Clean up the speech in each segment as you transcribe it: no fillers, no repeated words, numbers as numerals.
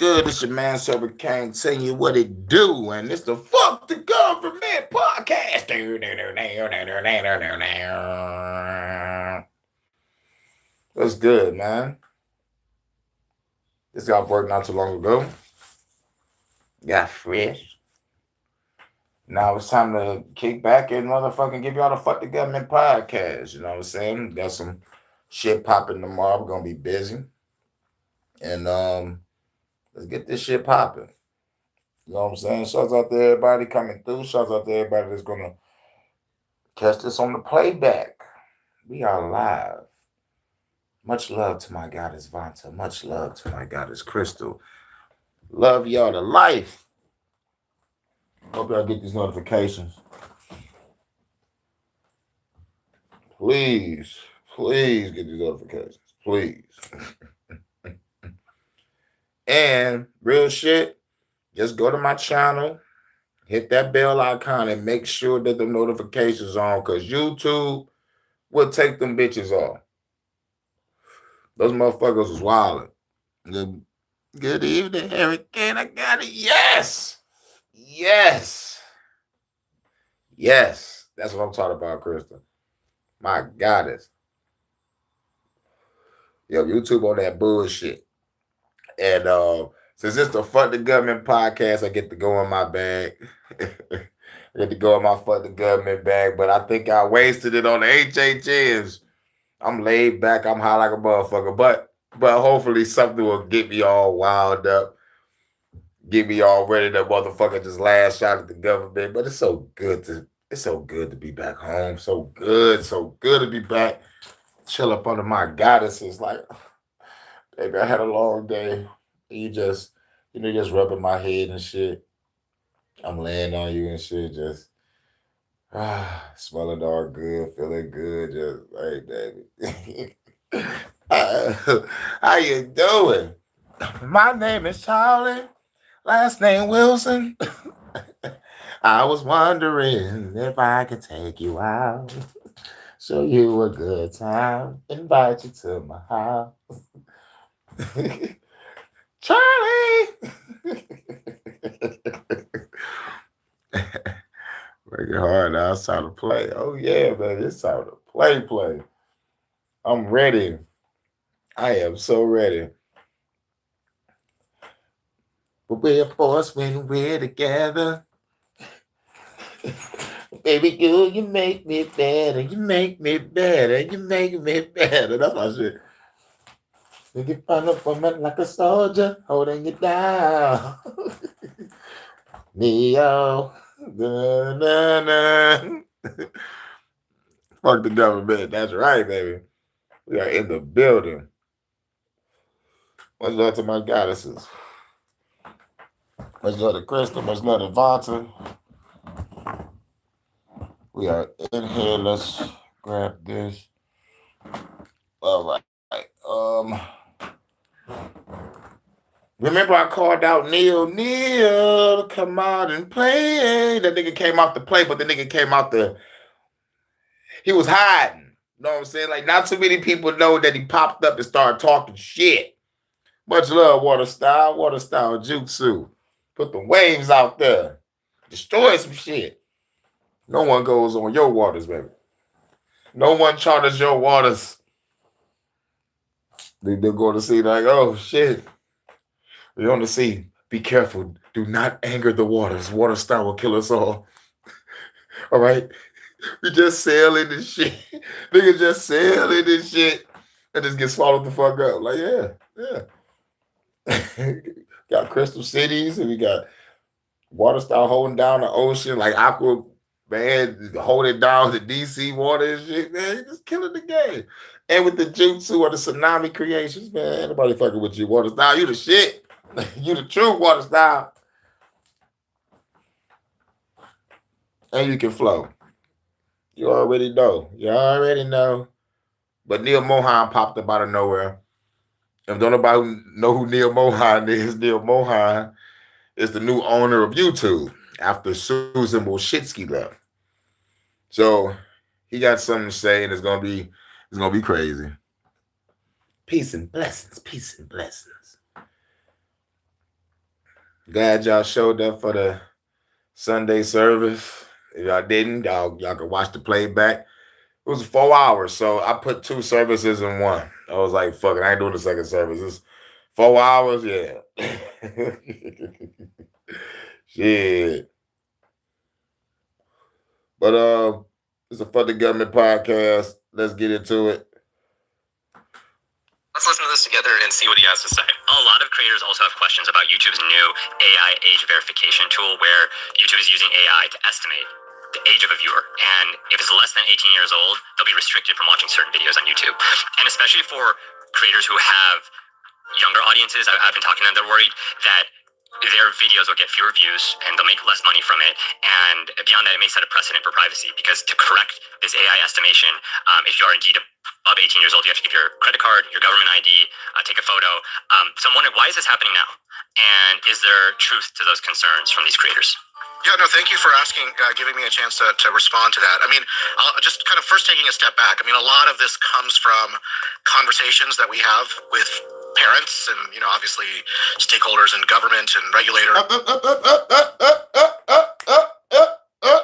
good? It's your man, Silver King, telling you what it do. And it's the Fuck the Government podcast. What's good, man? This got work not too long ago. Got fresh. Now it's time to kick back and motherfucking give y'all the Fuck the Government podcast. You know what I'm saying? Got some shit popping tomorrow. We're gonna be busy. And let's get this shit popping. You know what I'm saying? Shouts out to everybody coming through. Shouts out to everybody that's gonna catch this on the playback. We are live. Much love to my goddess Vanta. Much love to my goddess Crystal. Love y'all to life. Hope y'all get these notifications. Please get these notifications. Please. And real shit, just go to my channel, hit that bell icon, and make sure that the notifications are on, because YouTube will take them bitches off. Those motherfuckers was wilding. Good evening, Hurricane. I got it. Yes. That's what I'm talking about, Krista. My goddess. Yo, YouTube on that bullshit. And since it's the Fuck the Government podcast, I get to go in my bag. I get to go in my Fuck the Government bag, but I think I wasted it on the HHNs. I'm laid back. I'm high like a motherfucker. But hopefully something will get me all wild up. Get me all ready to motherfucker just lash out at the government. But it's so good to be back home. So good to be back. Chill up under my goddesses. Like, baby, I had a long day. You just rubbing my head and shit. I'm laying on you and shit, just smelling all good, feeling good, just hey, baby. How you doing? My name is Charlie, last name Wilson. I was wondering if I could take you out, show you a good time, invite you to my house. Charlie! Make it hard now. It's time to play. Oh, yeah, man. It's time to play. I'm ready. I am so ready. But we're a force when we're together. Baby girl, you make me better. You make me better. You make me better. That's my shit. You get fun up for me like a soldier, holding you down. Neo. Fuck the government. That's right, baby. We are in the building. Much love to my goddesses. Much love to Crystal. Much love to Vanta. We are in here. Let's grab this. All right. Remember I called out Neil to come out and play. That nigga came off the play, but the nigga came out he was hiding. You know what I'm saying? Like, not too many people know that he popped up and started talking shit. Much love, water style jutsu. Put the waves out there. Destroy some shit. No one goes on your waters, baby. No one charters your waters. They're going to see like, oh, shit. We're on the sea. Be careful. Do not anger the waters. Water star will kill us all. All right? We just sailing this shit. Niggas just sailing this shit. And just get swallowed the fuck up. Like, yeah. Got crystal cities and we got water star holding down the ocean like Aqua, man, holding down the DC water and shit, man. You just killing the game. And with the jutsu or the tsunami creations, man, ain't nobody fucking with you, water style. You the shit. You the true water style. And you can flow. You already know. But Neil Mohan popped up out of nowhere. If don't nobody know who Neil Mohan is the new owner of YouTube after Susan Wojcicki left. So he got something to say, and it's gonna be crazy. Peace and blessings. Glad y'all showed up for the Sunday service. If y'all didn't, y'all can watch the playback. It was 4 hours, so I put two services in one. I was like, fuck it, I ain't doing the second service. It's 4 hours, yeah. Shit. But it's a Fuck the Government podcast. Let's get into it. Let's listen to this together and see what he has to say. A lot of creators also have questions about YouTube's new AI age verification tool, where YouTube is using AI to estimate the age of a viewer. And if it's less than 18 years old, they'll be restricted from watching certain videos on YouTube. And especially for creators who have younger audiences, I've been talking to them, they're worried that their videos will get fewer views and they'll make less money from it. And beyond that, it may set a precedent for privacy, because to correct this AI estimation, if you are indeed above 18 years old, you have to give your credit card, your government ID, take a photo. So I'm wondering, why is this happening now? And is there truth to those concerns from these creators? Yeah, no, thank you for asking, giving me a chance to respond to that. I mean, I'll just kind of first taking a step back. I mean, a lot of this comes from conversations that we have with parents and, obviously stakeholders and government and regulators.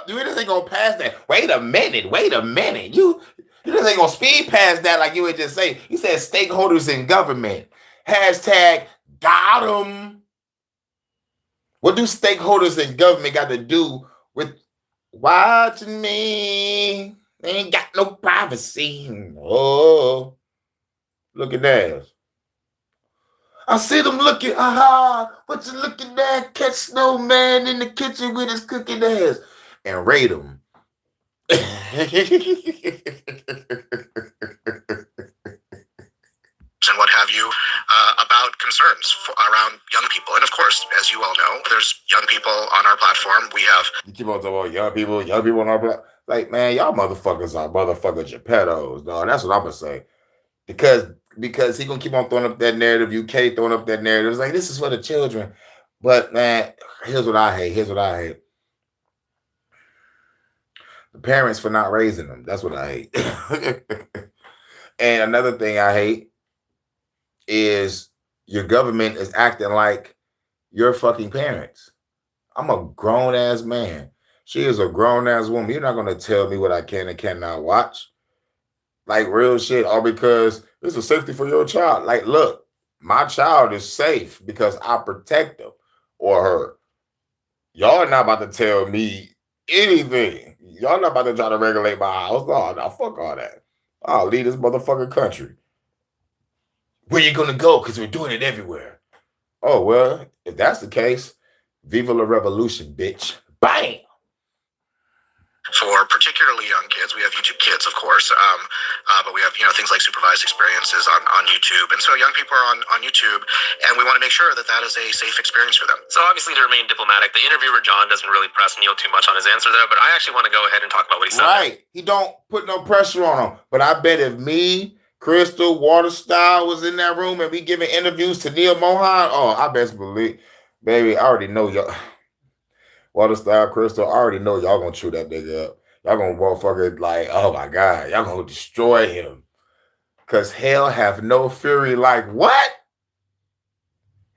You just ain't gonna pass that. Wait a minute. You just ain't gonna speed past that like you would just say. You said stakeholders in government. Hashtag got them. What do stakeholders in government got to do with watching me? They ain't got no privacy. Oh, look at that. I see them looking, what you looking at? Catch Snowman in the kitchen with his cooking ass. And rate him. And what have you, about concerns around young people. And of course, as you all know, there's young people on our platform. We have... You keep on talking about young people on our platform. Like, man, y'all motherfuckers are motherfucker Geppettos, dog. That's what I'm going to say. Because he going to keep on throwing up that narrative. UK throwing up that narrative. It's like, this is for the children. But, man, here's what I hate. The parents for not raising them. That's what I hate. And another thing I hate is your government is acting like your fucking parents. I'm a grown-ass man. She is a grown-ass woman. You're not going to tell me what I can and cannot watch. Like, real shit. All because this is safety for your child. Like, look, my child is safe because I protect him or her. Y'all are not about to tell me anything. Y'all not about to try to regulate my house. No, fuck all that. I'll leave this motherfucking country. Where you gonna go? Because we're doing it everywhere. Oh, well, if that's the case, viva la revolution, bitch. Bam! For particularly young kids, we have YouTube Kids, of course, but we have things like supervised experiences on YouTube, and so young people are on YouTube, and we want to make sure that is a safe experience for them. So obviously, to remain diplomatic, the interviewer John doesn't really press Neil too much on his answer there, but I actually want to go ahead and talk about what he said. Right, he don't put no pressure on him. But I bet if me, Crystal, Waterstyle was in that room and we giving interviews to Neil Mohan, oh, I best believe, baby, I already know y'all. Waterstyle, Crystal, I already know y'all gonna chew that nigga up. Y'all gonna motherfucker like, oh my God, y'all gonna destroy him. Cause hell have no fury like what?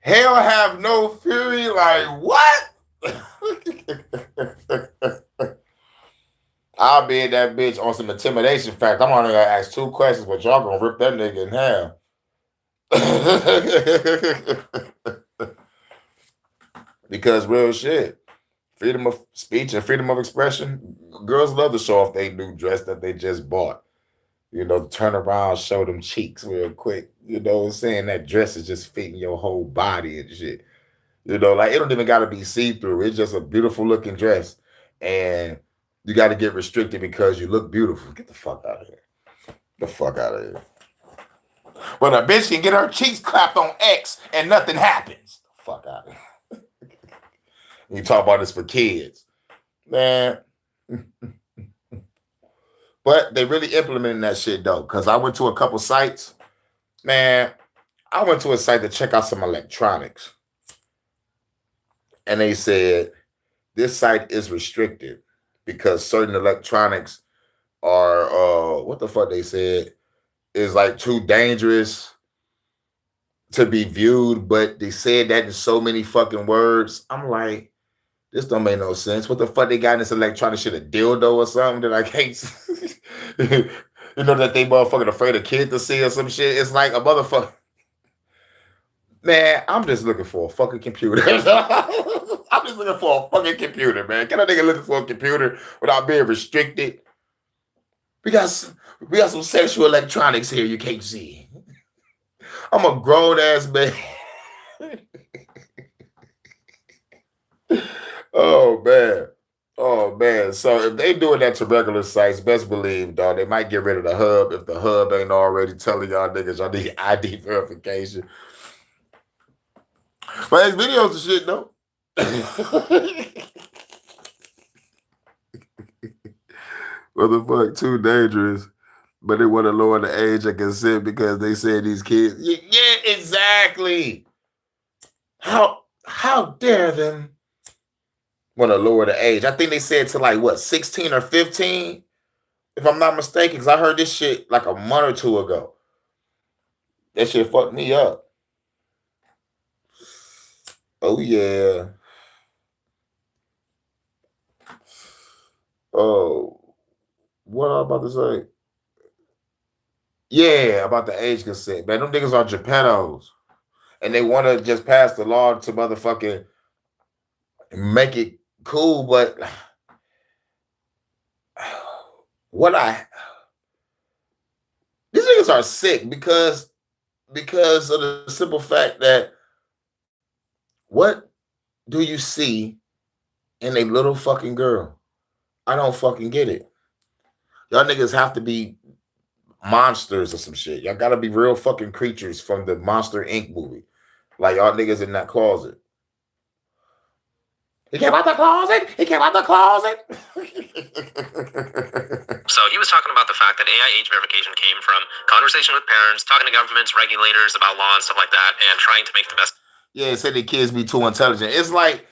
Hell have no fury like what? I'll be in that bitch on some intimidation fact. I'm only gonna ask 2 questions, but y'all gonna rip that nigga in half. Because real shit. Freedom of speech and freedom of expression. Girls love to show off their new dress that they just bought. Turn around, show them cheeks real quick. What I'm saying? That dress is just fitting your whole body and shit. Like it don't even gotta be see-through. It's just a beautiful looking dress. And you gotta get restricted because you look beautiful. Get the fuck out of here. The fuck out of here. But a bitch can get her cheeks clapped on X and nothing happens. The fuck out of here. You talk about this for kids, man. But they really implementing that shit though, because I went to a couple sites. Man, I went to a site to check out some electronics, and they said this site is restricted because certain electronics are what the fuck they said is like too dangerous to be viewed, but they said that in so many fucking words. I'm like, this don't make no sense. What the fuck they got in this electronic shit, a dildo or something that I can't you know, that they motherfucking afraid a kid to see or some shit. It's like a motherfucker. Man, I'm just looking for a fucking computer. I'm just looking for a fucking computer, man. Can a nigga looking for a computer without being restricted? We got some sexual electronics here you can't see. I'm a grown ass man. Oh man. Oh man. So if they doing that to regular sites, best believe, dog, they might get rid of the hub if the hub ain't already telling y'all niggas y'all need ID verification. But it's videos and shit though. What the fuck? Too dangerous. But they want to lower the age of consent because they said these kids. Yeah, exactly. How dare them want to lower the age? I think they said to like what, 16 or 15, if I'm not mistaken. Because I heard this shit like a month or two ago. That shit fucked me up. Oh yeah. Oh, what I about to say? Yeah, about the age consent, man. Them niggas are Japanos, and they want to just pass the law to motherfucking make it cool. But what these niggas are sick because of the simple fact that what do you see in a little fucking girl? I don't fucking get it. Y'all niggas have to be monsters or some shit. Y'all gotta be real fucking creatures from the Monster Inc. movie. Like y'all niggas in that closet. He came out the closet. He came out the closet. So he was talking about the fact that AI age verification came from conversation with parents, talking to governments, regulators about law and stuff like that, and trying to make the best. Yeah, it said the kids be too intelligent. It's like,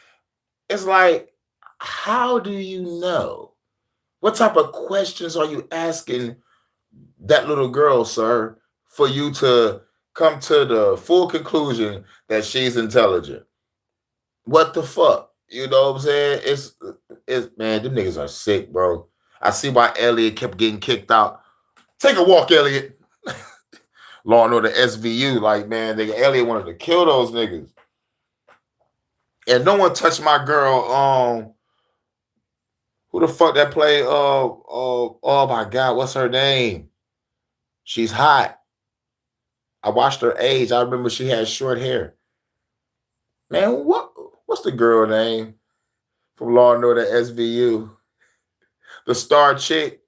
how do you know? What type of questions are you asking that little girl, sir, for you to come to the full conclusion that she's intelligent? What the fuck? You know what I'm saying? It's man, them niggas are sick, bro. I see why Elliot kept getting kicked out. Take a walk, Elliot. Law and Order SVU, like man, nigga, Elliot wanted to kill those niggas. And no one touched my girl. Who the fuck that play? Oh my God, what's her name? She's hot. I watched her age. I remember she had short hair. Man, what's the girl name from Law and Order SVU? The star chick,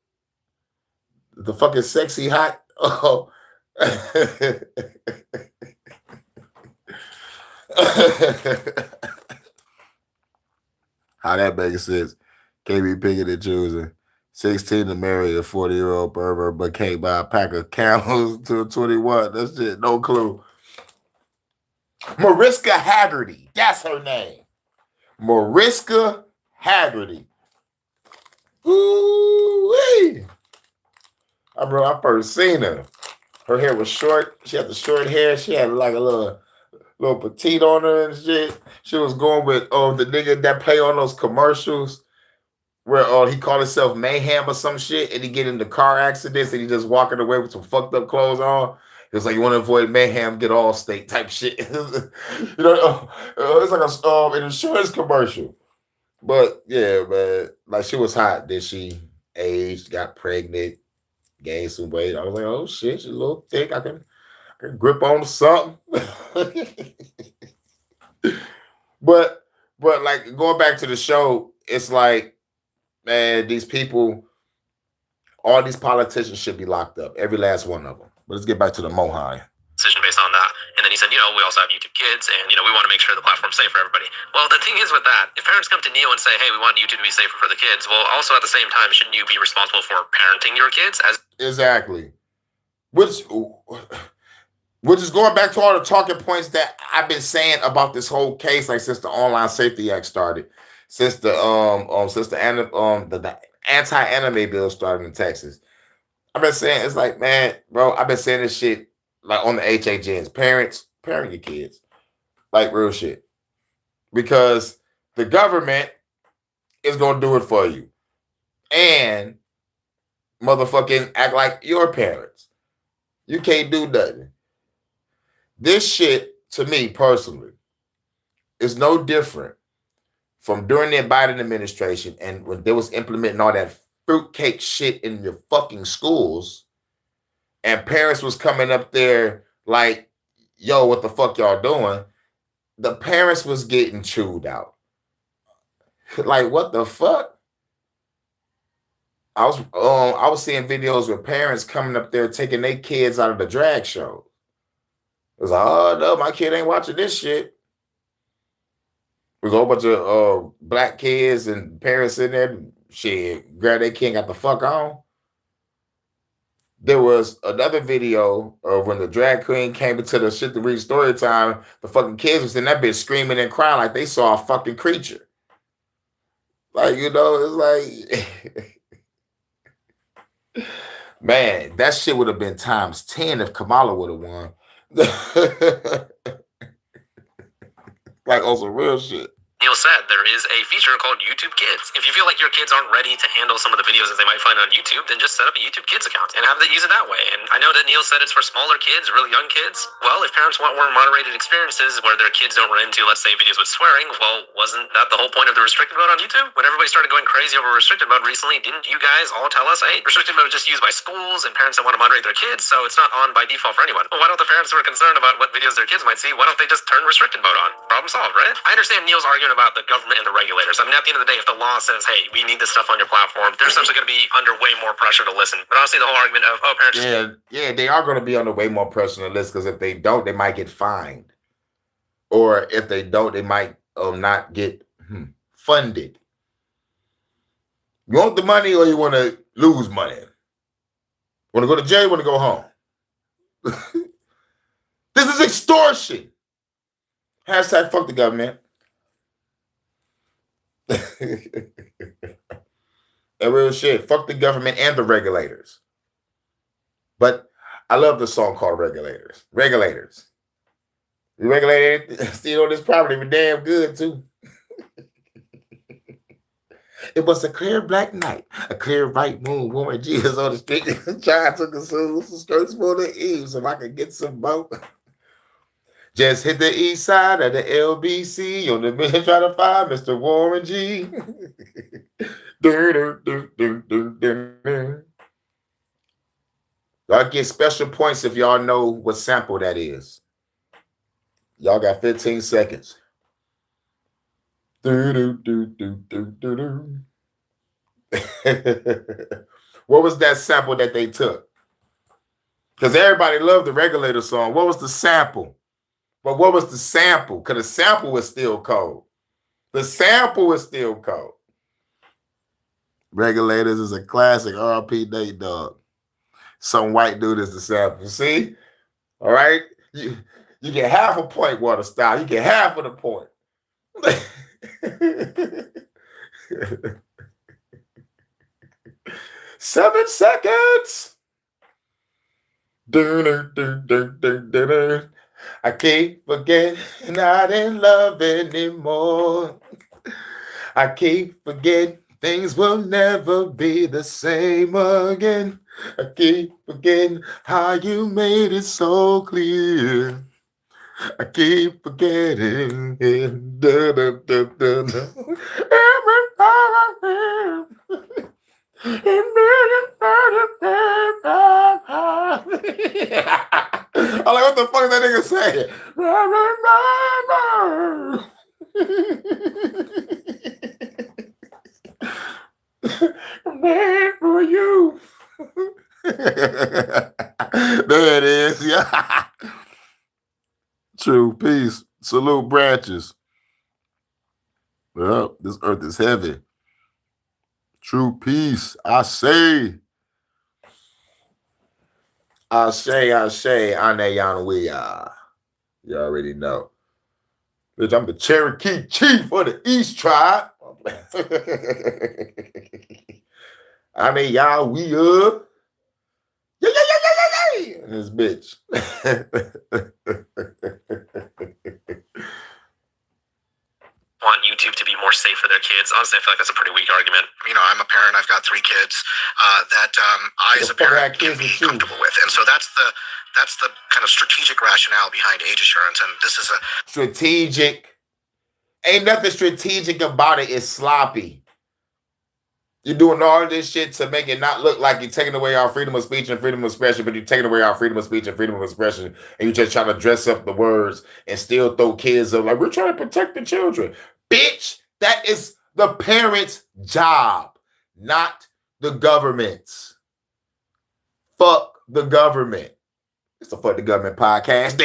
the fucking sexy hot. Oh. How that makes sense? Can't be picking and choosing. 16 to marry a 40-year-old pervert, but can't buy a pack of camels till 21. That's it. No clue. Mariska Haggerty. That's her name. Mariska Haggerty. Ooh-wee. I remember I first seen her. Her hair was short. She had the short hair. She had like a little petite on her and shit. She was going with the nigga that play on those commercials where he called himself Mayhem or some shit, and he get into car accidents and he just walking away with some fucked up clothes on. It's like you want to avoid mayhem, get Allstate type shit. You know, it's like an insurance commercial. But yeah, man, like she was hot. Then she aged, got pregnant, gained some weight. I was like, oh shit, she's a little thick. I can grip on something. but like going back to the show, it's like, man, these people, all these politicians should be locked up. Every last one of them. But let's get back to the Mohai. Decision based on that. And then he said, we also have YouTube Kids, and, we want to make sure the platform's safe for everybody. Well, the thing is with that, if parents come to Neo and say, hey, we want YouTube to be safer for the kids, well, also at the same time, shouldn't you be responsible for parenting your kids? Exactly. Which is going back to all the talking points that I've been saying about this whole case, like since the Online Safety Act started, since the anti-anime bill started in Texas. I've been saying, it's like, man, bro, I've been saying this shit like on the HHNs. Parents, parent your kids. Like real shit. Because the government is going to do it for you. And motherfucking act like your parents. You can't do nothing. This shit, to me personally, is no different from during the Biden administration and when they was implementing all that fruitcake shit in your fucking schools, and parents was coming up there like, yo, what the fuck y'all doing? The parents was getting chewed out. Like, what the fuck? I was seeing videos with parents coming up there taking their kids out of the drag show. It was like, oh no, my kid ain't watching this shit. There's a whole bunch of black kids and parents in there. Shit, grab their kid, got the fuck on. There was another video of when the drag queen came into the shit to read story time. The fucking kids was in that bitch screaming and crying like they saw a fucking creature. Like, you know, it's like, man, that shit would have been times 10 if Kamala would have won. Like, on some real shit. Neil said there is a feature called YouTube Kids. If you feel like your kids aren't ready to handle some of the videos that they might find on YouTube, then just set up a YouTube Kids account and have them use it that way. And I know that Neil said it's for smaller kids, really young kids. Well, if parents want more moderated experiences where their kids don't run into, let's say, videos with swearing, well, wasn't that the whole point of the restricted mode on YouTube? When everybody started going crazy over restricted mode recently, didn't you guys all tell us, hey, restricted mode is just used by schools and parents that want to moderate their kids, so it's not on by default for anyone? Well, why don't the parents who are concerned about what videos their kids might see, why don't they just turn restricted mode on? Problem solved, right? I understand Neil's argument about the government and the regulators. I mean, at the end of the day, if the law says, hey, we need this stuff on your platform, they're essentially going to be under way more pressure to listen. But honestly, the whole argument of, oh, parents... Yeah, they are going to be under way more pressure to listen, because if they don't, they might get fined. Or if they don't, they might not get funded. You want the money or you want to lose money? Want to go to jail, you want to go home? This is extortion. Hashtag fuck the government. That real shit. Fuck the government and the regulators. But I love the song called Regulators. Regulators. You regulated steal on this property, but damn good too. It was a clear black night, a clear white moon, woman Jesus on the street. Child took a some skirts for the eve so I could get some boat. Just hit the east side of the LBC on the mission trying to find Mr. Warren G. Y'all get special points if y'all know what sample that is. Y'all got 15 seconds. What was that sample that they took? Because everybody loved the Regulator song. What was the sample? But what was the sample? Because the sample was still cold. The sample was still cold. Regulators is a classic. R.I.P. Nate Dogg. Some white dude is the sample. See? All right? You get half a point, Water Style. You get half of the point. 7 seconds. I can't forget not in love anymore. I can't forget things will never be the same again. I can't forget how you made it so clear. I keep forgetting. I'm like, what the fuck is that nigga saying? Man for you. There it is. Yeah. True peace. Salute branches. Well, this earth is heavy. True peace. I say. Ane Yanuia. You already know. Bitch, I'm the Cherokee chief of the East Tribe. Ane Yanuia. Yeah. in this bitch. Want YouTube to be more safe for their kids. Honestly, I feel like that's a pretty weak argument. You know, I'm a parent. I've got 3 kids that I, as a parent, can be comfortable with, and so that's the kind of strategic rationale behind age assurance. And this is a strategic. Ain't nothing strategic about it. It's sloppy. You're doing all this shit to make it not look like you're taking away our freedom of speech and freedom of expression, but you're taking away our freedom of speech and freedom of expression, and you're just trying to dress up the words and still throw kids up like, we're trying to protect the children. Bitch, that is the parent's job, not the government's. Fuck the government. It's the Fuck the Government podcast.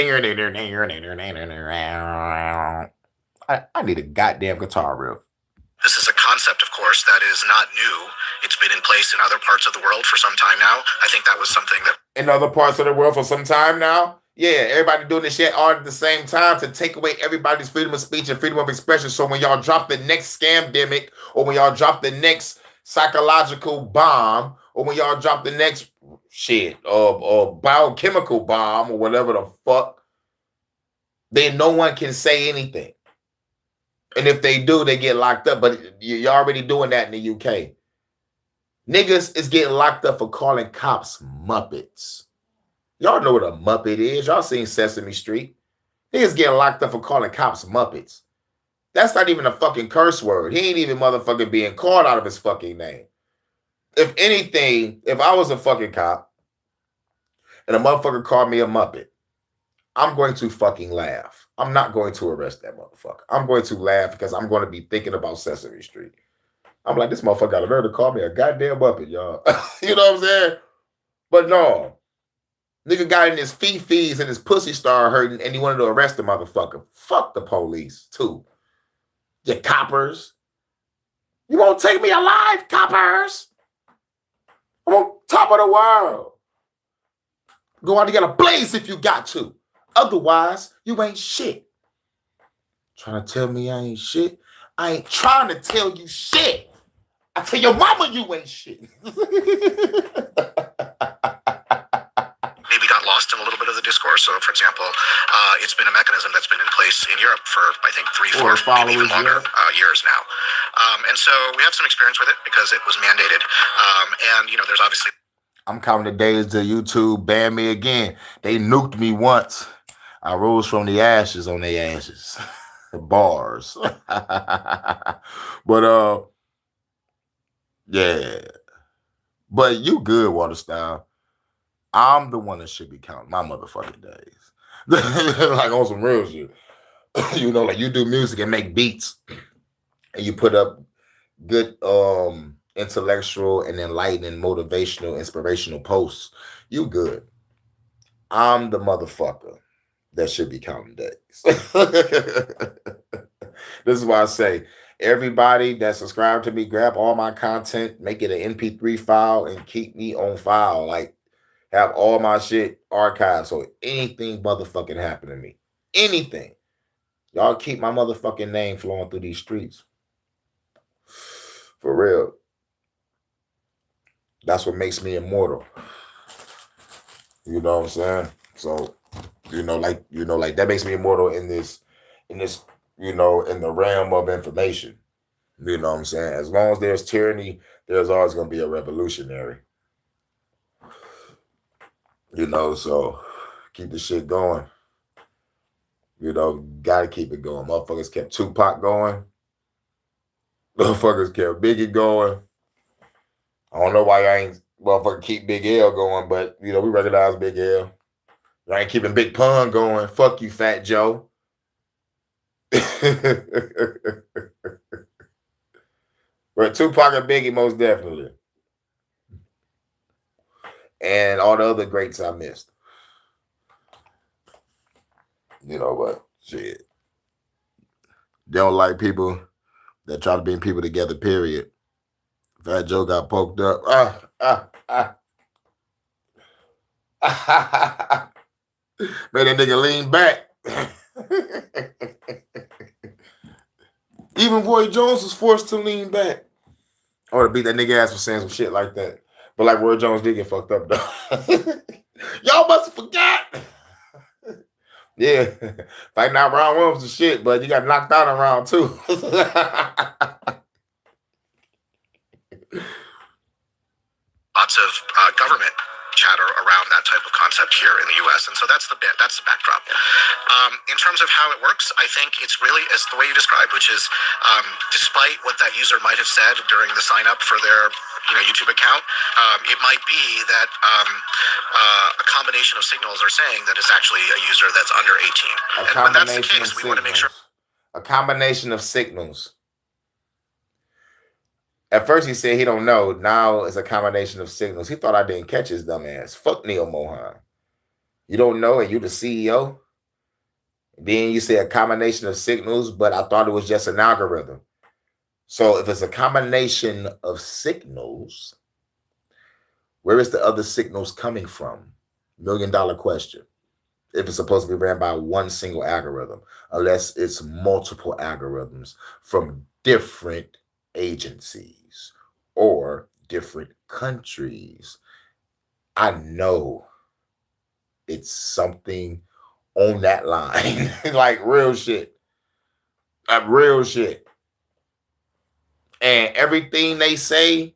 I need a goddamn guitar riff. This is a concept, of course, that is not new. It's been in place in other parts of the world for some time now. I think that was something that... In other parts of the world for some time now? Yeah, everybody doing this shit all at the same time to take away everybody's freedom of speech and freedom of expression. So when y'all drop the next scamdemic, or when y'all drop the next psychological bomb, or when y'all drop the next shit, or biochemical bomb, or whatever the fuck, then no one can say anything. And if they do, they get locked up. But you're already doing that in the UK. Niggas is getting locked up for calling cops Muppets. Y'all know what a Muppet is. Y'all seen Sesame Street. Niggas getting locked up for calling cops Muppets. That's not even a fucking curse word. He ain't even motherfucking being called out of his fucking name. If anything, if I was a fucking cop and a motherfucker called me a Muppet, I'm going to fucking laugh. I'm not going to arrest that motherfucker. I'm going to laugh because I'm going to be thinking about Sesame Street. I'm like, this motherfucker got a nerve to call me a goddamn Muppet, y'all. You know what I'm saying? But no. Nigga got in his fees and his pussy started hurting and he wanted to arrest the motherfucker. Fuck the police, too. You coppers. You won't take me alive, coppers. I'm on top of the world. Go out and get a blaze if you got to. Otherwise, you ain't shit. Trying to tell me I ain't shit? I ain't trying to tell you shit. I tell your mama you ain't shit. Maybe got lost in a little bit of the discourse. So, for example, it's been a mechanism that's been in place in Europe for, I think, 3, 4, maybe even longer years now. And so we have some experience with it because it was mandated. And, you know, there's obviously... I'm counting the days till YouTube banned me again. They nuked me once. I rose from the ashes on their ashes. Bars. But, yeah. But you good, Waterstyle. I'm the one that should be counting my motherfucking days. Like on some real shit. You know, like you do music and make beats. And you put up good intellectual and enlightening, motivational, inspirational posts. You good. I'm the motherfucker that should be counting days. This is why I say, everybody that subscribe to me, grab all my content, make it an MP3 file, and keep me on file. Like, have all my shit archived. So anything motherfucking happen to me, anything, y'all keep my motherfucking name flowing through these streets. For real. That's what makes me immortal. You know what I'm saying? So, like that makes me immortal in this, in the realm of information. You know what I'm saying? As long as there's tyranny, there's always going to be a revolutionary. So keep the shit going. Gotta keep it going. Motherfuckers kept Tupac going. Motherfuckers kept Biggie going. I don't know why I ain't motherfucking keep Big L going, but we recognize Big L. I ain't keeping Big Pun going. Fuck you, Fat Joe. But Tupac and Biggie most definitely. And all the other greats I missed. But shit. They don't like people that try to bring people together, period. Fat Joe got poked up. Made that nigga lean back. Even Roy Jones was forced to lean back. I would have beat that nigga ass for saying some shit like that. But like Roy Jones did get fucked up though. Y'all must have forgot. Yeah, fighting out round one was the shit, but you got knocked out in round two. Lots of government chatter around that type of concept here in the U.S., and so that's the backdrop. In terms of how it works, I think it's really as the way you described, which is despite what that user might have said during the sign up for their YouTube account, it might be that a combination of signals are saying that it's actually a user that's under 18. And when that's the case, we want to make sure. A combination of signals. At first he said he don't know. Now it's a combination of signals. He thought I didn't catch his dumb ass. Fuck Neil Mohan. You don't know and you the CEO? Then you say a combination of signals, but I thought it was just an algorithm. So if it's a combination of signals, where is the other signals coming from? $1 million question. If it's supposed to be ran by one single algorithm, unless it's multiple algorithms from different agencies or different countries. I know it's something on that line. Like real shit. Real shit. And everything they say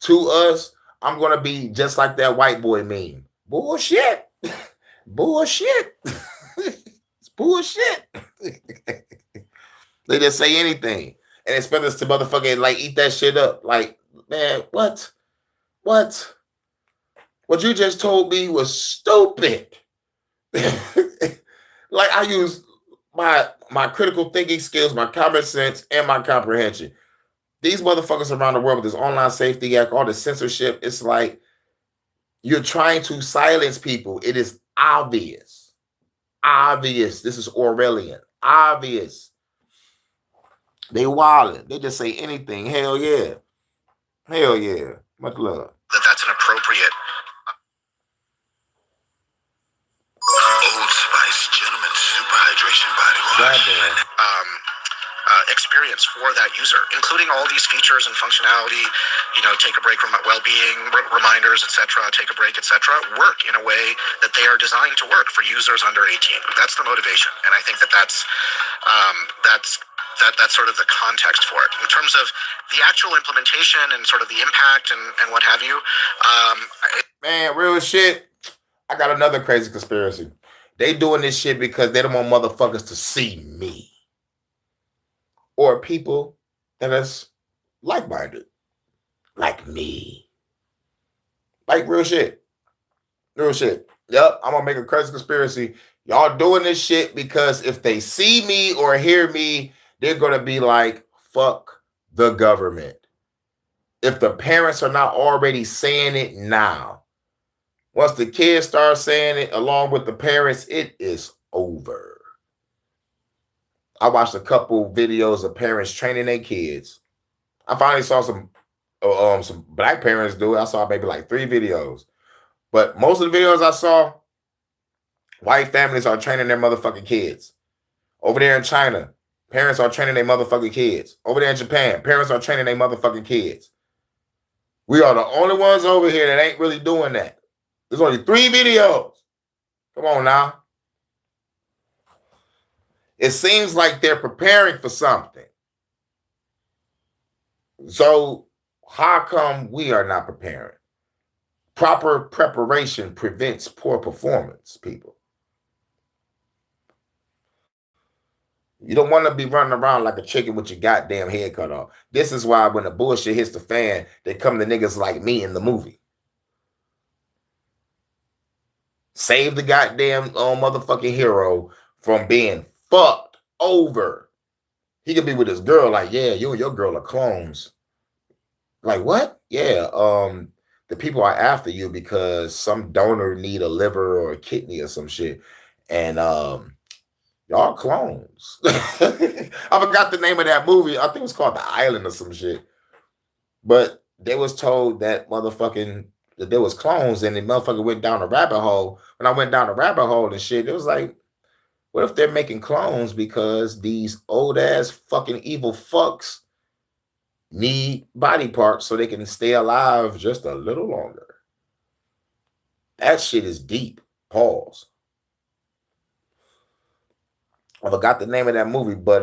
to us, I'm going to be just like that white boy meme. Bullshit. Bullshit. It's bullshit. They just say anything. And expect us to motherfucking like eat that shit up. Like, man, what? What you just told me was stupid. Like I use my critical thinking skills, my common sense, and my comprehension. These motherfuckers around the world with this online safety act, all this censorship, it's like you're trying to silence people. It is obvious. Obvious. This is Orwellian. Obvious. They wildin'. They just say anything. Hell yeah. Hell yeah. Much love. That's an appropriate Old Spice Gentleman Super Hydration Body Wash experience for that user, including all these features and functionality, take a break from well-being, reminders, etc., take a break, etc., work in a way that they are designed to work for users under 18. That's the motivation. And I think that's sort of the context for it. In terms of the actual implementation and sort of the impact and what have you. Man, real shit. I got another crazy conspiracy. They doing this shit because they don't want motherfuckers to see me. Or people that is like-minded. Like me. Like real shit. Real shit. Yep, I'm gonna make a crazy conspiracy. Y'all doing this shit because if they see me or hear me, they're gonna be like, fuck the government. If the parents are not already saying it now, once the kids start saying it along with the parents, it is over. I watched a couple videos of parents training their kids. I finally saw some black parents do it. I saw maybe like 3 videos. But most of the videos I saw, white families are training their motherfucking kids. Over there in China, parents are training their motherfucking kids. Over there in Japan, parents are training their motherfucking kids. We are the only ones over here that ain't really doing that. There's only 3 videos. Come on now. It seems like they're preparing for something. So how come we are not preparing? Proper preparation prevents poor performance, people. You don't want to be running around like a chicken with your goddamn head cut off. This is why when the bullshit hits the fan, they come to niggas like me in the movie. Save the goddamn motherfucking hero from being fucked over. He could be with his girl like, yeah, you and your girl are clones. Like, what? Yeah, the people are after you because some donor need a liver or a kidney or some shit. And y'all clones. I forgot the name of that movie. I think it was called The Island or some shit. But they was told that there was clones and the motherfucker went down a rabbit hole. When I went down a rabbit hole and shit, it was like, what if they're making clones because these old ass fucking evil fucks need body parts so they can stay alive just a little longer? That shit is deep. Pause. I forgot the name of that movie, but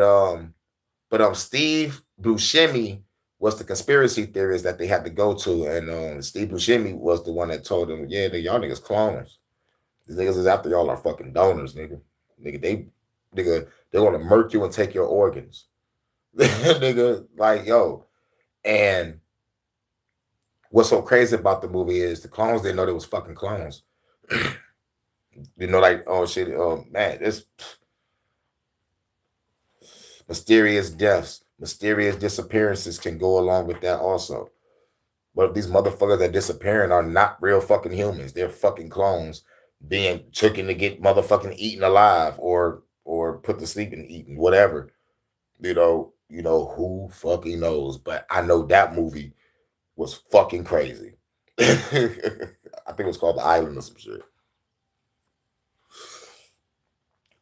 Steve Buscemi was the conspiracy theorist that they had to go to, and Steve Buscemi was the one that told them, "Yeah, y'all niggas clones. These niggas is after y'all are fucking donors, nigga. They want to murk you and take your organs, nigga. Like yo." And what's so crazy about the movie is the clones didn't know they was fucking clones. Like oh shit, oh man, it's mysterious deaths, mysterious disappearances can go along with that also. But these motherfuckers that disappearing are not real fucking humans. They're fucking clones being taken to get motherfucking eaten alive or put to sleep and eaten, whatever. Who fucking knows? But I know that movie was fucking crazy. I think it was called The Island or some shit.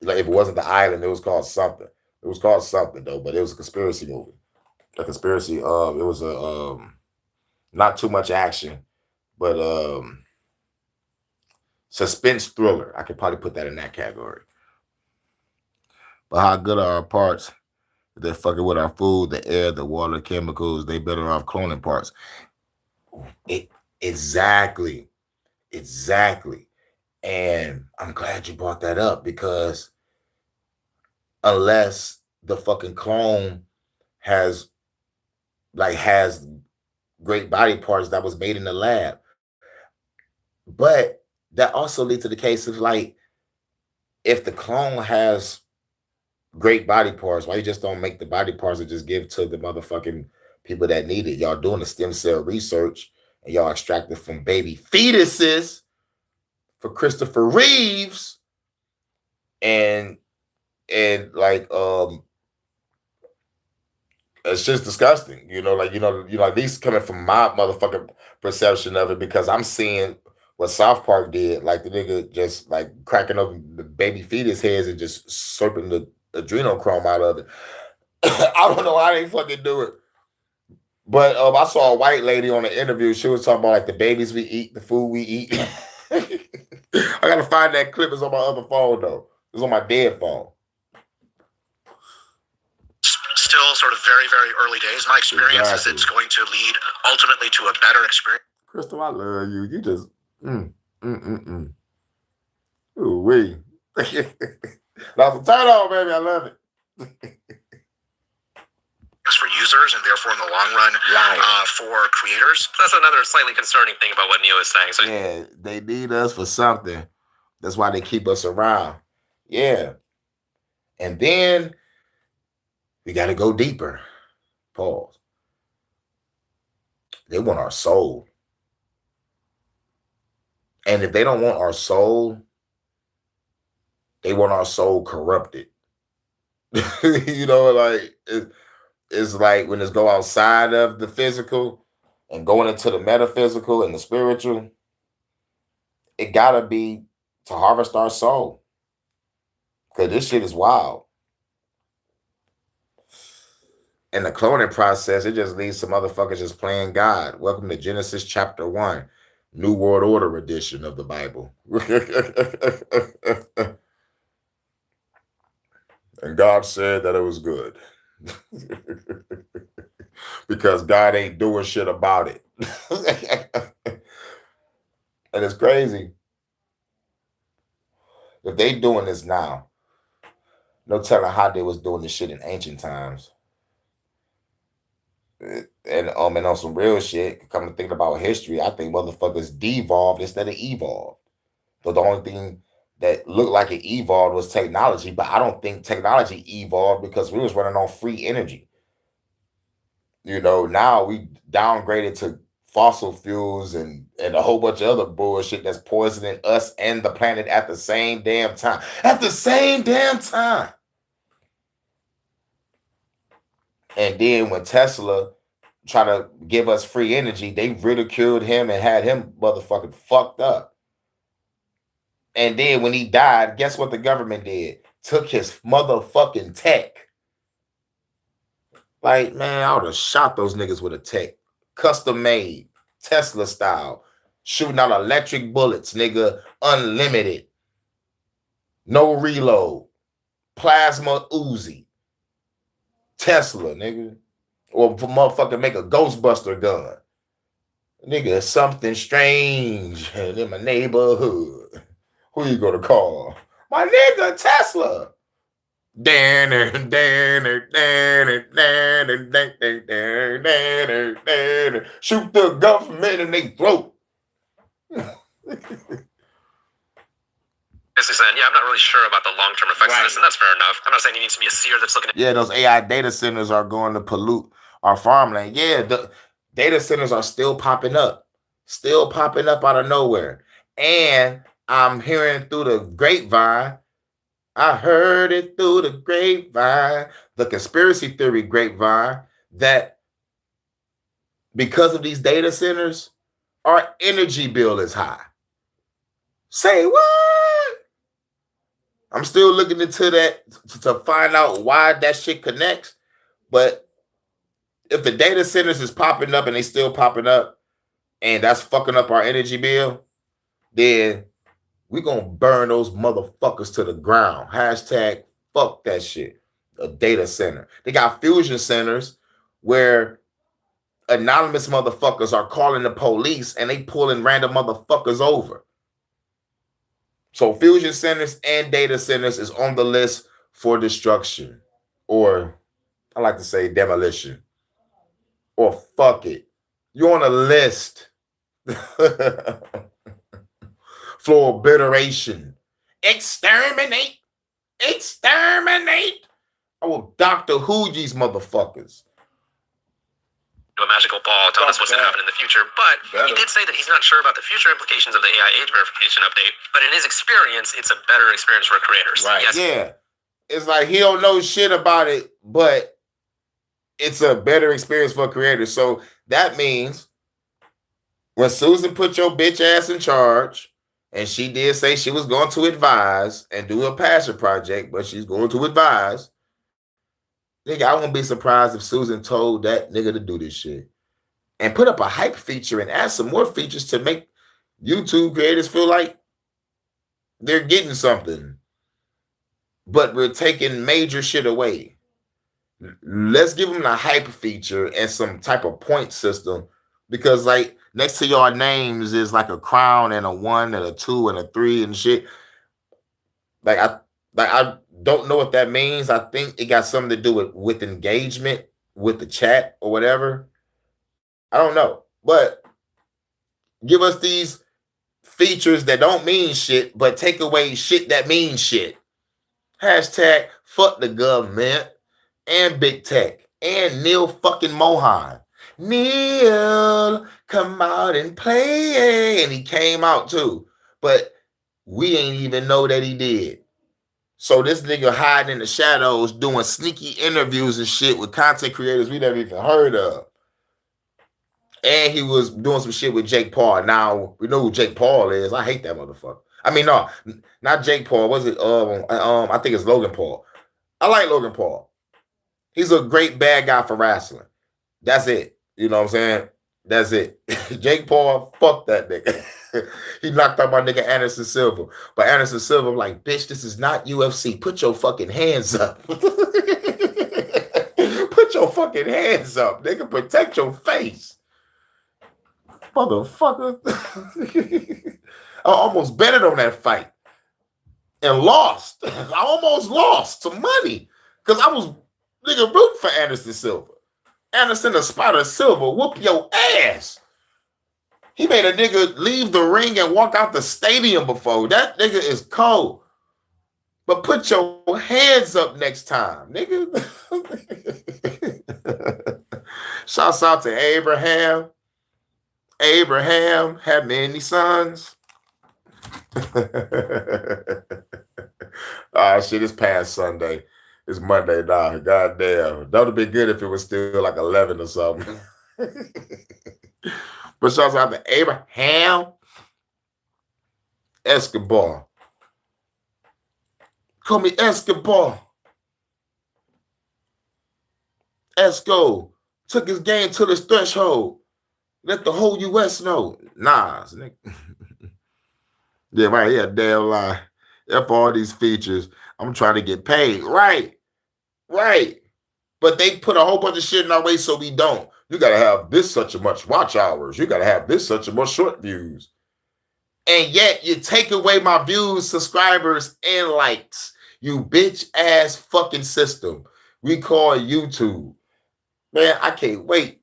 Like if it wasn't The Island, it was called something. It was called something though, but it was a conspiracy movie. A conspiracy. It was a not too much action, but suspense thriller. I could probably put that in that category. But how good are our parts? They're fucking with our food, the air, the water, chemicals. They better off cloning parts. Exactly. And I'm glad you brought that up because unless the fucking clone has great body parts that was made in the lab, but that also leads to the case of like if the clone has great body parts, why you just don't make the body parts and just give to the motherfucking people that need it? Y'all doing the stem cell research and y'all extracted from baby fetuses for Christopher Reeves and like it's just disgusting, at least coming from my motherfucking perception of it, because I'm seeing what South Park did, like the nigga just like cracking open the baby fetus heads and just slurping the adrenochrome out of it. I don't know how they fucking do it. But I saw a white lady on the interview. She was talking about like the babies we eat, the food we eat. I gotta find that clip. It's on my other phone though. It's on my dead phone. Still sort of very, very early days. My experience is it's going to lead ultimately to a better experience. Crystal, I love you. You just Ooh wee. That's a turn on, baby. I love it. For users and therefore in the long run for creators. That's another slightly concerning thing about what Neo is saying. So yeah, they need us for something. That's why they keep us around. Yeah. And then we got to go deeper. Pause. They want our soul. And if they don't want our soul, they want our soul corrupted. It's like when it's go outside of the physical and going into the metaphysical and the spiritual, it gotta be to harvest our soul. Because this shit is wild. And the cloning process, it just leaves some motherfuckers just playing God. Welcome to Genesis chapter 1, New World Order edition of the Bible. And God said that it was good. Because God ain't doing shit about it. And it's crazy. If they doing this now, no telling how they was doing this shit in ancient times. And on some real shit, come to think about history, I think motherfuckers devolved instead of evolved. But the only thing that looked like it evolved was technology, but I don't think technology evolved because we was running on free energy. Now we downgraded to fossil fuels and a whole bunch of other bullshit that's poisoning us and the planet at the same damn time. At the same damn time. And then when Tesla tried to give us free energy, they ridiculed him and had him motherfucking fucked up. And then when he died, guess what the government did? Took his motherfucking tech. Like, man, I would have shot those niggas with a tech. Custom made, Tesla style. shooting out electric bullets, nigga, unlimited, no reload, plasma Uzi, Tesla, nigga, or for motherfucker make a Ghostbuster gun. Nigga, something strange in my neighborhood. Who you gonna call? My nigga Tesla. Shoot the government in their throat. Saying, I'm not really sure about the long-term effects of this, and that's fair enough. I'm not saying you need to be a seer that's looking at... those AI data centers are going to pollute our farmland. The data centers are still popping up out of nowhere. And I'm hearing through the grapevine, I heard it through the grapevine, the conspiracy theory grapevine, that because of these data centers, our energy bill is high. Say what? I'm still looking into that to find out why that shit connects. But if the data centers is popping up and they still popping up, and that's fucking up our energy bill, then we gonna burn those motherfuckers to the ground. Hashtag fuck that shit. A data center. They got fusion centers where anonymous motherfuckers are calling the police and they pulling random motherfuckers over. So fusion centers and data centers is on the list for destruction, or I like to say demolition, or fuck it. You're on a list for obliteration. Exterminate. I will Doctor Who these motherfuckers. A magical ball telling us what's going to happen in the future, but he did say that he's not sure about the future implications of the AI age verification update, but in his experience, it's a better experience for creators. Right. Yes. Yeah. It's like he don't know shit about it, but it's a better experience for creators. So that means when Susan put your bitch ass in charge, and she did say she was going to advise and do a passion project, but she's going to advise. Nigga, I won't be surprised if Susan told that nigga to do this shit and put up a hype feature and add some more features to make YouTube creators feel like they're getting something. But we're taking major shit away. Let's give them a hype feature and some type of point system, because like next to your names is like a crown and a 1 and a 2 and a 3 and shit. I don't know what that means. I think it got something to do with engagement with the chat or whatever. I don't know. But give us these features that don't mean shit, but take away shit that means shit. Hashtag fuck the government and big tech and Neil fucking Mohan. Neil, come out and play. And he came out too. But we ain't even know that he did. So this nigga hiding in the shadows doing sneaky interviews and shit with content creators we never even heard of. And he was doing some shit with Jake Paul. Now, we know who Jake Paul is. I hate that motherfucker. I mean, no, not Jake Paul. Was it? I think it's Logan Paul. I like Logan Paul. He's a great bad guy for wrestling. That's it. You know what I'm saying? That's it. Jake Paul, fuck that nigga. He knocked out my nigga Anderson Silva. But Anderson Silva, like, bitch, this is not UFC. Put your fucking hands up. Put your fucking hands up, nigga. Protect your face. Motherfucker. I almost betted on that fight and lost. I almost lost some money because I was nigga rooting for Anderson Silva. Anderson the Spider Silva, whoop your ass. He made a nigga leave the ring and walk out the stadium before. That nigga is cold. But put your hands up next time, nigga. Shouts out to Abraham. Abraham had many sons. Shit, it's past Sunday. It's Monday now. Goddamn. That would be good if it was still like 11 or something. But shouts out to Abraham Escobar. Call me Escobar. Esco took his game to this threshold. Let the whole U.S. know. Nah, yeah, right. Yeah, damn lie. F all these features. I'm trying to get paid. Right, right. But they put a whole bunch of shit in our way so we don't. You gotta have this such a much watch hours. You gotta have this such a much short views. And yet you take away my views, subscribers, and likes. You bitch ass fucking system. We call YouTube. Man, I can't wait.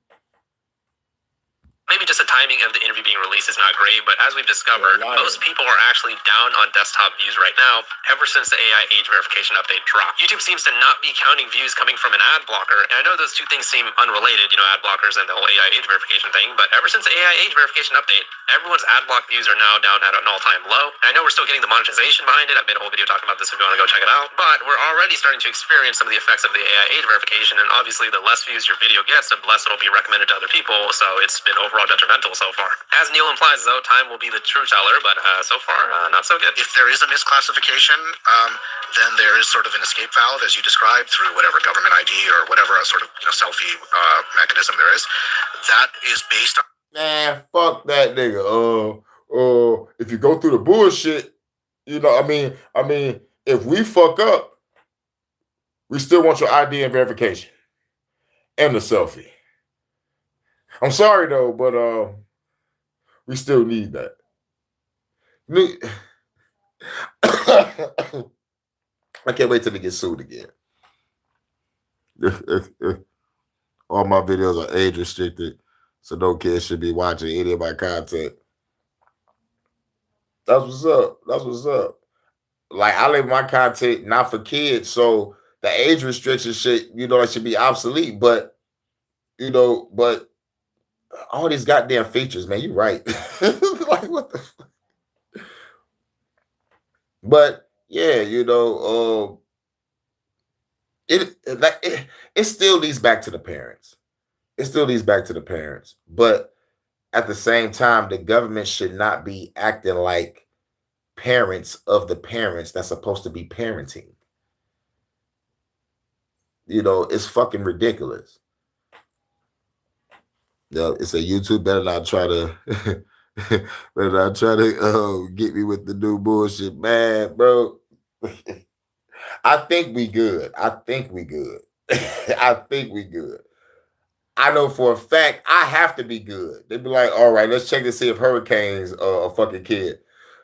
Maybe just the timing of the interview being released is not great, but as we've discovered, most people are actually down on desktop views right now ever since the AI age verification update dropped. YouTube seems to not be counting views coming from an ad blocker, and I know those two things seem unrelated, ad blockers and the whole AI age verification thing, but ever since the AI age verification update, everyone's ad block views are now down at an all-time low. I know we're still getting the monetization behind it. I've made a whole video talking about this if you want to go check it out, but we're already starting to experience some of the effects of the AI age verification, and obviously the less views your video gets, the less it'll be recommended to other people, so it's been overall detrimental so far. As Neil implies, though, time will be the true teller, but so far, not so good. If there is a misclassification, then there is sort of an escape valve, as you described, through whatever government ID or whatever sort of selfie mechanism there is. That is based on... Man, fuck that nigga. If you go through the bullshit, I mean, if we fuck up, we still want your ID and verification and the selfie. I'm sorry though, but we still need that. I can't wait till they get sued again. All my videos are age restricted, so no kids should be watching any of my content. That's what's up. That's what's up. Like, I leave my content not for kids, so the age restriction shit, that should be obsolete. But but all these goddamn features, man, you right. Like, what the fuck? But yeah, it still leads back to the parents. It still leads back to the parents. But at the same time, the government should not be acting like parents of the parents that's supposed to be parenting. It's fucking ridiculous. It's a YouTube better not try to get me with the new bullshit, man, bro. I think we good. I think we good. I know for a fact I have to be good. They'd be like, all right, let's check to see if hurricanes are a fucking kid.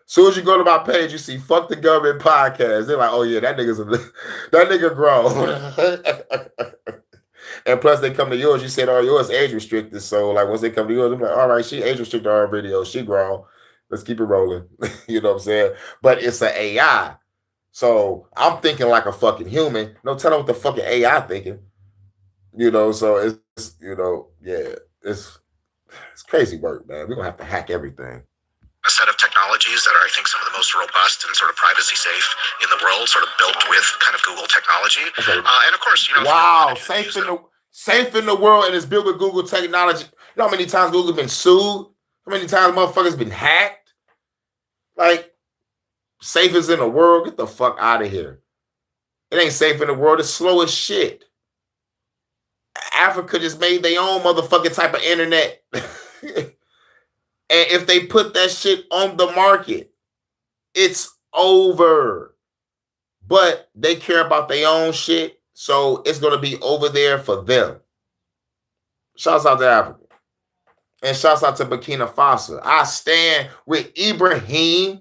Soon as you go to my page, you see Fuk The Government podcast. They're like, oh yeah, that nigga grown. And plus, they come to yours. You said, "Oh, yours age restricted." So, like, once they come to yours, I'm like, "All right, she age restricted our videos. She grown. Let's keep it rolling." You know what I'm saying? But it's an AI, so I'm thinking like a fucking human. No telling what the fucking AI thinking. So it's yeah, it's crazy work, man. We're gonna have to hack everything. A set of technologies that are, I think, some of the most robust and sort of privacy safe in the world, sort of built with kind of Google technology. Okay. And of course, wow, safe in the world, and it's built with Google technology. You know how many times Google's been sued? How many times motherfuckers been hacked? Like, safe is in the world? Get the fuck out of here. It ain't safe in the world. It's slow as shit. Africa just made their own motherfucking type of internet. And if they put that shit on the market, it's over. But they care about their own shit, so it's going to be over there for them. Shouts out to Africa. And shouts out to Burkina Faso. I stand with Ibrahim.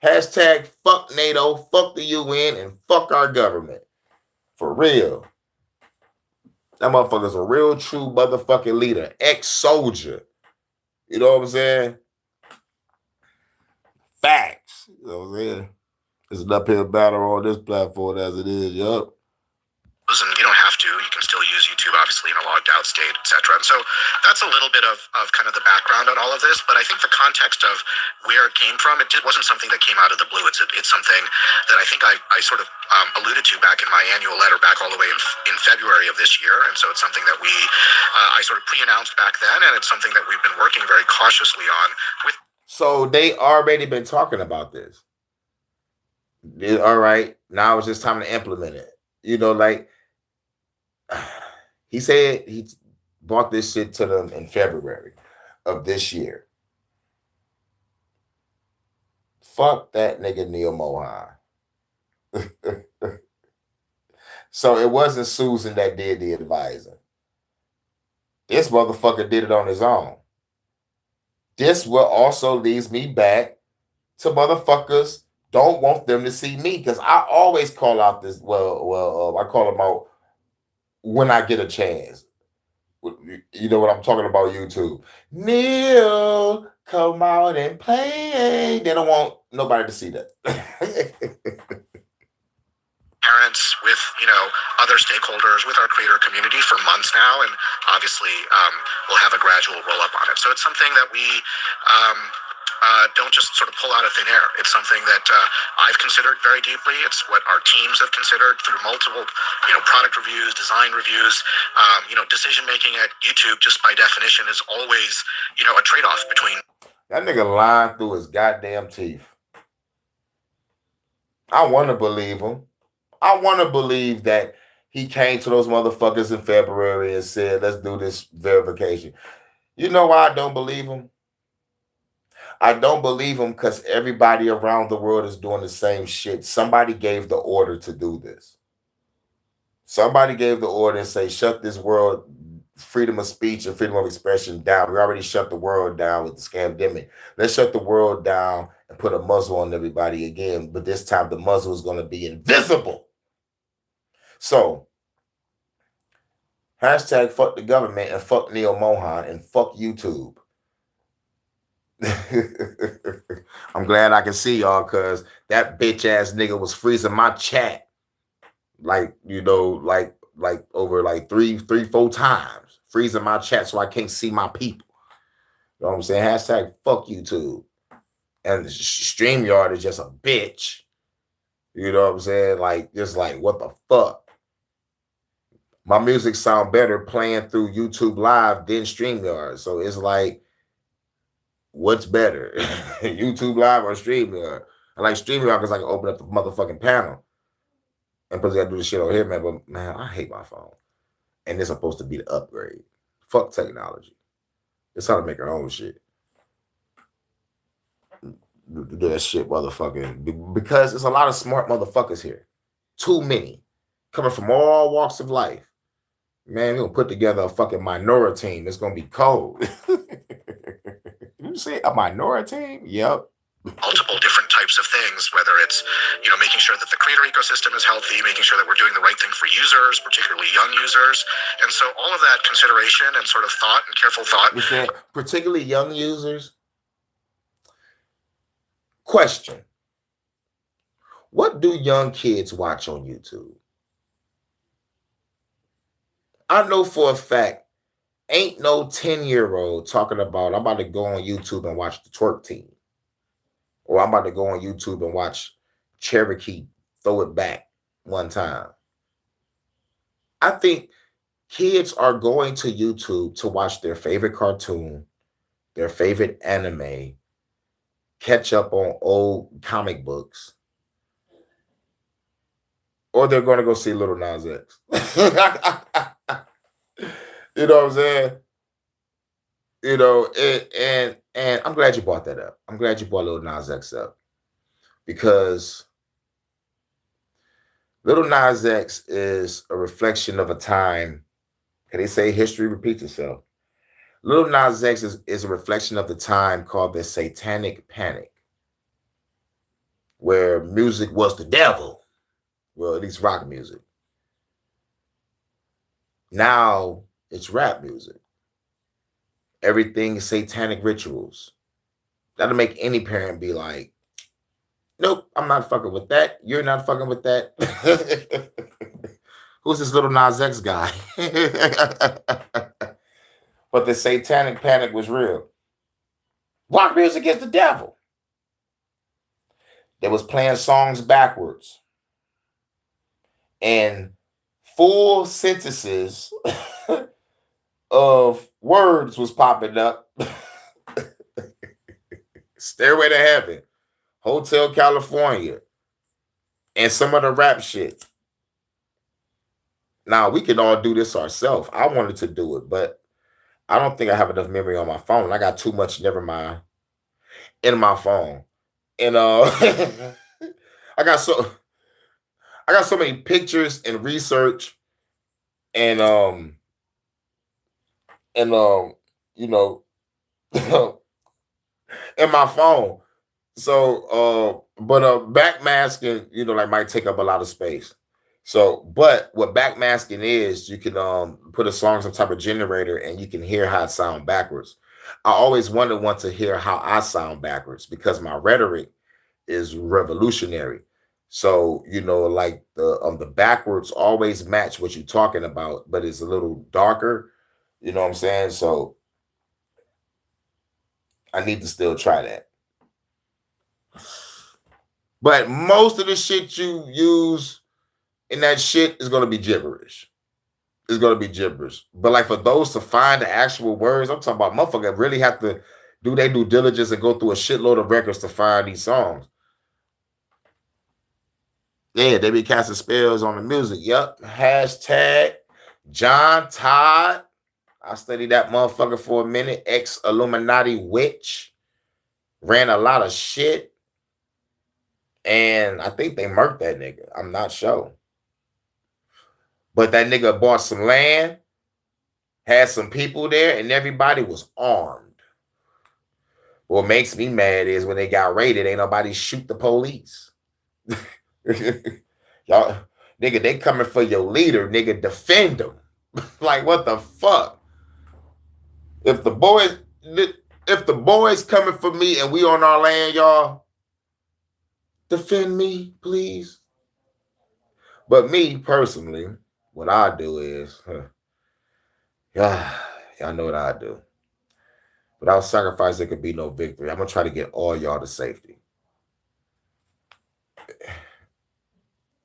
Hashtag fuck NATO, fuck the UN, and fuck our government. For real. That motherfucker's a real true motherfucking leader. Ex-soldier. You know what I'm saying? Facts. You know what I'm saying? It's an uphill battle on this platform as it is, yup. And you don't have to. You can still use YouTube, obviously, in a logged out state, etc. And so that's a little bit of kind of the background on all of this. But I think the context of where it came from, it wasn't something that came out of the blue. It's something that I think I sort of alluded to back in my annual letter back all the way in February of this year. And so it's something that I sort of pre-announced back then. And it's something that we've been working very cautiously on with. So they already been talking about this. All right. Now it's just time to implement it. Like, he said brought this shit to them in February of this year. Fuck that nigga Neil Mohan. So it wasn't Susan that did the advising. This motherfucker did it on his own. This will also leads me back to motherfuckers don't want them to see me, because I always call out this. I call them out when I get a chance. You know what I'm talking about? YouTube. Neil, come out and play. They don't want nobody to see that. Parents, with other stakeholders, with our creator community for months now, and obviously we'll have a gradual roll up on it. So it's something that we don't just sort of pull out of thin air. It's something that I've considered very deeply. It's what our teams have considered through multiple product reviews, design reviews. Decision making at YouTube, just by definition, is always a trade off between. That nigga lying through his goddamn teeth. I want to believe him. I want to believe that he came to those motherfuckers in February and said, let's do this verification. You know why I don't believe him? I don't believe him because everybody around the world is doing the same shit. Somebody gave the order to do this. Somebody gave the order and say, shut this world, freedom of speech and freedom of expression down. We already shut the world down with the scamdemic. Let's shut the world down and put a muzzle on everybody again. But this time the muzzle is going to be invisible. So, hashtag fuck the government and fuck Neil Mohan and fuck YouTube. I'm glad I can see y'all, because that bitch ass nigga was freezing my chat like over like three, 4 times, freezing my chat so I can't see my people. You know what I'm saying? Hashtag fuck YouTube. And StreamYard is just a bitch. You know what I'm saying? Like, just like, what the fuck? My music sound better playing through YouTube Live than StreamYard. So it's like, what's better? YouTube Live or StreamYard? I like StreamYard because I can open up the motherfucking panel. And plus I gotta do this shit over here, man. But man, I hate my phone. And it's supposed to be the upgrade. Fuck technology. It's how to make our own shit. Do that shit, motherfucking. Because there's a lot of smart motherfuckers here. Too many. Coming from all walks of life. Man, we're gonna put together a fucking minority team. It's gonna be cold. You say a minority team? Yep. Multiple different types of things, whether it's making sure that the creator ecosystem is healthy, making sure that we're doing the right thing for users, particularly young users. And so all of that consideration and sort of thought and careful thought. You said particularly young users? Question. What do young kids watch on YouTube? I know for a fact, ain't no 10-year-old talking about, I'm about to go on YouTube and watch the twerk team. Or I'm about to go on YouTube and watch Cherokee throw it back one time. I think kids are going to YouTube to watch their favorite cartoon, their favorite anime, catch up on old comic books, or they're going to go see Little Nas X. You know what I'm saying? And I'm glad you brought that up. I'm glad you brought Little Nas X up, because Little Nas X is a reflection of a time. Can they say history repeats itself? Little Nas X is a reflection of the time called the Satanic Panic, where music was the devil. Well, at least rock music. Now it's rap music. Everything is satanic rituals. That'll make any parent be like, nope, I'm not fucking with that. You're not fucking with that. Who's this Little Nas X guy? But the Satanic Panic was real. Rock music is the devil. They was playing songs backwards. And full sentences of words was popping up. Stairway to Heaven, Hotel California, and some of the rap shit. Now, we can all do this ourselves. I wanted to do it, but I don't think I have enough memory on my phone. I got too much never mind in my phone. And I got so I got so many pictures and research and and you know in my phone. So but backmasking, like might take up a lot of space. So, but what backmasking is, you can put a song some type of generator and you can hear how it sound backwards. I always want to hear how I sound backwards because my rhetoric is revolutionary. So, like the backwards always match what you're talking about, but it's a little darker. You know what I'm saying? So I need to still try that. But most of the shit you use in that shit is gonna be gibberish. It's gonna be gibberish. But like for those to find the actual words, I'm talking about motherfucker really have to do their due diligence and go through a shitload of records to find these songs. Yeah, they be casting spells on the music. Yep. Hashtag John Todd. I studied that motherfucker for a minute. Ex Illuminati witch. Ran a lot of shit. And I think they murked that nigga. I'm not sure. But that nigga bought some land, had some people there, and everybody was armed. What makes me mad is when they got raided, ain't nobody shoot the police. Y'all, nigga, they coming for your leader, nigga, defend them. Like, what the fuck? If the boys coming for me and we on our land, y'all, defend me, please. But me personally, what I do is, y'all know what I do. Without sacrifice, there could be no victory. I'm gonna try to get all y'all to safety.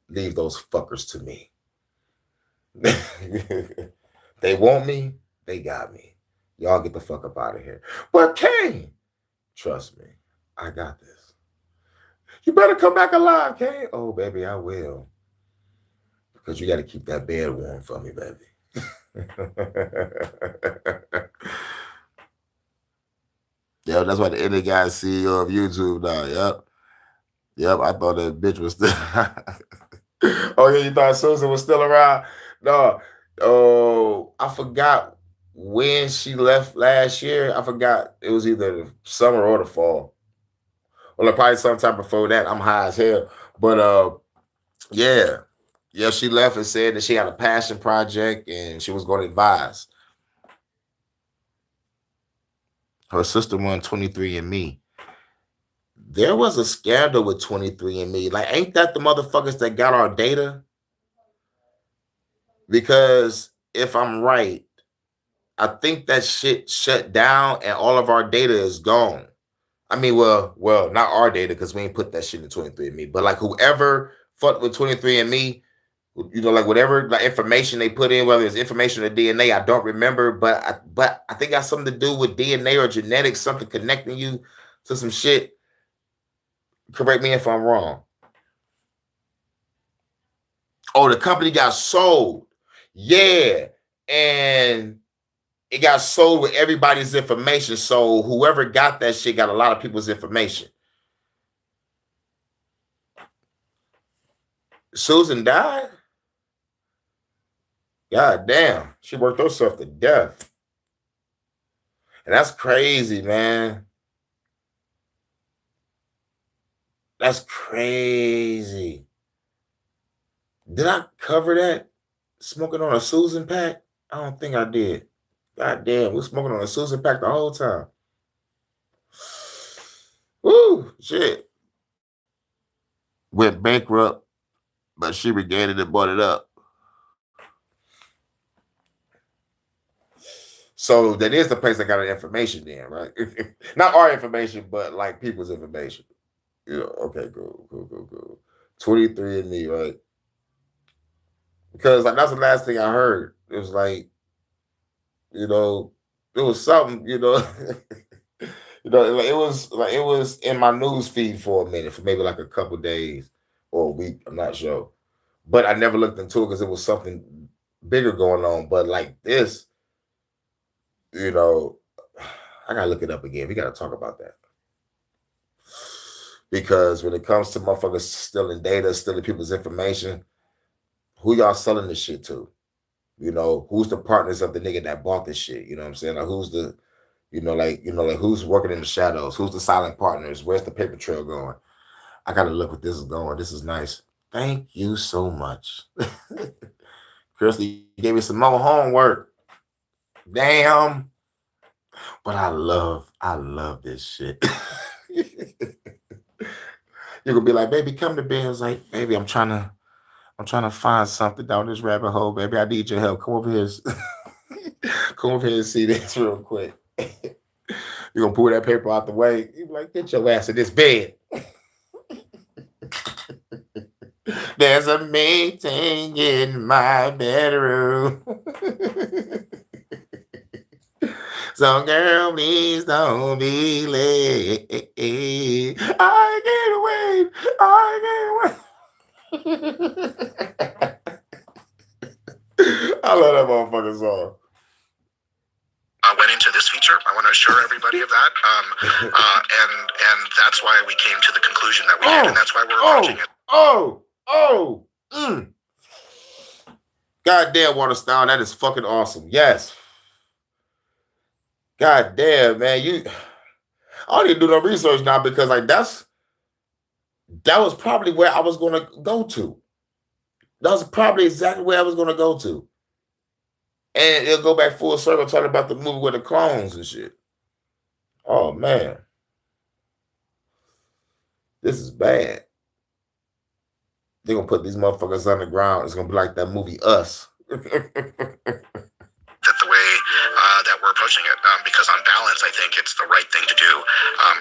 Leave those fuckers to me. They want me, they got me. Y'all get the fuck up out of here. But Kane, trust me, I got this. You better come back alive, Kane. Oh, baby, I will. Because you got to keep that bed warm for me, baby. Yeah, that's why the internet guy CEO of YouTube now. Yep. I thought that bitch was still. Oh yeah, you thought Susan was still around? No. Oh, I forgot when she left last year. I forgot it was either the summer or the fall. Well, probably sometime before that. I'm high as hell. But yeah. Yeah, she left and said that she had a passion project and she was going to advise. Her sister won 23andMe. There was a scandal with 23andMe. Like, ain't that the motherfuckers that got our data? Because if I'm right, I think that shit shut down and all of our data is gone. I mean, well, not our data because we ain't put that shit in 23andMe, but like whoever fucked with 23andMe, like whatever like information they put in, whether it's information or DNA, I don't remember, but I think it has something to do with DNA or genetics, something connecting you to some shit. Correct me if I'm wrong. Oh, the company got sold. Yeah. And it got sold with everybody's information. So whoever got that shit got a lot of people's information. Susan died? God damn. She worked herself to death. And that's crazy, man. That's crazy. Did I cover that? Smoking on a Susan pack? I don't think I did. God damn, we're smoking on a Susan pack the whole time. Woo, shit. Went bankrupt, but she regained it and bought it up. So that is the place that got our information then, right? Not our information, but like people's information. Okay, cool. 23andMe, right? Because like that's the last thing I heard. It was like, it was something, it was in my news feed for a minute, for maybe like a couple days or a week. I'm not sure, but I never looked into it because it was something bigger going on. But like this, you know, I gotta look it up again. We gotta talk about that. Because when it comes to motherfuckers stealing data, stealing people's information, who y'all selling this shit to? You know, who's the partners of the nigga that bought this shit? You know what I'm saying? Like who's the, like who's working in the shadows? Who's the silent partners? Where's the paper trail going? I gotta look what this is going. This is nice. Thank you so much. Crystal, you gave me some more homework. Damn. But I love this shit. You're gonna be like, baby, come to bed. I was like, baby, I'm trying to find something down this rabbit hole, baby. I need your help. Come over here. Come over here and see this real quick. You're gonna pull that paper out the way. You be like, get your ass in this bed. There's a meeting in my bedroom. So girl, please don't be late. I can't wait. I love that motherfucking song. Went into this feature. I want to assure everybody of that. And that's why we came to the conclusion that we did, and that's why we're launching it. Goddamn, Waterstone, that is fucking awesome. Yes. God damn, man. I don't even do no research now because like that was probably where I was gonna go to. That was probably exactly where I was gonna go to. And it'll go back full circle talking about the movie with the clones and shit. Oh man. This is bad. They're gonna put these motherfuckers underground. It's gonna be like that movie Us. That the way that we're approaching it, because on balance, I think it's the right thing to do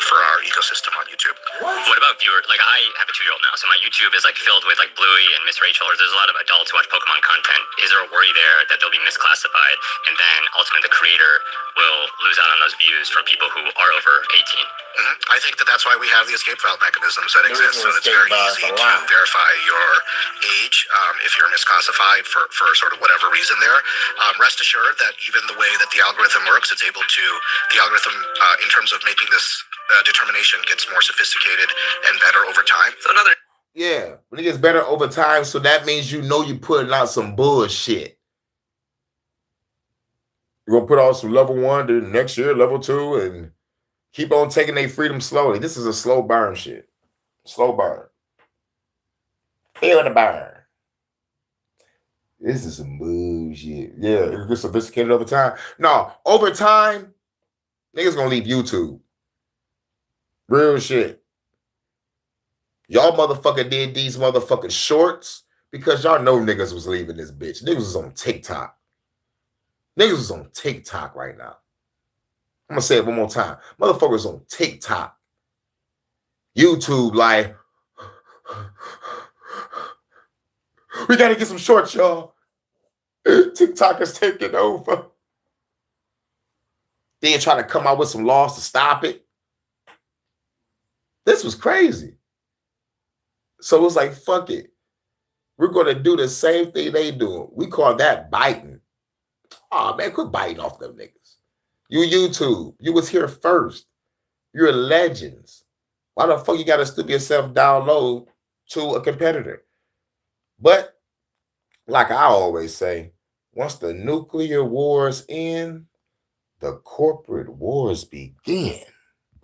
for our ecosystem on YouTube. What about viewers? Like I have a 2-year-old now, so my YouTube is like filled with like Bluey and Miss Rachel. Or there's a lot of adults who watch Pokemon content. Is there a worry there that they'll be misclassified, and then ultimately the creator will lose out on those views from people who are over 18? I think that's why we have the escape file mechanisms that exist, so it's very easy to verify your age if you're misclassified for sort of whatever reason there. Rest assured that even the way that the algorithm works, the algorithm in terms of making this determination gets more sophisticated and better over time. So when it gets better over time, so that means you're putting out some bullshit. You're gonna put out some level 1 to next year, level 2, and keep on taking their freedom slowly. This is a slow burn shit. Slow burn. Feel the burn. This is some bullshit. Yeah, it gets sophisticated over time. No, over time, niggas gonna leave YouTube. Real shit. Y'all motherfucker did these motherfucking shorts because y'all know niggas was leaving this bitch. Niggas was on TikTok. Niggas was on TikTok right now. I'm gonna say it one more time. Motherfuckers on TikTok. YouTube like, we gotta get some shorts, y'all. TikTok is taking over. Then try to come out with some laws to stop it. This was crazy. So it was like, fuck it. We're gonna do the same thing they do. We call that biting. Oh man, quit biting off them niggas. You YouTube, you was here first. You're legends. Why the fuck you gotta stoop yourself down low to a competitor? But like I always say, once the nuclear wars end, the corporate wars begin.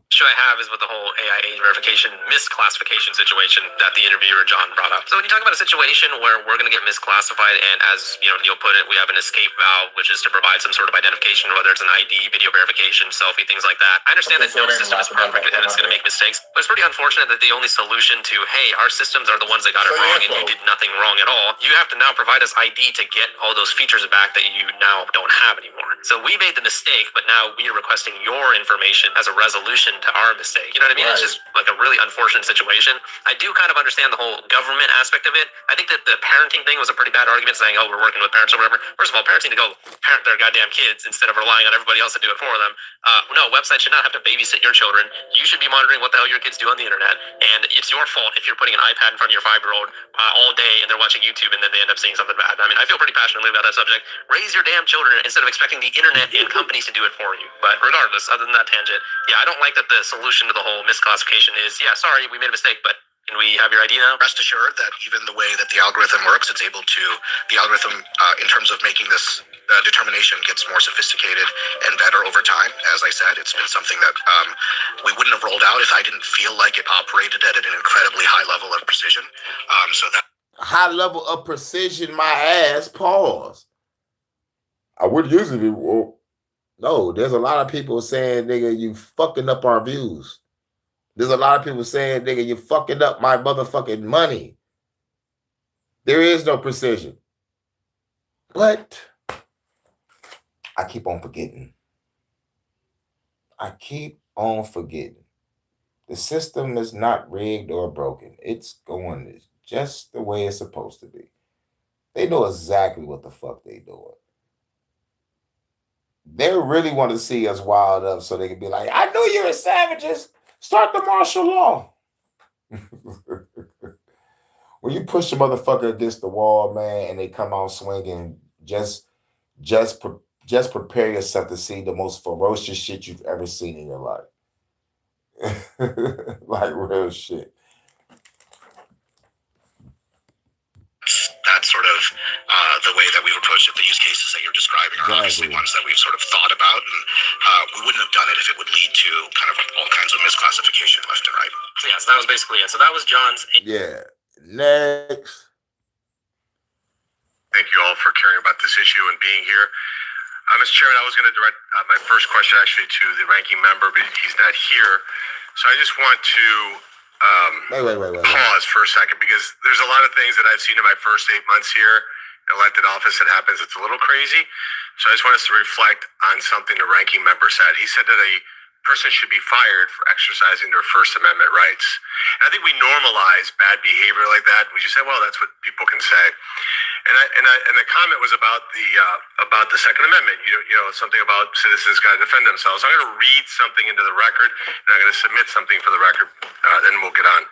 issue I have is with the whole AI age verification misclassification situation that the interviewer John brought up. So when you talk about a situation where we're going to get misclassified, and as you know Neil put it, we have an escape valve, which is to provide some sort of identification, whether it's an ID, video verification, selfie, things like that. I understand that no system is perfect and it's going to make mistakes, but it's pretty unfortunate that the only solution to, hey, our systems are the ones that got it wrong and you did nothing wrong at all, you have to now provide us ID to get all those features back that you now don't have anymore. So we made the mistake, but now we are requesting your information as a resolution to our mistake. You know what I mean? Right. It's just like a really unfortunate situation. I do kind of understand the whole government aspect of it. I think that the parenting thing was a pretty bad argument, saying, oh, we're working with parents or whatever. First of all, parents need to go parent their goddamn kids instead of relying on everybody else to do it for them. No, websites should not have to babysit your children. You should be monitoring what the hell your kids do on the internet, and it's your fault if you're putting an iPad in front of your 5-year-old all day and they're watching YouTube and then they end up seeing something bad. I mean, I feel pretty passionately about that subject. Raise your damn children instead of expecting the internet and companies to do it for you. But regardless, other than that tangent, yeah, I don't like that the solution to the whole misclassification is, yeah, sorry, we made a mistake, but can we have your ID now? Rest assured that even the way that the algorithm works, the algorithm in terms of making this determination gets more sophisticated and better over time. As I said, it's been something that we wouldn't have rolled out if I didn't feel like it operated at an incredibly high level of precision. So that high level of precision, my ass, pause. I would usually, no, there's a lot of people saying, nigga, you fucking up our views. There's a lot of people saying, nigga, you fucking up my motherfucking money. There is no precision. But I keep on forgetting. The system is not rigged or broken. It's going just the way it's supposed to be. They know exactly what the fuck they doing. They really want to see us wild up so they can be like, I knew you were savages. Start the martial law. When you push a motherfucker against the wall, man, and they come out swinging, just prepare yourself to see the most ferocious shit you've ever seen in your life. Like real shit. That's sort of the way that we've approached it. The use cases that you're describing are obviously ones that we've sort of thought about, and we wouldn't have done it if it would lead to kind of all kinds of misclassification left and right. So yes, that was basically it. So that was John's. Yeah. Next. Thank you all for caring about this issue and being here. Mr. Chairman, I was going to direct my first question actually to the ranking member, but he's not here. So I just want to Wait. pause for a second, because there's a lot of things that I've seen in my first 8 months here in elected office that happens. It's a little crazy. So I just want us to reflect on something the ranking member said. He said that a person should be fired for exercising their First Amendment rights. And I think we normalize bad behavior like that. We just say, well, that's what people can say. And the comment was about the Second Amendment. You know, something about citizens got to defend themselves. I'm going to read something into the record, and I'm going to submit something for the record. Then we'll get on.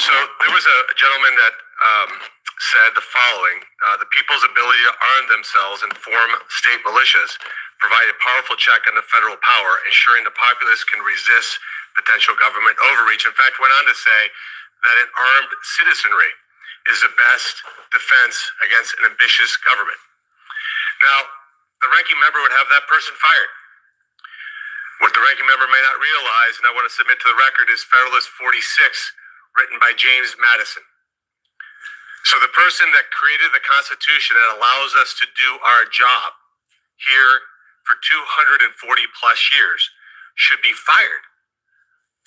So there was a gentleman that said the following: the people's ability to arm themselves and form state militias provide a powerful check on the federal power, ensuring the populace can resist potential government overreach. In fact, went on to say that an armed citizenry is the best defense against an ambitious government. Now, the ranking member would have that person fired. What the ranking member may not realize, and I want to submit to the record, is Federalist 46, written by James Madison. So the person that created the Constitution that allows us to do our job here for 240 plus years should be fired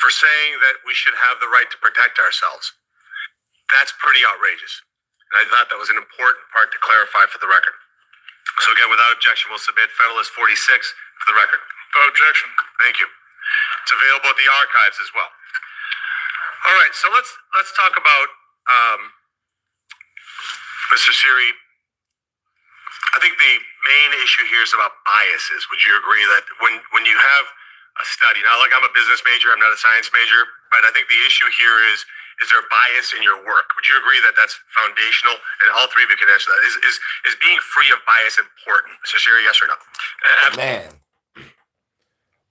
for saying that we should have the right to protect ourselves. That's pretty outrageous. And I thought that was an important part to clarify for the record. So again, without objection, we'll submit Federalist 46 for the record. No objection. Thank you. It's available at the archives as well. All right, so let's talk about Mr. Siri. I think the main issue here is about biases. Would you agree that when you have a study, now like I'm a business major, I'm not a science major, but I think the issue here is there bias in your work? Would you agree that that's foundational? And all three of you can answer that. Is being free of bias important? Mr. Siri, yes or no? Man,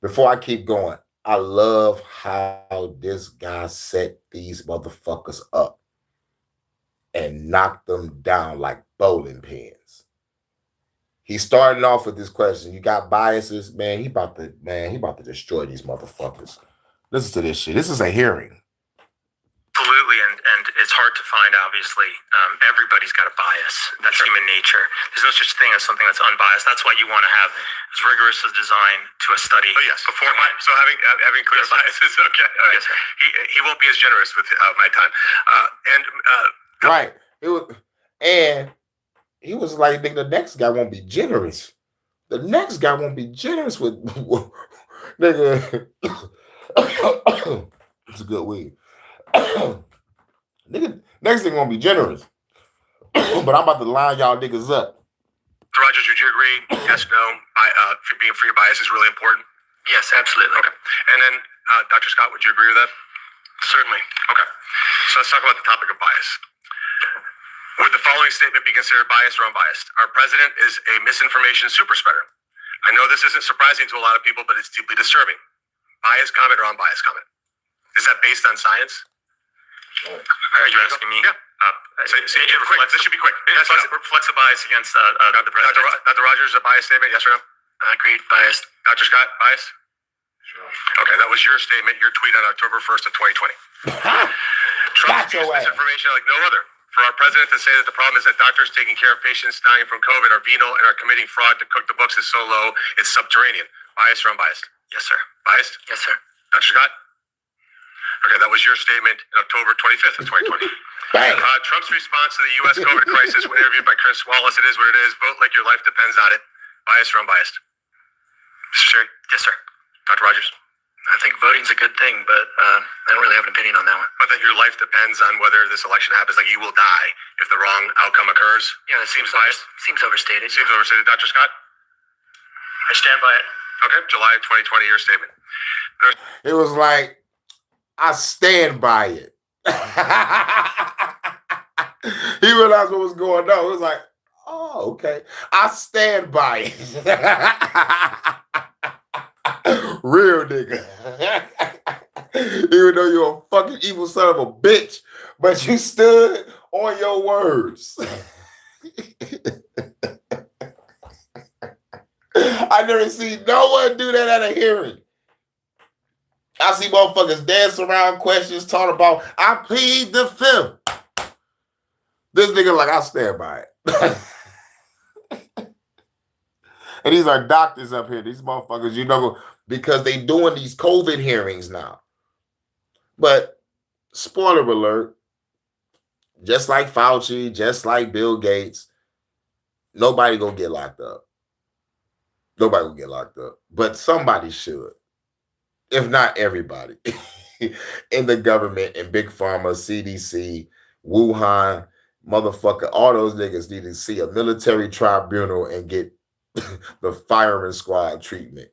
before I keep going, I love how this guy set these motherfuckers up and knocked them down like bowling pins. He's starting off with this question. You got biases, man. He about to destroy these motherfuckers. Listen to this shit. This is a hearing. Absolutely, and it's hard to find, obviously. Everybody's got a bias. That's human nature. There's no such thing as something that's unbiased. That's why you want to have as rigorous a design to a study. Oh, yes. Beforehand. So having clear biases, okay. All right. Yes, he won't be as generous with my time. Right. He was like, nigga, the next guy won't be generous. The next guy won't be generous with nigga. It's a good weed. Nigga, next thing gonna be generous. But I'm about to line y'all niggas up. Rogers, would you agree? Yes, no. Being free of bias is really important. Yes, absolutely. Okay. And then, Dr. Scott, would you agree with that? Certainly. Okay. So let's talk about the topic of bias. Would the following statement be considered biased or unbiased? Our president is a misinformation super spreader. I know this isn't surprising to a lot of people, but it's deeply disturbing. Biased comment or unbiased comment? Is that based on science? Are you asking me? Yeah. Say it quick. This should be quick. Reflects a bias against the president. Dr. Rogers, a biased statement, yes or no? Agreed, biased. Dr. Scott, biased? Okay, that was your statement, your tweet on October 1st of 2020. Trump used this information like no other. For our president to say that the problem is that doctors taking care of patients dying from COVID are venal and are committing fraud to cook the books is so low, it's subterranean. Biased or unbiased? Yes, sir. Biased? Yes, sir. Dr. Scott? Okay, that was your statement in October 25th of 2020. Trump's response to the U.S. COVID crisis when interviewed by Chris Wallace, it is what it is. Vote like your life depends on it. Biased or unbiased? Mr. Sherry? Yes, sir. Dr. Rogers? I think voting's a good thing, but I don't really have an opinion on that one. But that your life depends on whether this election happens, like you will die if the wrong outcome occurs? Yeah, it seems biased. Seems overstated. Seems overstated. Dr. Scott? I stand by it. Okay, July 2020, your statement. It was like, I stand by it. He realized what was going on. It was like, oh, okay. I stand by it. Real nigga. Even though you're a fucking evil son of a bitch, but you stood on your words. I never seen no one do that at a hearing. I see motherfuckers dance around questions, talking about, I plead the fifth. This nigga like, I stand by it. And these are doctors up here. These motherfuckers, you know, because they doing these COVID hearings now. But spoiler alert, just like Fauci, just like Bill Gates, nobody gonna get locked up. Nobody gonna get locked up. But somebody should. If not everybody. In the government, in Big Pharma, CDC, Wuhan, motherfucker, all those niggas need to see a military tribunal and get the firing squad treatment.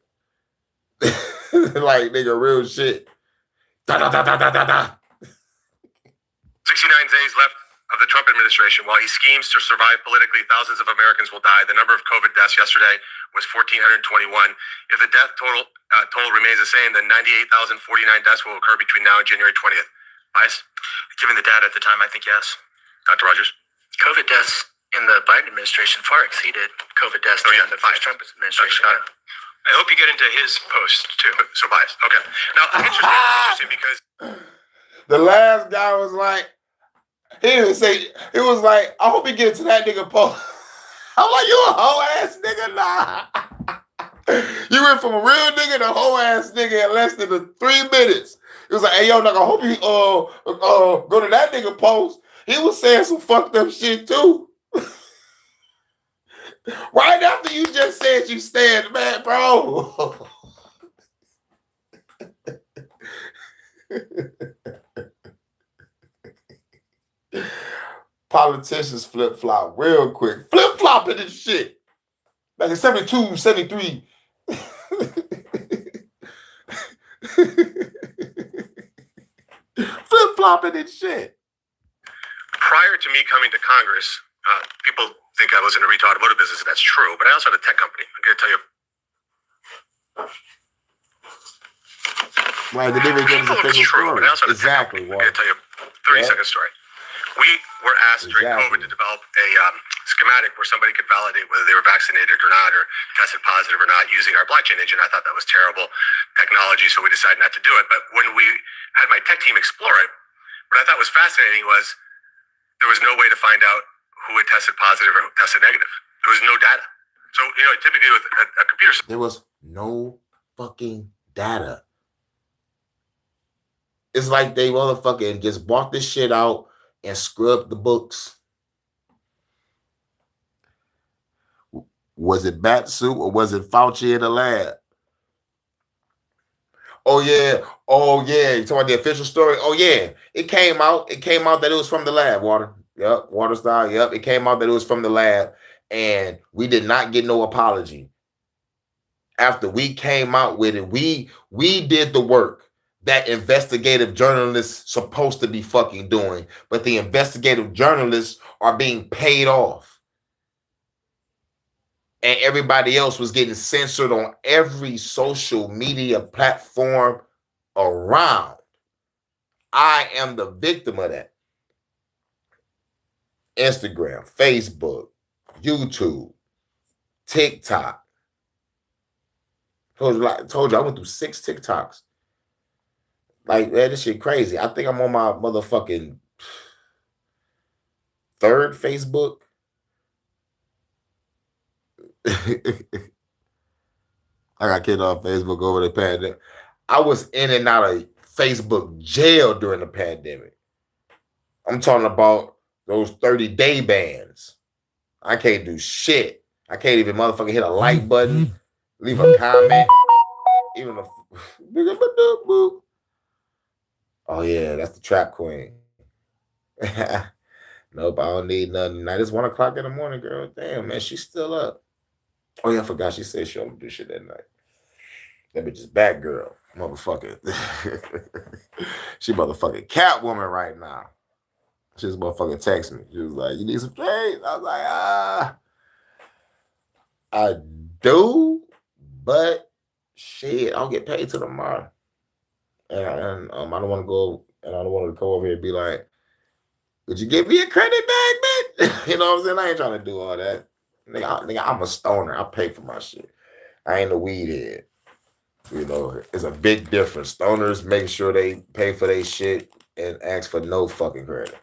Like, nigga, real shit. Da, da, da, da, da, da, da. 69 days left of the Trump administration. While he schemes to survive politically, thousands of Americans will die. The number of COVID deaths yesterday was 1,421. If the death total remains the same, then 98,049 deaths will occur between now and January 20th. Bias? Given the data at the time, I think yes. Dr. Rogers? COVID deaths in the Biden administration far exceeded COVID deaths in the first Trump administration. I hope you get into his post too. So biased. Okay. Now, interesting because the last guy was like, he didn't say, it was like, I hope he gets to that nigga post. I'm like, you a hoe ass nigga? Nah. You went from a real nigga to a hoe ass nigga in less than 3 minutes. It was like, hey, yo, nigga, I hope you go to that nigga post. He was saying some fucked up shit too. Right after you just said you stand, man, bro. Politicians flip-flop real quick. Flip-flopping this shit. Like in 72, 73. Flip-flopping this shit. Prior to me coming to Congress, people think I was in the retail automotive business, and that's true, but I also had a tech company. I'm going to tell you. Right, the nigga gives a official story. Exactly. I'm going to tell you a 30-second story. We were asked during COVID to develop a schematic where somebody could validate whether they were vaccinated or not, or tested positive or not, using our blockchain engine. I thought that was terrible technology, so we decided not to do it. But when we had my tech team explore it, what I thought was fascinating was there was no way to find out who had tested positive or tested negative. There was no data. So, you know, typically with a computer system, there was no fucking data. It's like they motherfucking just bought this shit out and scrubbed the books. Was it bat suit or was it Fauci in the lab? Oh yeah. You talking about the official story? Oh yeah. It came out. It came out that it was from the lab, Water. Yep. Water Star. Yep. It came out that it was from the lab. And we did not get no apology. After we came out with it, we did the work that investigative journalists supposed to be fucking doing, but the investigative journalists are being paid off. And everybody else was getting censored on every social media platform around. I am the victim of that. Instagram, Facebook, YouTube, TikTok. Told you I went through 6 TikToks. Like, man, this shit crazy. I think I'm on my motherfucking 3rd Facebook. I got kicked off Facebook over the pandemic. I was in and out of Facebook jail during the pandemic. I'm talking about those 30-day bans. I can't do shit. I can't even motherfucking hit a like button, leave a comment, even a oh yeah, that's the trap queen. Nope, I don't need nothing. Tonight it's 1 o'clock in the morning, girl. Damn, man, she's still up. Oh yeah, I forgot she said she don't do shit that night. That bitch is bad girl, motherfucker. She motherfucking Catwoman right now. She just motherfucking text me. She was like, "You need some trades?" I was like, I do, but shit, I'll get paid till tomorrow. And I don't want to go, and I don't want to go over here and be like, "Would you give me a credit back, bitch?" You know what I'm saying? I ain't trying to do all that. Nigga, I'm a stoner. I pay for my shit. I ain't a weed head. You know, it's a big difference. Stoners make sure they pay for their shit and ask for no fucking credit.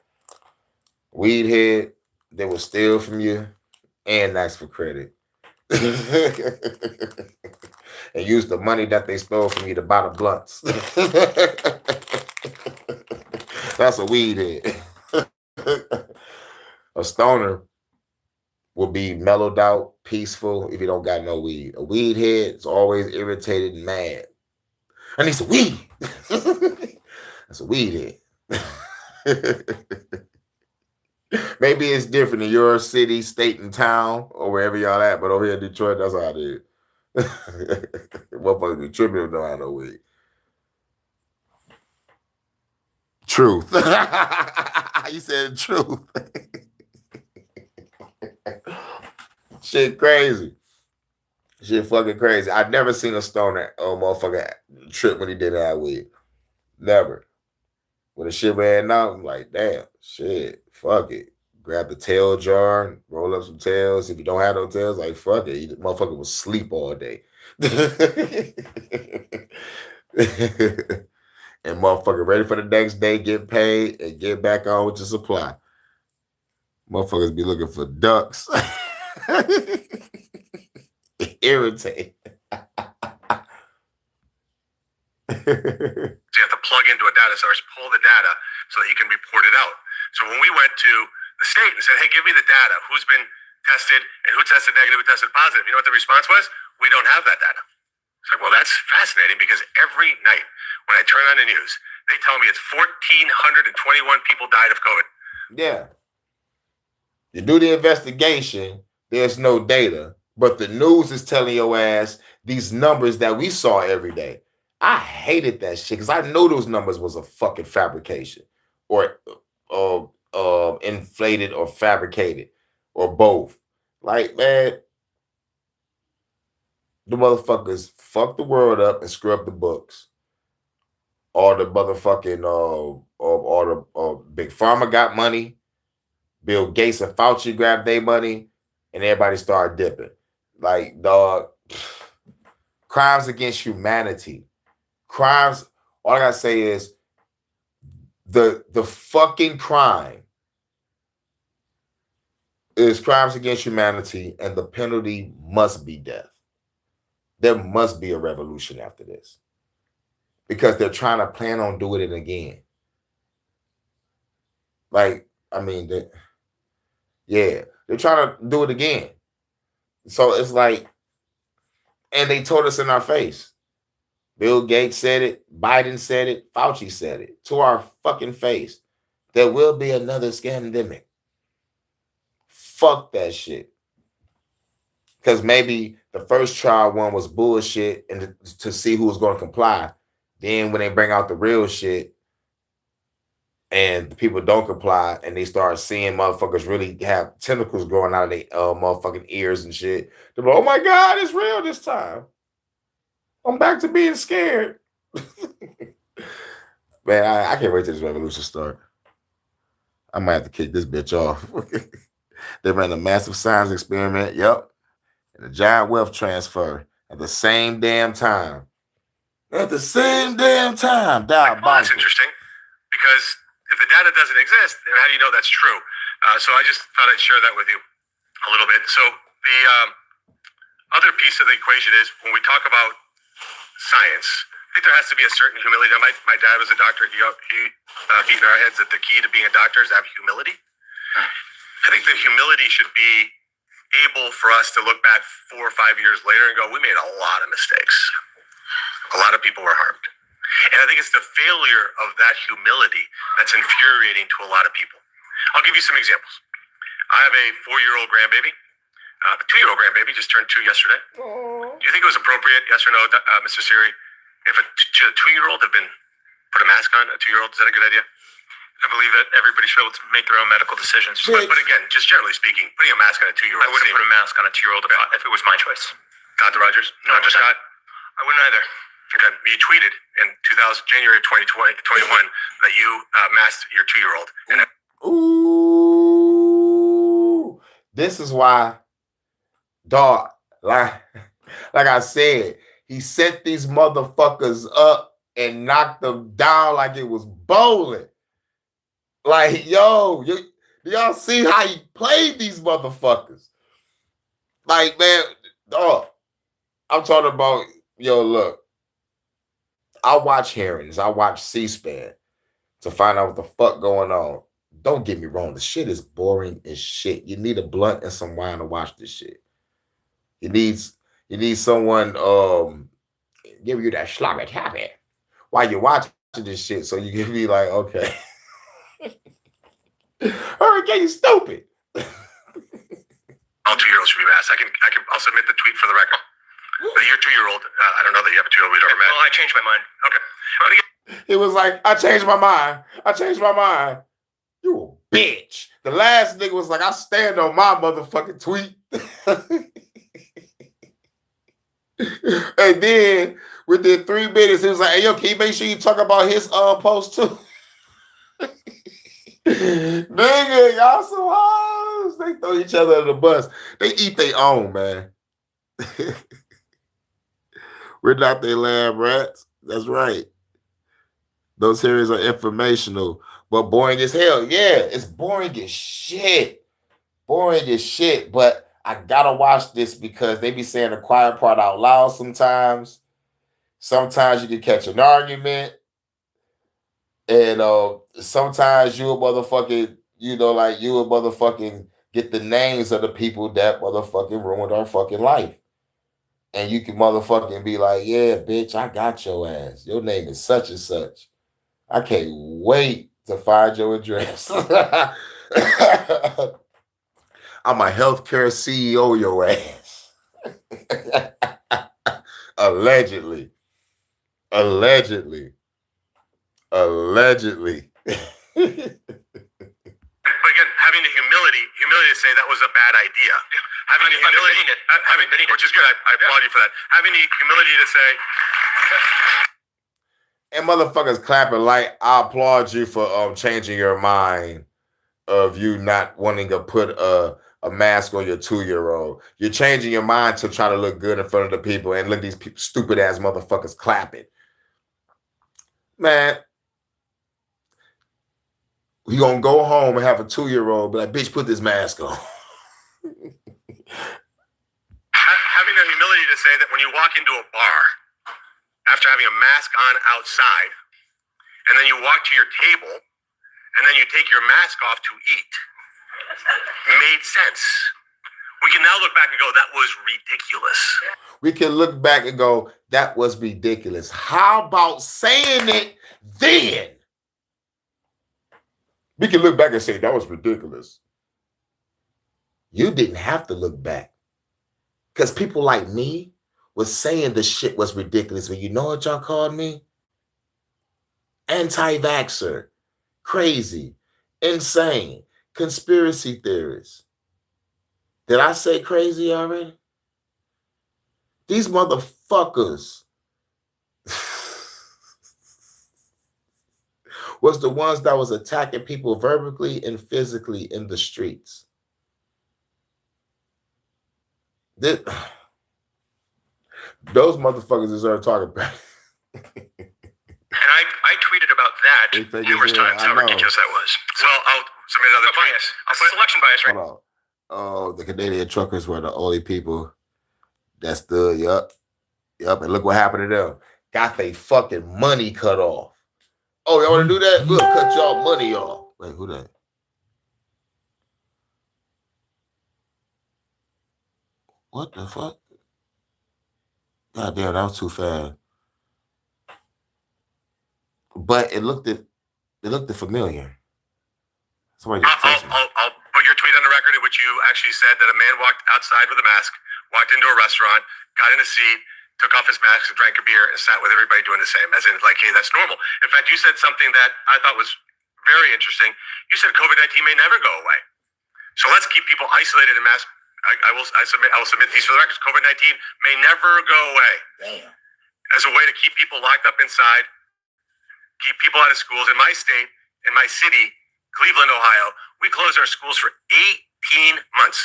Weed head, they will steal from you and ask for credit. And use the money that they stole from you to buy the blunts. That's a weed head. A stoner will be mellowed out, peaceful if you don't got no weed. A weed head is always irritated and mad. I need some weed. That's a weed head. Maybe it's different in your city, state, and town, or wherever y'all at, but over here in Detroit, that's how it is. Motherfuckers be tripping if they don't have no weed. Truth. You said truth. Shit crazy. Shit fucking crazy. I've never seen a stoner motherfucker trip when he didn't have weed. Never. When the shit ran out, I'm like, damn, shit, fuck it. Grab the tail jar, roll up some tails. If you don't have no tails, like, fuck it. The motherfucker will sleep all day. And motherfucker ready for the next day, get paid, and get back on with your supply. Motherfuckers be looking for ducks. Irritate. So you have to plug into a data source, pull the data so that you can report it out. So when we went to the state and said, hey, give me the data, who's been tested and who tested negative, who tested positive, you know what the response was? We don't have that data. It's like, well, that's fascinating because every night when I turn on the news, they tell me it's 1,421 people died of COVID. Yeah. You do the investigation, there's no data, but the news is telling your ass these numbers that we saw every day. I hated that shit because I know those numbers was a fucking fabrication or inflated or fabricated or both. Like, man, the motherfuckers fuck the world up and screw up the books. All the motherfucking all the big pharma got money. Bill Gates and Fauci grabbed their money, and everybody started dipping. Like, dog, crimes against humanity. Crimes, all I gotta say is the fucking crime is crimes against humanity, and the penalty must be death. There must be a revolution after this. Because they're trying to plan on doing it again. Like, I mean, they're trying to do it again. So it's like, and they told us in our face. Bill Gates said it. Biden said it. Fauci said it to our fucking face. There will be another scamdemic. Fuck that shit. Because maybe the first trial one was bullshit and to see who was going to comply. Then when they bring out the real shit and the people don't comply and they start seeing motherfuckers really have tentacles growing out of their motherfucking ears and shit, they're like, oh my God, it's real this time. I'm back to being scared. Man, I can't wait till this revolution start. I might have to kick this bitch off. They ran a massive science experiment, yep, and a giant wealth transfer at the same damn time. At the same damn time. Well, that's interesting, because if the data doesn't exist, then how do you know that's true? So I just thought I'd share that with you a little bit. So the other piece of the equation is when we talk about science, I think there has to be a certain humility. Now, my dad was a doctor. He beat in our heads that the key to being a doctor is to have humility. I think the humility should be able for us to look back 4 or 5 years later and go, we made a lot of mistakes. A lot of people were harmed. And I think it's the failure of that humility that's infuriating to a lot of people. I'll give you some examples. I have a 4-year-old grandbaby. A 2-year-old grandbaby just turned 2 yesterday. Aww. Do you think it was appropriate, yes or no, Mr. Siri, if a 2-year-old had been put a mask on, a 2-year-old, is that a good idea? I believe that everybody should be able to make their own medical decisions. But again, just generally speaking, putting a mask on a 2-year-old. I wouldn't put a mask on a 2-year-old if it was my choice. Dr. Rogers? No, Dr. Scott? I wouldn't either. Okay. You tweeted in January of 2021 that you masked your 2-year-old. And ooh, this is why, dog, like I said, he set these motherfuckers up and knocked them down like it was bowling. Like, yo, do y'all see how he played these motherfuckers? Like, man, dog, I'm talking about, yo, look, I watch hearings, I watch C-SPAN to find out what the fuck going on. Don't get me wrong, the shit is boring as shit. You need a blunt and some wine to watch this shit. You need someone give you that sloppy tappy while you're watching this shit, so you can be like, okay. Hurricane, you stupid. All 2-year-olds should be masked. I'll submit the tweet for the record. But your 2-year-old, I don't know that you have a 2-year-old we've ever met. Well, I changed my mind. Okay. It was like, I changed my mind. You a bitch. The last nigga was like, I stand on my motherfucking tweet. And then within 3 minutes, he was like, hey, yo, can you make sure you talk about his post too? Nigga, y'all so hoes. They throw each other under the bus. They eat their own, man. We're not their lab rats. That's right. Those hearings are informational, but boring as hell. Yeah, it's boring as shit. Boring as shit, but I gotta watch this because they be saying the quiet part out loud sometimes. Sometimes you can catch an argument. And sometimes you a motherfucking get the names of the people that motherfucking ruined our fucking life. And you can motherfucking be like, yeah, bitch, I got your ass. Your name is such and such. I can't wait to find your address. I'm a healthcare CEO, your ass. Allegedly. But again, having the humility to say that was a bad idea. Having the humility, which is good. I applaud you for that. Having the humility to say, and motherfuckers clapping like, I applaud you for changing your mind of you not wanting to put a mask on your 2-year-old. You're changing your mind to try to look good in front of the people and look at these stupid ass motherfuckers clapping. Man, you gonna go home and have a 2-year-old, but like, bitch, put this mask on. Having the humility to say that when you walk into a bar, after having a mask on outside, and then you walk to your table, and then you take your mask off to eat, made sense. We can now look back and go, that was ridiculous. We can look back and go, that was ridiculous. How about saying it then? We can look back and say, that was ridiculous. You didn't have to look back. Because people like me was saying the shit was ridiculous. But you know what y'all called me? Anti-vaxxer, crazy, insane, conspiracy theorist. Did I say crazy already? These motherfuckers was the ones that was attacking people verbally and physically in the streets. Those motherfuckers deserve talking about. And I tweeted about that numerous times, how ridiculous that was. Well, I'll submit another bias. I'll put selection bias, right? Hold on. Oh, the Canadian truckers were the only people that stood, yup. And look what happened to them. Got their fucking money cut off. Oh, y'all want to do that? Look, cut y'all money off. Wait, who that? What the fuck? God damn, that was too fast. But it looked familiar. Somebody just texted me. I'll put your tweet on the record in which you actually said that a man walked outside with a mask, walked into a restaurant, got in a seat, took off his mask and drank a beer and sat with everybody doing the same, as in like, hey, that's normal. In fact, you said something that I thought was very interesting. You said COVID-19 may never go away. So let's keep people isolated and masked. I will submit these for the records. COVID-19 may never go away. Damn. As a way to keep people locked up inside, keep people out of schools. In my state, in my city, Cleveland, Ohio, we closed our schools for 18 months.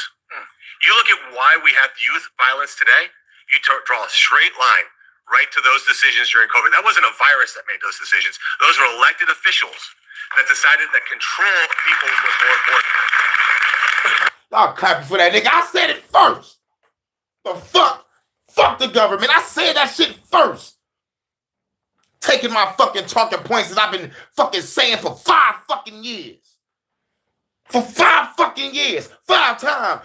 You look at why we have youth violence today, you draw a straight line right to those decisions during COVID. That wasn't a virus that made those decisions. Those were elected officials that decided that control of people was more important. Y'all clapping for that nigga. I said it first. The fuck? Fuck the government. I said that shit first. Taking my fucking talking points that I've been fucking saying for 5 fucking years. For 5 fucking years. 5 times.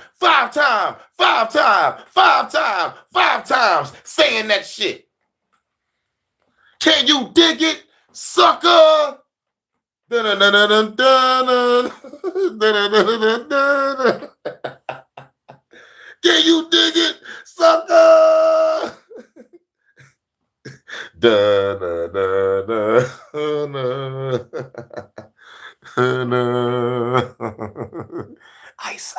Saying that shit. Can you dig it, sucker? Can you dig it, sucker? Ice.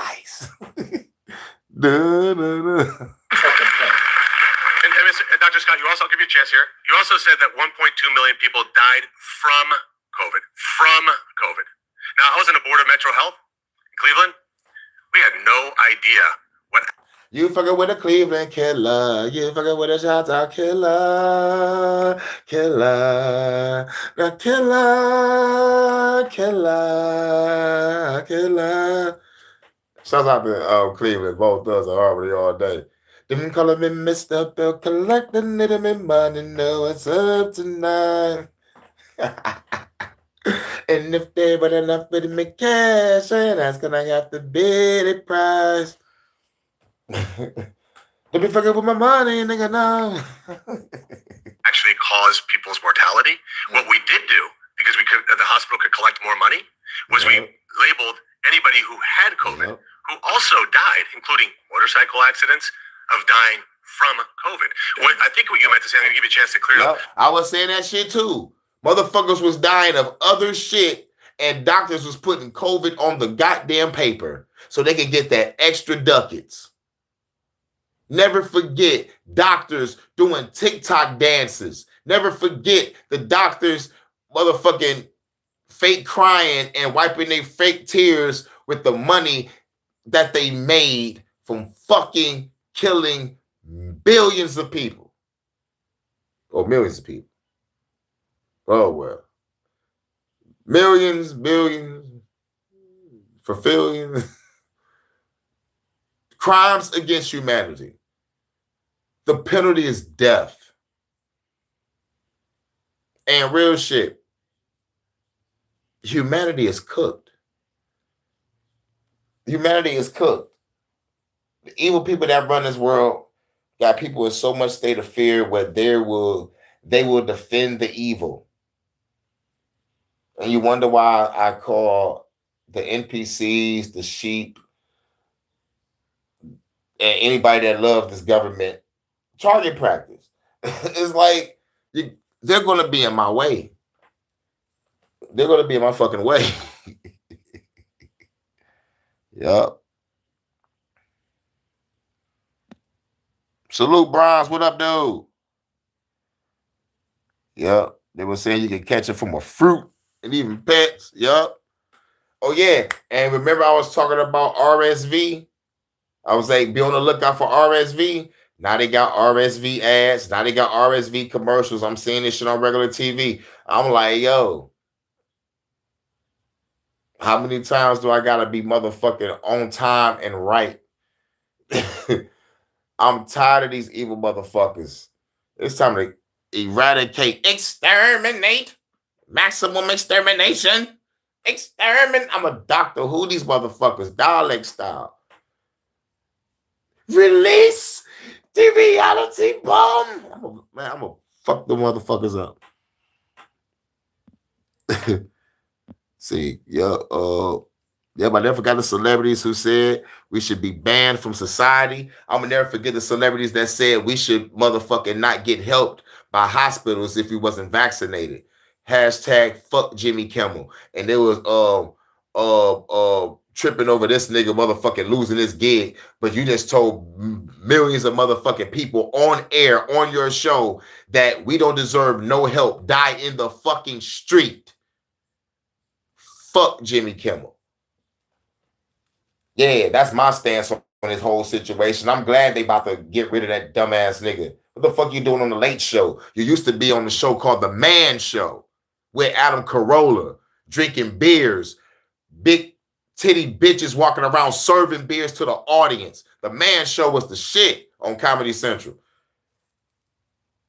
And Dr. Scott, I'll give you a chance here. You also said that 1.2 million people died from COVID. Now, I was on the board of Metro Health in Cleveland. We had no idea what. You fucking with a Cleveland killer. You fucking with a shout-out killer. The killer. Shout out to Cleveland. Both does are already all day. Them calling me Mr. Bill Collector. Need me money. Know what's up tonight. And if they would enough with me cash, and that's gonna have to bid a price. Don't be fucking with my money, nigga, no. Actually caused people's mortality. What we did do, because the hospital could collect more money, was we labeled anybody who had COVID, who also died, including motorcycle accidents, of dying from COVID. I think what you meant to say, I'm gonna give you a chance to clear it up. I was saying that shit too. Motherfuckers was dying of other shit, and doctors was putting COVID on the goddamn paper so they could get that extra ducats. Never forget doctors doing TikTok dances. Never forget the doctors motherfucking fake crying and wiping their fake tears with the money that they made from fucking killing billions of people. Or millions of people. Oh, well. Millions, billions, for billions. Crimes against humanity. The penalty is death. And real shit. Humanity is cooked. Humanity is cooked. The evil people that run this world got people in so much state of fear where they will defend the evil. And you wonder why I call the NPCs, the sheep, and anybody that loves this government target practice. It's like they're going to be in my way. They're going to be in my fucking way. Yup. Salute, Bronze. What up, dude? Yup. They were saying you can catch it from a fruit and even pets. Yup. Oh, yeah. And remember I was talking about RSV? I was like, be on the lookout for RSV. Now they got RSV ads. Now they got RSV commercials. I'm seeing this shit on regular TV. I'm like, yo, how many times do I gotta be motherfucking on time and right? I'm tired of these evil motherfuckers. It's time to eradicate, exterminate, maximum extermination, exterminate. I'm a Doctor Who, these motherfuckers, Dalek style. Release the reality bomb. I'm gonna fuck the motherfuckers up. See, yeah, but I never forgot the celebrities who said we should be banned from society. I'm gonna never forget the celebrities that said we should motherfucking not get helped by hospitals if we wasn't vaccinated. Hashtag fuck Jimmy Kimmel. And there was tripping over this nigga motherfucking losing his gig, but you just told millions of motherfucking people on air on your show that we don't deserve no help. Die in the fucking street. Fuck Jimmy Kimmel. Yeah, that's my stance on this whole situation. I'm glad they about to get rid of that dumbass nigga. What the fuck you doing on the Late Show? You used to be on the show called The Man Show with Adam Carolla, drinking beers, big titty bitches walking around serving beers to the audience. The Man Show was the shit on Comedy Central.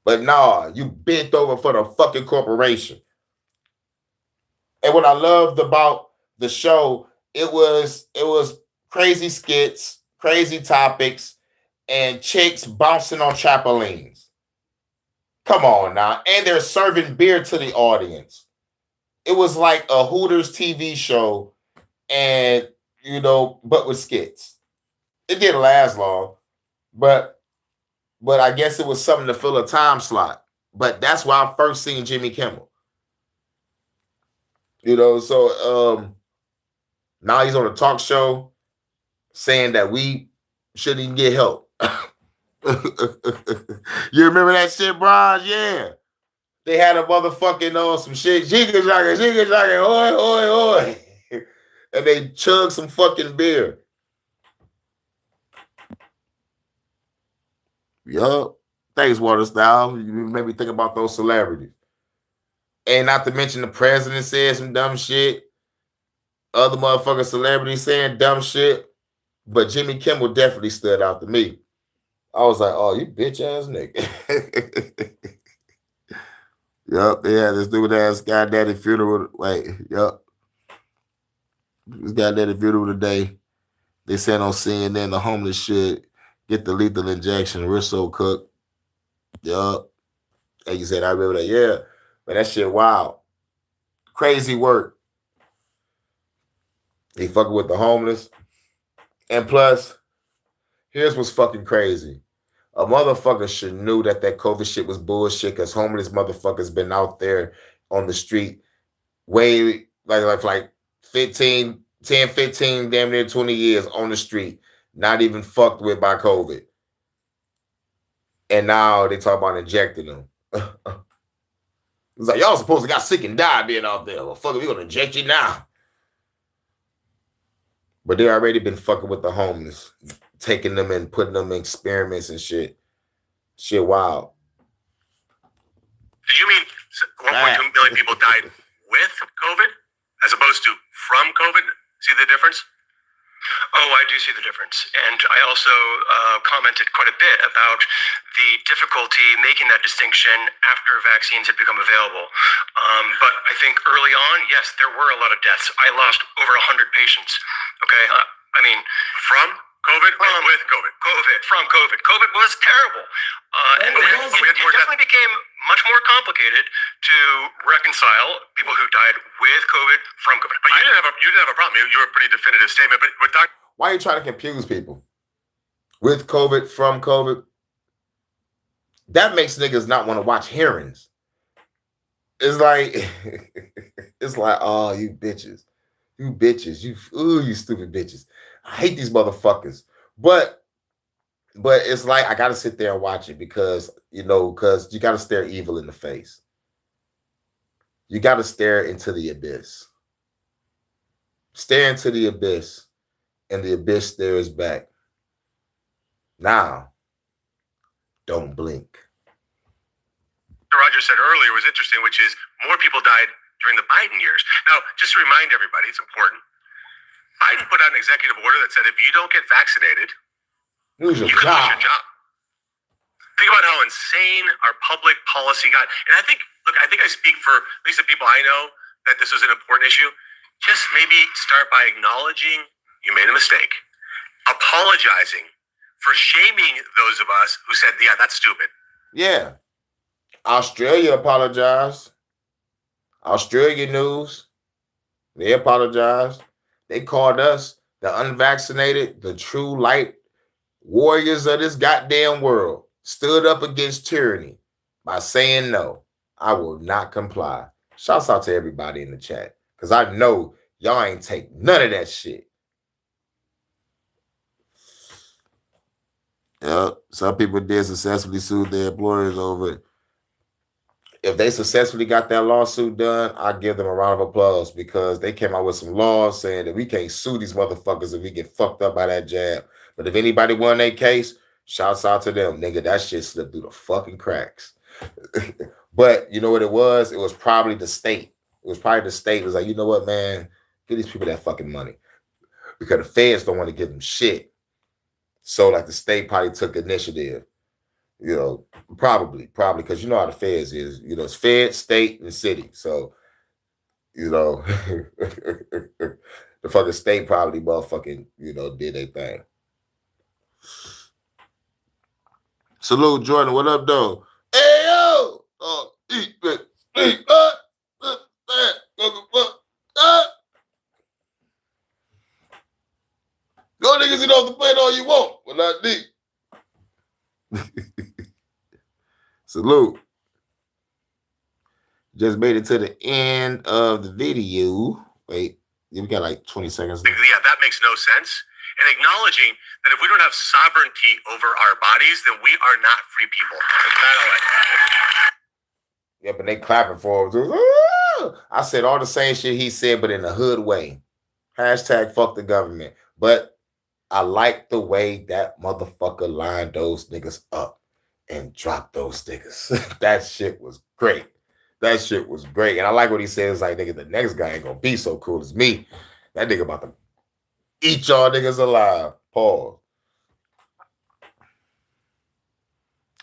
But nah, you bent over for the fucking corporation. And what I loved about the show, it was crazy skits, crazy topics, and chicks bouncing on trampolines. Come on now. And they're serving beer to the audience. It was like a Hooters TV show, and but with skits. It didn't last long, but I guess it was something to fill a time slot. But that's why I first seen Jimmy Kimmel. So now he's on a talk show saying that we shouldn't even get help. You remember that shit, Bronze? Yeah. They had a motherfucking some shit, jigga jagga, oi, oi, oi. And they chugged some fucking beer. Yup. Thanks, Water Style. You made me think about those celebrities. And not to mention the president said some dumb shit. Other motherfucking celebrities saying dumb shit. But Jimmy Kimmel definitely stood out to me. I was like, oh, you bitch ass nigga. Yup, they had this dude ass Sky Daddy funeral. Yup. This Sky Daddy funeral today. They said on CNN the homeless should get the lethal injection. We're so cooked. Yup. And you said, I remember that. Yeah. But that shit wild. Crazy work. He fucking with the homeless. And plus, here's what's fucking crazy. A motherfucker should knew that COVID shit was bullshit because homeless motherfuckers been out there on the street way like 15, damn near 20 years on the street, not even fucked with by COVID. And now they talk about injecting them. It's like, y'all supposed to got sick and die being out there. Well, fuck it, we gonna inject you now. But they already been fucking with the homeless, taking them and putting them in experiments and shit. Shit wild. Did you mean 1.2 million people died with COVID as opposed to from COVID? See the difference? Oh, I do see the difference. And I also commented quite a bit about the difficulty making that distinction after vaccines had become available. But I think early on, yes, there were a lot of deaths. I lost over 100 patients. Okay. I mean, From COVID with COVID. COVID was terrible. And then it definitely became much more complicated to reconcile people who died with COVID from COVID. But you didn't have a problem. You were a pretty definitive statement. But Dr. Why are you trying to confuse people? With COVID, from COVID? That makes niggas not want to watch hearings. It's like, oh, you bitches. You stupid bitches. I hate these motherfuckers. But it's like, I got to sit there and watch it because you got to stare evil in the face. You got to stare into the abyss. Stare into the abyss, and the abyss stares back. Now, don't blink. Roger said earlier was interesting, which is more people died during the Biden years. Now, just to remind everybody, it's important. Biden put out an executive order that said if you don't get vaccinated, you could lose your job. Think about how insane our public policy got. And I think I speak for at least the people I know that this was an important issue. Just maybe start by acknowledging you made a mistake, apologizing for shaming those of us who said, yeah, that's stupid. Yeah. Australia apologized. Australia news, they apologized. They called us the unvaccinated, the true light warriors of this goddamn world, stood up against tyranny by saying no. I will not comply. Shouts out to everybody in the chat, because I know y'all ain't take none of that shit. Yep, some people did successfully sue their employers over it. If they successfully got that lawsuit done, I give them a round of applause, because they came out with some laws saying that we can't sue these motherfuckers if we get fucked up by that jab. But if anybody won their case, shouts out to them. Nigga, that shit slipped through the fucking cracks. But you know what it was? It was probably the state. It was like, you know what, man? Give these people that fucking money. Because the feds don't want to give them shit. So like the state probably took initiative. Probably, because you know how the feds is. It's fed, state, and city. So, the fucking state probably motherfucking, did their thing. Salute, Jordan. What up, though? Hey, yo! Go niggas eat off the plate all you want, but not deep. Salute. Just made it to the end of the video. Wait, we got like 20 seconds left. Yeah, that makes no sense. And acknowledging that if we don't have sovereignty over our bodies, then we are not free people. Yeah, but they clapping for him. I said all the same shit he said, but in a hood way. Hashtag fuck the government. But I like the way that motherfucker lined those niggas up and dropped those niggas. That shit was great. And I like what he says, like, nigga, the next guy ain't gonna be so cool as me. That nigga about to eat y'all niggas alive. Pause.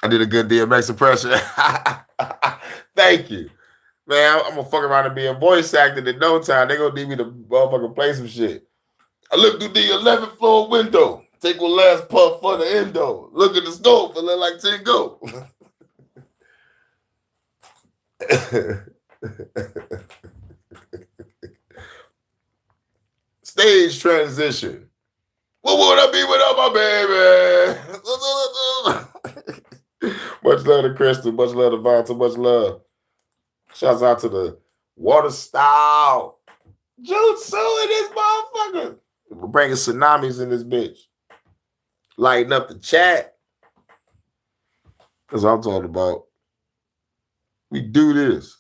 I did a good DMX impression. Thank you. Man, I'm gonna fuck around and be a voice actor in no time. They gonna need me to motherfucking play some shit. I look through the 11th floor window. Take one last puff for the endo. Look at the scope and let like 10 go. Stage transition. What would I be without my baby? Much love to Crystal. Much love to Vonta. Much love. Shouts out to the water style. Jutsu in this motherfucker. We're bringing tsunamis in this bitch. Lighten up the chat. That's what I'm talking about. We do this.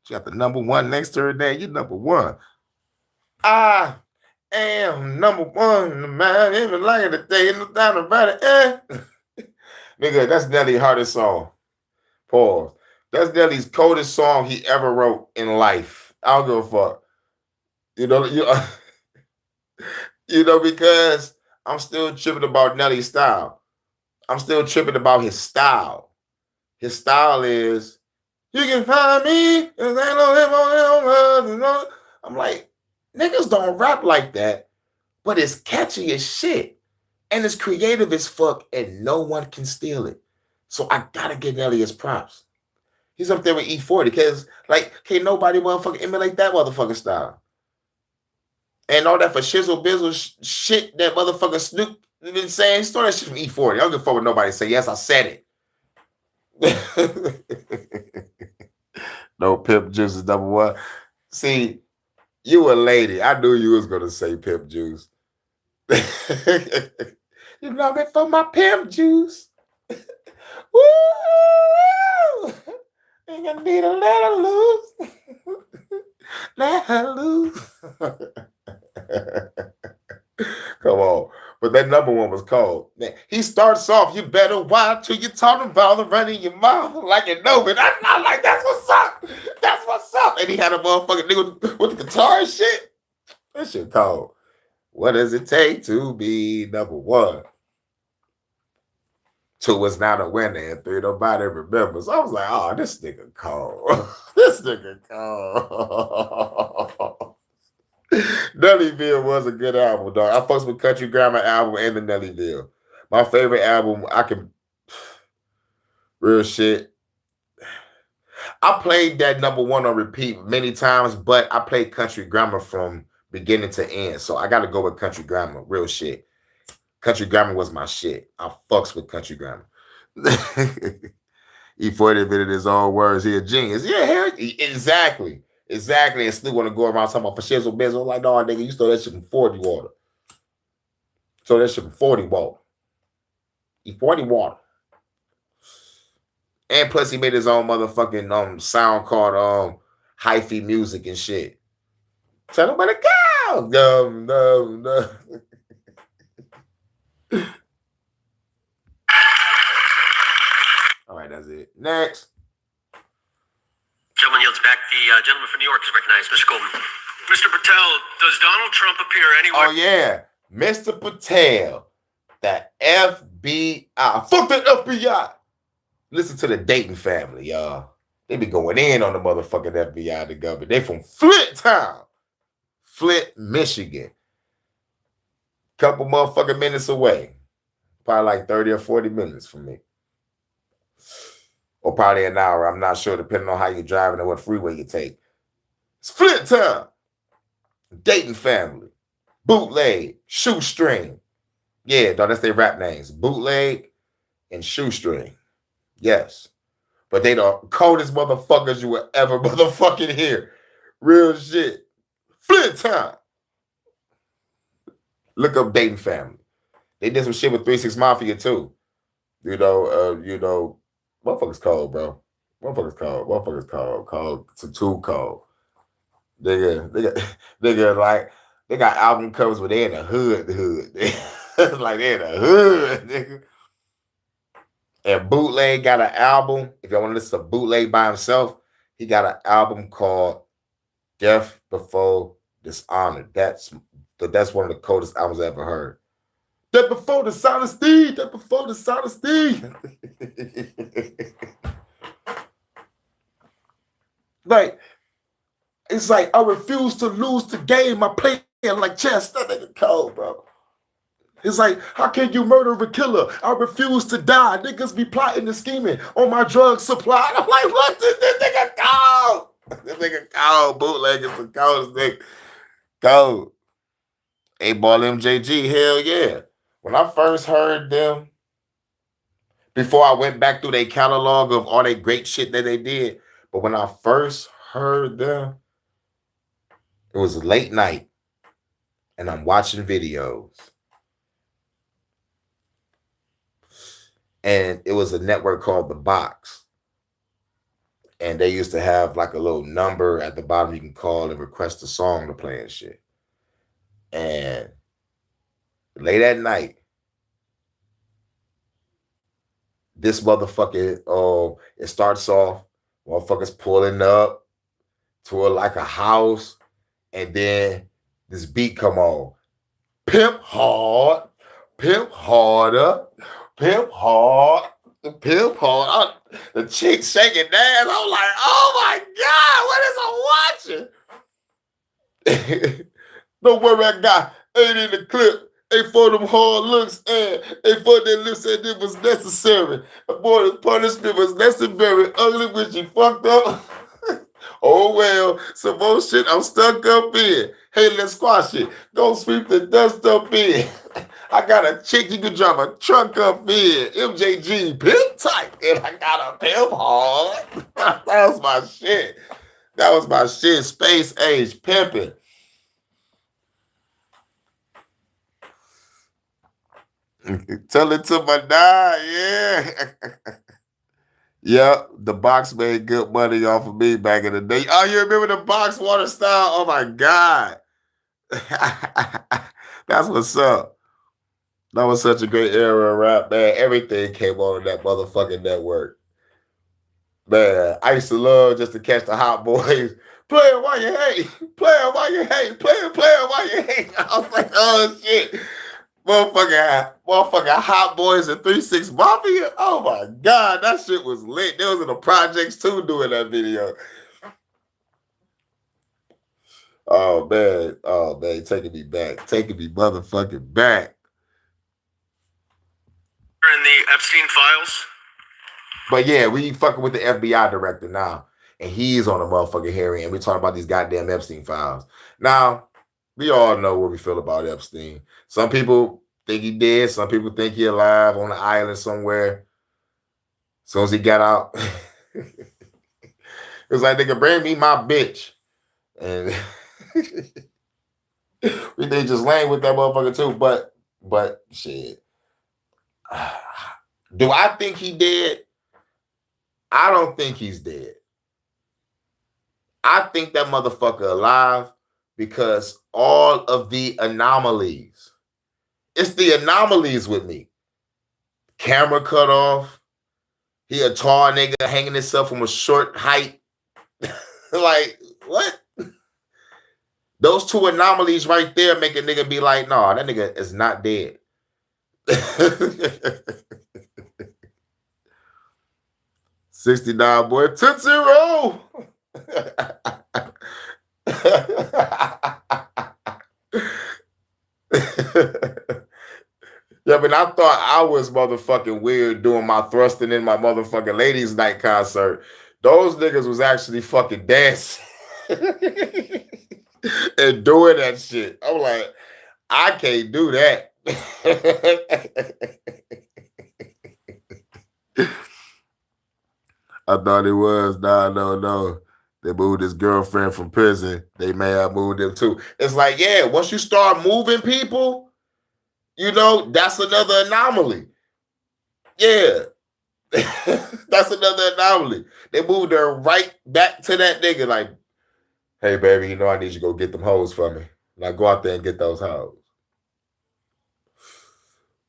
She got the number one next to her name. You're number one. I am number one. Man, even like the day, no time about it. Nigga, that's Nelly's hardest song. Pause. That's Nelly's coldest song he ever wrote in life. I don't give a fuck. Because I'm still tripping about Nelly's style. I'm still tripping about his style. His style is, you can find me. I'm like, niggas don't rap like that, but it's catchy as shit. And it's creative as fuck, and no one can steal it. So I gotta give Nelly his props. He's up there with E40 because, like, can't nobody motherfucking emulate that motherfucking style. And all that for shizzle bizzle shit that motherfucker Snoop been saying. He stole that shit from E40. I don't give a fuck what nobody say. Yes, I said it. No, Pimp Juice is number one. See, you a lady. I knew you was gonna say Pimp Juice. You love it for my Pimp Juice. Woo! Ain't gonna need to let her loose. Let her loose. Come on. But that number one was cold. He starts off, you better watch who you talking about the running your mouth like you know it. I'm like, that's what's up. That's what's up. And he had a motherfucking nigga with the guitar and shit. That shit cold. What does it take to be number one? 2 is not a winner, and 3 nobody remembers. I was like, oh, this nigga cold. This nigga cold. Nellyville was a good album, dog. I fucks with Country Grammar album and the Nellyville. My favorite album, real shit. I played that number one on repeat many times, but I played Country Grammar from beginning to end. So I got to go with Country Grammar, real shit. Country Grammar was my shit. I fucks with Country Grammar. E40 admitted his own words. He a genius. Yeah, hell, exactly. Exactly. And Snoop want to go around talking about for shizzle bizzle. Like, no, nigga, you stole that shit from 40 water. So that shit from 40 water. E40 water. And plus he made his own motherfucking sound called hyphy music and shit. Tell him about to go. No. All right, that's it. Next. Gentleman yields back. The gentleman from New York is recognized. Mr. Goldman. Mr. Patel, does Donald Trump appear anywhere? Oh, yeah. Mr. Patel, the FBI. Fuck the FBI. Listen to the Dayton family, y'all. They be going in on the motherfucking FBI, the government. They from Flint Town. Flint, Michigan. Couple motherfucking minutes away. Probably like 30 or 40 minutes from me. Or probably an hour. I'm not sure, depending on how you're driving and what freeway you take. It's Flint Town. Dayton family. Bootleg. Shoestring. Yeah, dog, that's their rap names. Bootleg and Shoestring. Yes. But they the coldest motherfuckers you will ever motherfucking hear. Real shit. Flint Town. Look up Dayton family. They did some shit with 3 6 Mafia too. Motherfuckers cold, bro. Motherfuckers cold. Cold. It's too cold. They got album covers where they in the hood. Like they in the hood, nigga. And Bootleg got an album. If y'all want to listen to Bootleg by himself, he got an album called Death Before Dishonor. That's one of the coldest albums I ever heard. Death Before Dishonesty. Death Before Dishonesty. Like, it's like, I refuse to lose the game. I play it like chess. That nigga cold, bro. It's like, how can you murder a killer? I refuse to die. Niggas be plotting and scheming on my drug supply. I'm like, what? This nigga cold. This nigga cold. Bootleg is the coldest nigga. Cold. 8-Ball MJG, hell yeah. When I first heard them, before I went back through their catalog of all that great shit that they did, but when I first heard them, it was late night, and I'm watching videos. And it was a network called The Box. And they used to have like a little number at the bottom you can call and request a song to play and shit. And late at night, this motherfucker, it starts off, motherfuckers pulling up to like a house, and then this beat come on. Pimp hard, pimp harder, pimp hard, pimp hard. The chick shaking ass. I'm like, oh my God, what is I watching? Don't worry, I got 8 in the clip. And for them hard looks, and for that lips said it was necessary. Boy, the punishment was necessary. Ugly when she fucked up. Oh well, some more shit I'm stuck up in. Hey, let's squash it. Go sweep the dust up in. I got a chick you can drive a truck up in. MJG, pimp type. And I got a pimp hard. That was my shit. That was my shit. Space age pimping. Tell it to my dad, yeah. Yep, the box made good money off of me back in the day. Oh, you remember the box water style? Oh my God. That's what's up. That was such a great era of rap, man. Everything came on that motherfucking network. Man, I used to love just to catch the hot boys. Play it while you hate. Play it while you hate. Play it while you hate. I was like, oh shit. Motherfucking Hot Boys and 3-6 Mafia. Oh my God, that shit was lit. They was in the projects too doing that video. Oh man, taking me back. Taking me motherfucking back. In the Epstein files? But yeah, we fucking with the FBI director now. And he's on a motherfucking hearing. And we talking about these goddamn Epstein files. Now, we all know what we feel about Epstein. Some people think he dead. Some people think he alive on an island somewhere. As soon as he got out, it was like, nigga, bring me my bitch. And we think just laying with that motherfucker too. But shit. Do I think he dead? I don't think he's dead. I think that motherfucker alive because all of the anomalies. It's the anomalies with me. Camera cut off. He a tall nigga hanging himself from a short height. Like, what? Those two anomalies right there make a nigga be like, nah, that nigga is not dead. 69 boy, Tootsie Roll. Yeah, but I thought I was motherfucking weird doing my thrusting in my motherfucking ladies' night concert. Those niggas was actually fucking dancing and doing that shit. I'm like, I can't do that. I thought it was. Nah, no. They moved his girlfriend from prison. They may have moved him too. It's like, yeah, once you start moving people, you know, that's another anomaly. Yeah. That's another anomaly. They moved her right back to that nigga like, hey, baby, you know I need you to go get them hoes for me. Now go out there and get those hoes.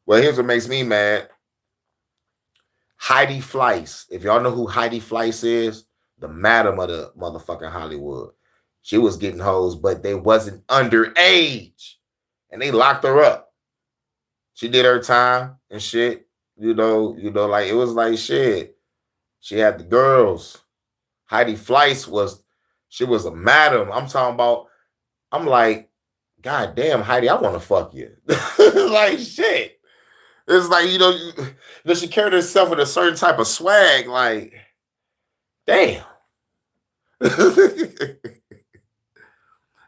Well, here's what makes me mad. Heidi Fleiss. If y'all know who Heidi Fleiss is, the madam of the motherfucking Hollywood. She was getting hoes, but they wasn't underage. And they locked her up. She did her time and shit. You know, like it was like shit. She had the girls. Heidi Fleiss was a madam. I'm talking about, I'm like, God damn, Heidi, I want to fuck you. Like shit. It's like, you know, she carried herself with a certain type of swag, like, damn.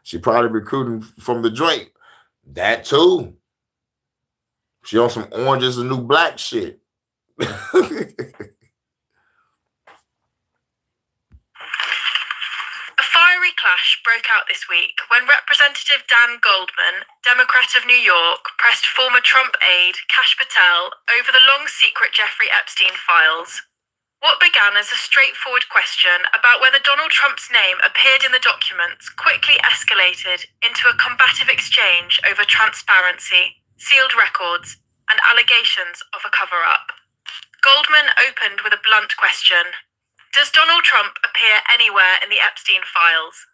She probably recruiting from the joint. That too. She on some oranges and new black shit. Fiery clash broke out this week when Representative Dan Goldman, Democrat of New York, pressed former Trump aide Kash Patel over the long secret Jeffrey Epstein files. What began as a straightforward question about whether Donald Trump's name appeared in the documents quickly escalated into a combative exchange over transparency, sealed records, and allegations of a cover-up. Goldman opened with a blunt question. Does Donald Trump appear anywhere in the Epstein files?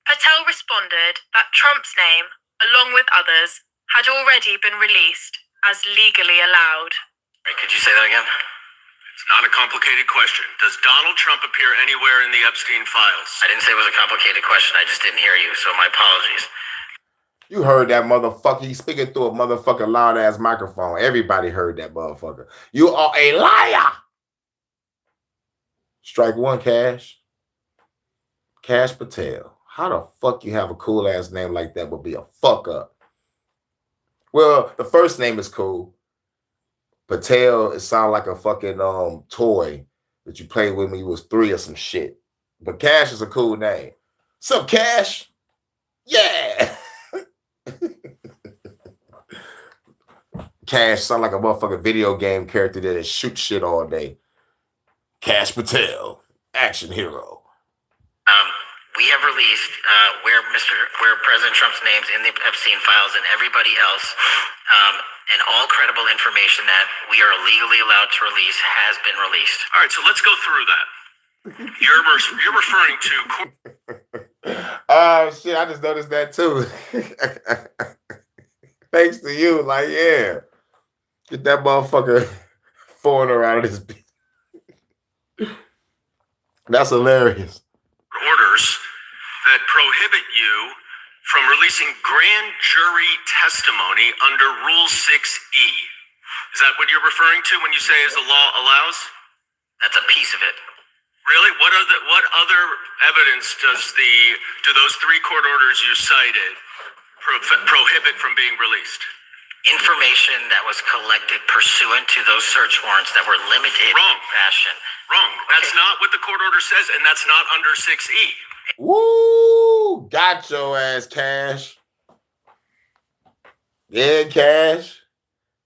Patel responded that Trump's name, along with others, had already been released as legally allowed. Could you say that again? It's not a complicated question. Does Donald Trump appear anywhere in the Epstein files? I didn't say it was a complicated question. I just didn't hear you, so my apologies. You heard that motherfucker. He's speaking through a motherfucking loud ass microphone. Everybody heard that motherfucker. You are a liar. Strike one, Cash. Cash Patel. How the fuck you have a cool ass name like that but be a fuck up? Well, the first name is cool. Patel, it sounds like a fucking toy that you played with when you was 3 or some shit. But Cash is a cool name. Sup, Cash? Yeah. Cash sound like a motherfucking video game character that shoots shit all day. Cash Patel, action hero. We have released where President Trump's name's in the Epstein files and everybody else, and all credible information that we are legally allowed to release has been released. All right, so let's go through that. You're referring to. Oh shit! I just noticed that too. Thanks to you, like yeah, get that motherfucker foreigner out of this bitch. That's hilarious. Orders that prohibit you from releasing grand jury testimony under Rule 6E. Is that what you're referring to when you say as the law allows? That's a piece of it. Really? What other evidence do those 3 court orders you cited prohibit from being released? Information that was collected pursuant to those search warrants that were limited Wrong. in fashion. Wrong. That's not what the court order says, and that's not under 6E. Woo! Got your ass, Cash. Yeah, Cash.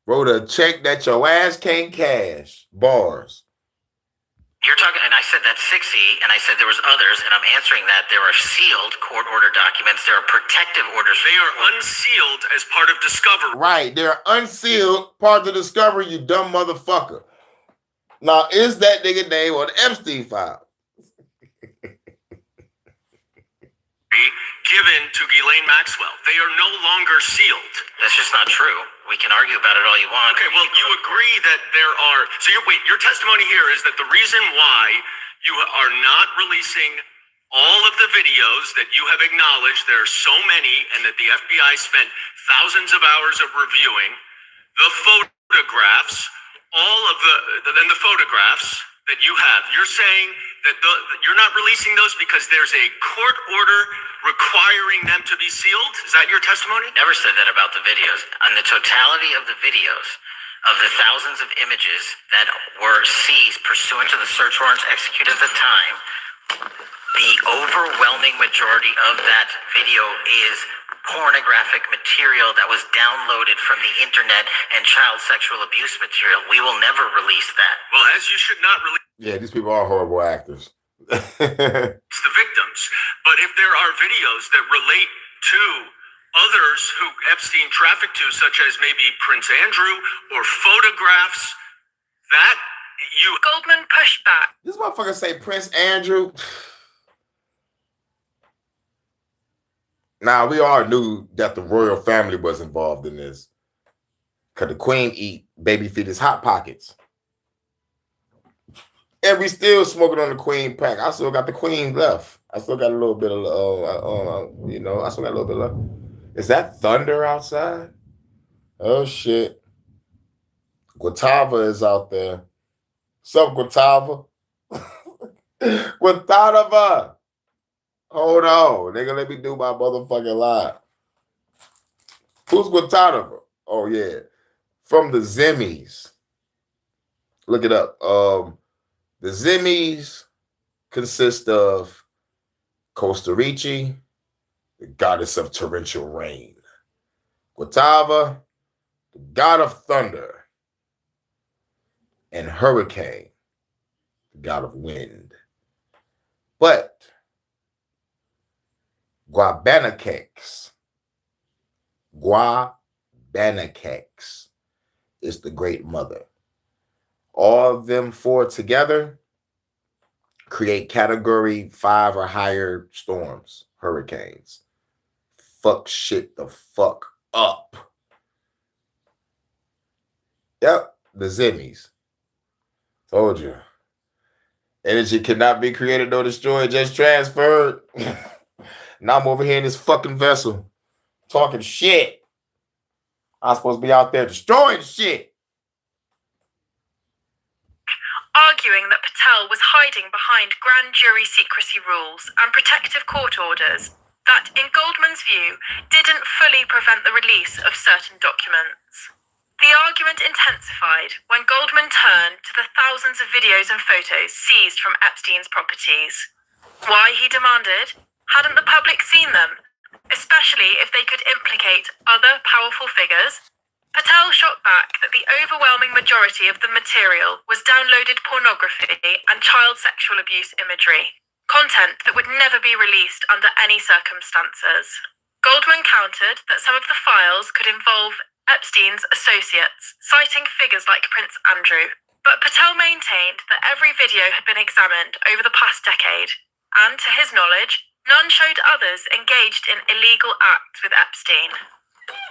Wrote a check that your ass can't cash. Bars. You're talking, and I said that's 6E, and I said there was others, and I'm answering that there are sealed court order documents. There are protective orders. They are unsealed as part of discovery. Right. They're unsealed part of the discovery, you dumb motherfucker. Now, is that nigga name on the Epstein file? Given to Ghislaine Maxwell. They are no longer sealed. That's just not true. We can argue about it all you want. Okay, well, you agree that there are... So your testimony here is that the reason why you are not releasing all of the videos that you have acknowledged, there are so many, and that the FBI spent thousands of hours of reviewing, the photographs, all of the photographs that you have, you're saying that you're not releasing those because there's a court order requiring them to be sealed? Is that your testimony? Never said that about the videos. On the totality of the videos, of the thousands of images that were seized pursuant to the search warrants executed at the time, the overwhelming majority of that video is pornographic material that was downloaded from the internet and child sexual abuse material. We will never release that. Well, as you should not release... Yeah, these people are horrible actors. It's the victims. But if there are videos that relate to others who Epstein trafficked to, such as maybe Prince Andrew, or photographs, that you... Goldman pushed back. This motherfucker say Prince Andrew. Now, we all knew that the royal family was involved in this. Because the queen eat baby fetus Hot Pockets. And we still smoking on the queen pack. I still got the queen left. I still got a little bit of, I still got a little bit left. Is that thunder outside? Oh, shit. Guatava is out there. What's up, Guatava? Guatava! Hold on. They gonna let me do my motherfucking live. Who's Guatava? Oh, yeah. From the Zimmies. Look it up. The Zimmies consist of Costa Rica, the goddess of torrential rain. Guatava, the god of thunder. And Hurricane, the god of wind. But Guabanakex is the great mother. All of them 4 together create category 5 or higher storms, hurricanes. Fuck shit the fuck up. Yep, the Zimmies. Told you. Energy cannot be created nor destroyed, just transferred. Now I'm over here in this fucking vessel. talking shit. I'm supposed to be out there destroying shit. Arguing that Patel was hiding behind grand jury secrecy rules and protective court orders that, in Goldman's view, didn't fully prevent the release of certain documents. The argument intensified when Goldman turned to the thousands of videos and photos seized from Epstein's properties. Why, he demanded, hadn't the public seen them, especially if they could implicate other powerful figures? Patel shot back that the overwhelming majority of the material was downloaded pornography and child sexual abuse imagery, content that would never be released under any circumstances. Goldman countered that some of the files could involve Epstein's associates, citing figures like Prince Andrew. But Patel maintained that every video had been examined over the past decade, and to his knowledge, none showed others engaged in illegal acts with Epstein.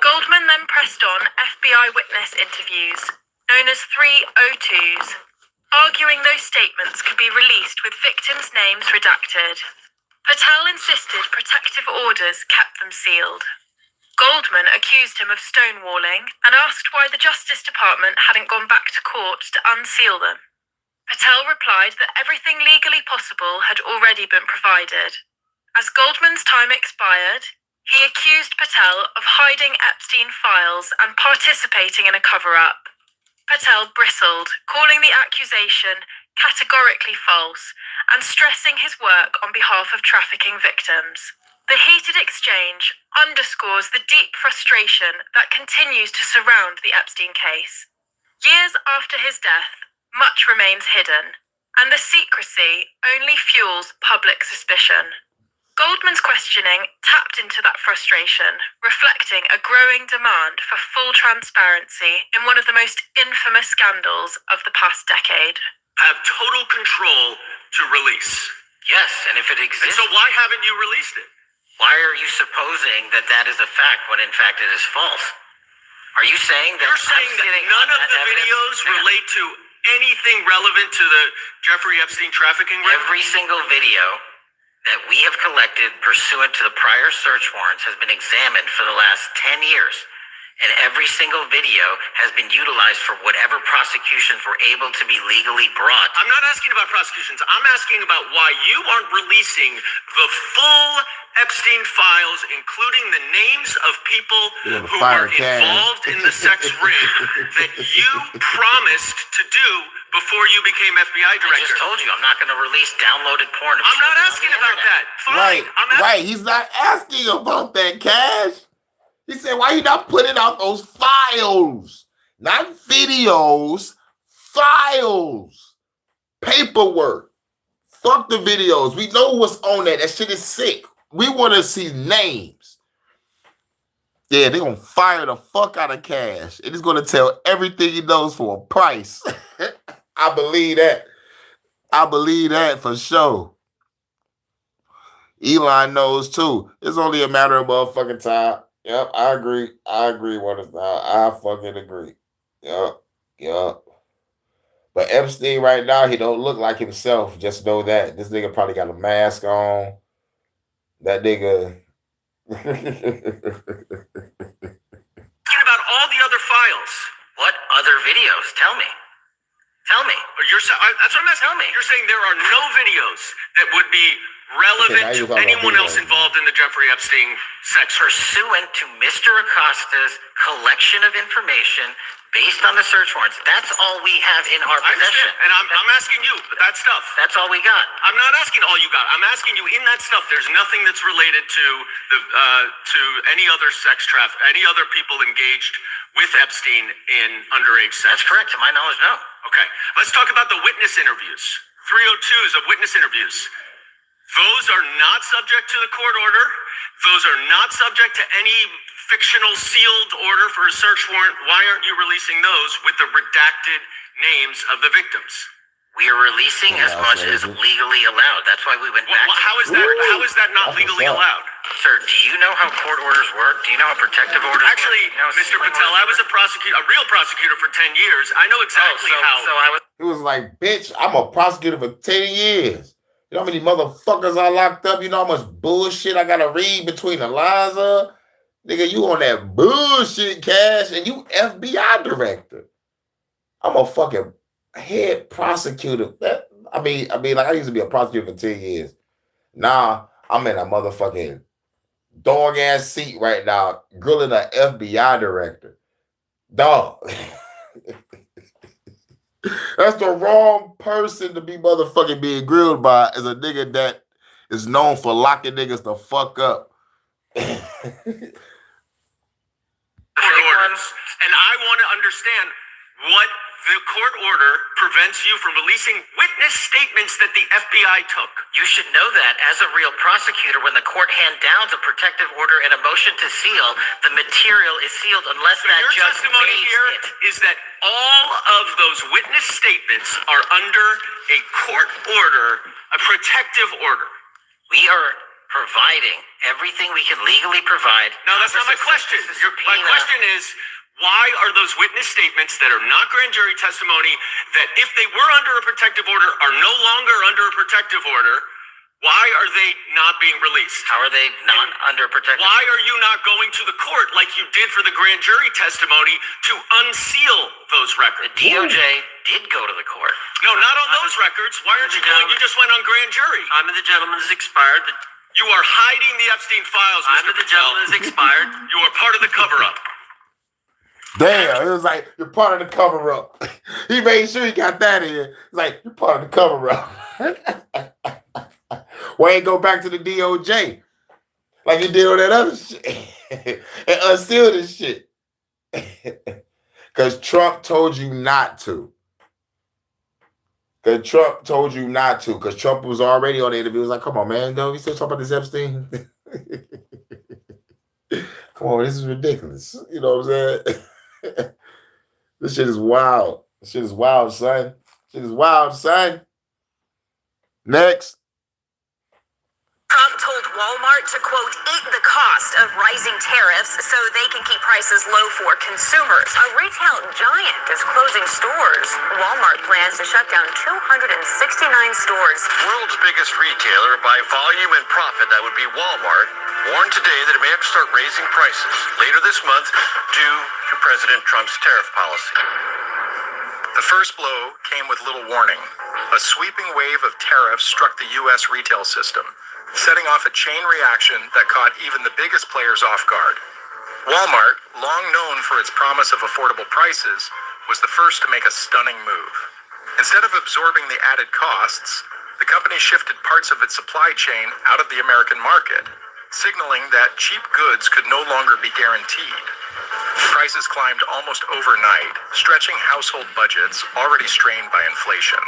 Goldman then pressed on FBI witness interviews, known as 302s, arguing those statements could be released with victims' names redacted. Patel insisted protective orders kept them sealed. Goldman accused him of stonewalling and asked why the Justice Department hadn't gone back to court to unseal them. Patel replied that everything legally possible had already been provided. As Goldman's time expired, he accused Patel of hiding Epstein files and participating in a cover-up. Patel bristled, calling the accusation categorically false and stressing his work on behalf of trafficking victims. The heated exchange underscores the deep frustration that continues to surround the Epstein case. Years after his death, much remains hidden, and the secrecy only fuels public suspicion. Goldman's questioning tapped into that frustration, reflecting a growing demand for full transparency in one of the most infamous scandals of the past decade. Have total control to release. Yes, and if it And exists, so why haven't you released it? why are you supposing that that is a fact when in fact it is false? Are you saying that You're saying I'm that sitting none on of that the evidence? videos Hang on. relate to anything relevant to the Jeffrey Epstein trafficking ring? Every single video that we have collected pursuant to the prior search warrants has been examined for the last 10 years. And every single video has been utilized for whatever prosecutions were able to be legally brought. I'm not asking about prosecutions. I'm asking about why you aren't releasing the full Epstein files, including the names of people who fire were Cash. involved in the sex ring that you promised to do before you became FBI I director. just told you I'm not going to release downloaded porn. Of I'm not children on asking the about internet. that. Fine. Right, I'm asking. right. He's not asking about that, Cash. He said, why you not putting out those files? Not videos, files. Paperwork. Fuck the videos. We know what's on that. That shit is sick. We want to see names. Yeah, they're going to fire the fuck out of Cash. And he's going to tell everything he knows for a price. I believe that. I believe that for sure. Elon knows too. It's only a matter of motherfucking time. Yep, I agree. I agree. What is now? I fucking agree. Yep. But Epstein right now, he don't look like himself. Just know that. This nigga probably got a mask on. That nigga. Asking about all the other files. What other videos? Tell me. Tell me. Or that's what I'm asking. Tell me. You're saying there are no videos that would be relevant Okay, now to you're talking about anyone else videos. involved in the Jeffrey Epstein sex ring. Pursuant to Mr. Acosta's collection of information based on the search warrants. That's all we have in our I possession. understand. And I'm asking you that stuff. That's all we got. I'm not asking all you got. I'm asking you in that stuff. There's nothing that's related to the to any other sex traffic, any other people engaged with Epstein in underage sex. That's correct. To my knowledge, no. Okay. Let's talk about the witness interviews. 302s of witness interviews. Those are not subject to the court order. Those are not subject to any fictional sealed order for a search warrant. Why aren't you releasing those with the redacted names of the victims? We are releasing as much as legally allowed. That's why we went back. How is that? How is that not That's legally what's up. allowed? Sir, do you know how court orders work? Do you know how protective orders Actually, work? Do you know how Mr. sealing Patel, I orders was a real prosecutor for 10 years. I know work? exactly so how. I was. He was like, bitch, I'm a prosecutor for 10 years. You know how many motherfuckers I locked up? You know how much bullshit I got to read between the lines of? Nigga, you on that bullshit, Cash, and you FBI director. I'm a fucking head prosecutor. I mean, like I used to be a prosecutor for 10 years. Now I'm in a motherfucking dog ass seat right now, grilling an FBI director. Dog. That's the wrong person to be motherfucking being grilled by as a nigga that is known for locking niggas the fuck up. Orders, and I want to understand what the court order prevents you from releasing witness statements that the FBI took. You should know that as a real prosecutor, when the court hand downs a protective order and a motion to seal, the material is sealed unless So that your judge testimony waives here it. is that all of those witness statements are under a court order, a protective order. We are providing everything we can legally provide. No, that's not my question. My question is, why are those witness statements that are not grand jury testimony, that if they were under a protective order are no longer under a protective order, why are they not being released? How are they not under protective? Why are you not going to the court like you did for the grand jury testimony to unseal those records? The DOJ did go to the court. No, not on those records. Why aren't you going? You just went on grand jury. Time of the gentleman is expired. You are hiding the Epstein files, Time Mr. of the Patel. gentleman is expired. You are part of the cover-up. Damn, it was like, you're part of the cover up. He made sure he got that in. It's like, you're part of the cover up. Why ain't go back to the DOJ? Like you did on that other shit. And unseal this shit. Because Trump told you not to. Because Trump told you not to. Because Trump was already on the interview. He was like, come on, man. No, we still talking about this Epstein? Come on, this is ridiculous. You know what I'm saying? This shit is wild. This shit is wild, son. Shit is wild, son. Next. Trump told Walmart to, quote, eat the cost of rising tariffs so they can keep prices low for consumers. A retail giant is closing stores. Walmart plans to shut down 269 stores. World's biggest retailer by volume and profit, that would be Walmart, warned today that it may have to start raising prices later this month due to President Trump's tariff policy. The first blow came with little warning. A sweeping wave of tariffs struck the U.S. retail system, setting off a chain reaction that caught even the biggest players off guard. Walmart, long known for its promise of affordable prices, was the first to make a stunning move. Instead of absorbing the added costs, the company shifted parts of its supply chain out of the American market, signaling that cheap goods could no longer be guaranteed. Prices climbed almost overnight, stretching household budgets already strained by inflation.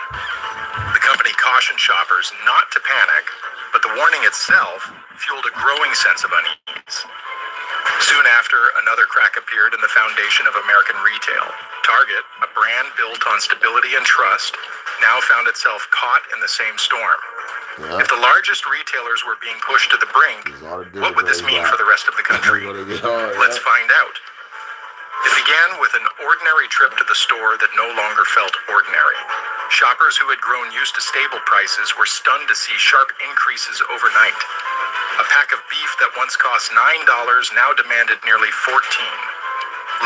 The company cautioned shoppers not to panic, but the warning itself fueled a growing sense of unease. Soon after, another crack appeared in the foundation of American retail. Target, a brand built on stability and trust, now found itself caught in the same storm. Yeah. If the largest retailers were being pushed to the brink, what would this mean for the rest of the country? Let's find out. It began with an ordinary trip to the store that no longer felt ordinary. Shoppers who had grown used to stable prices were stunned to see sharp increases overnight. A pack of beef that once cost $9 now demanded nearly $14.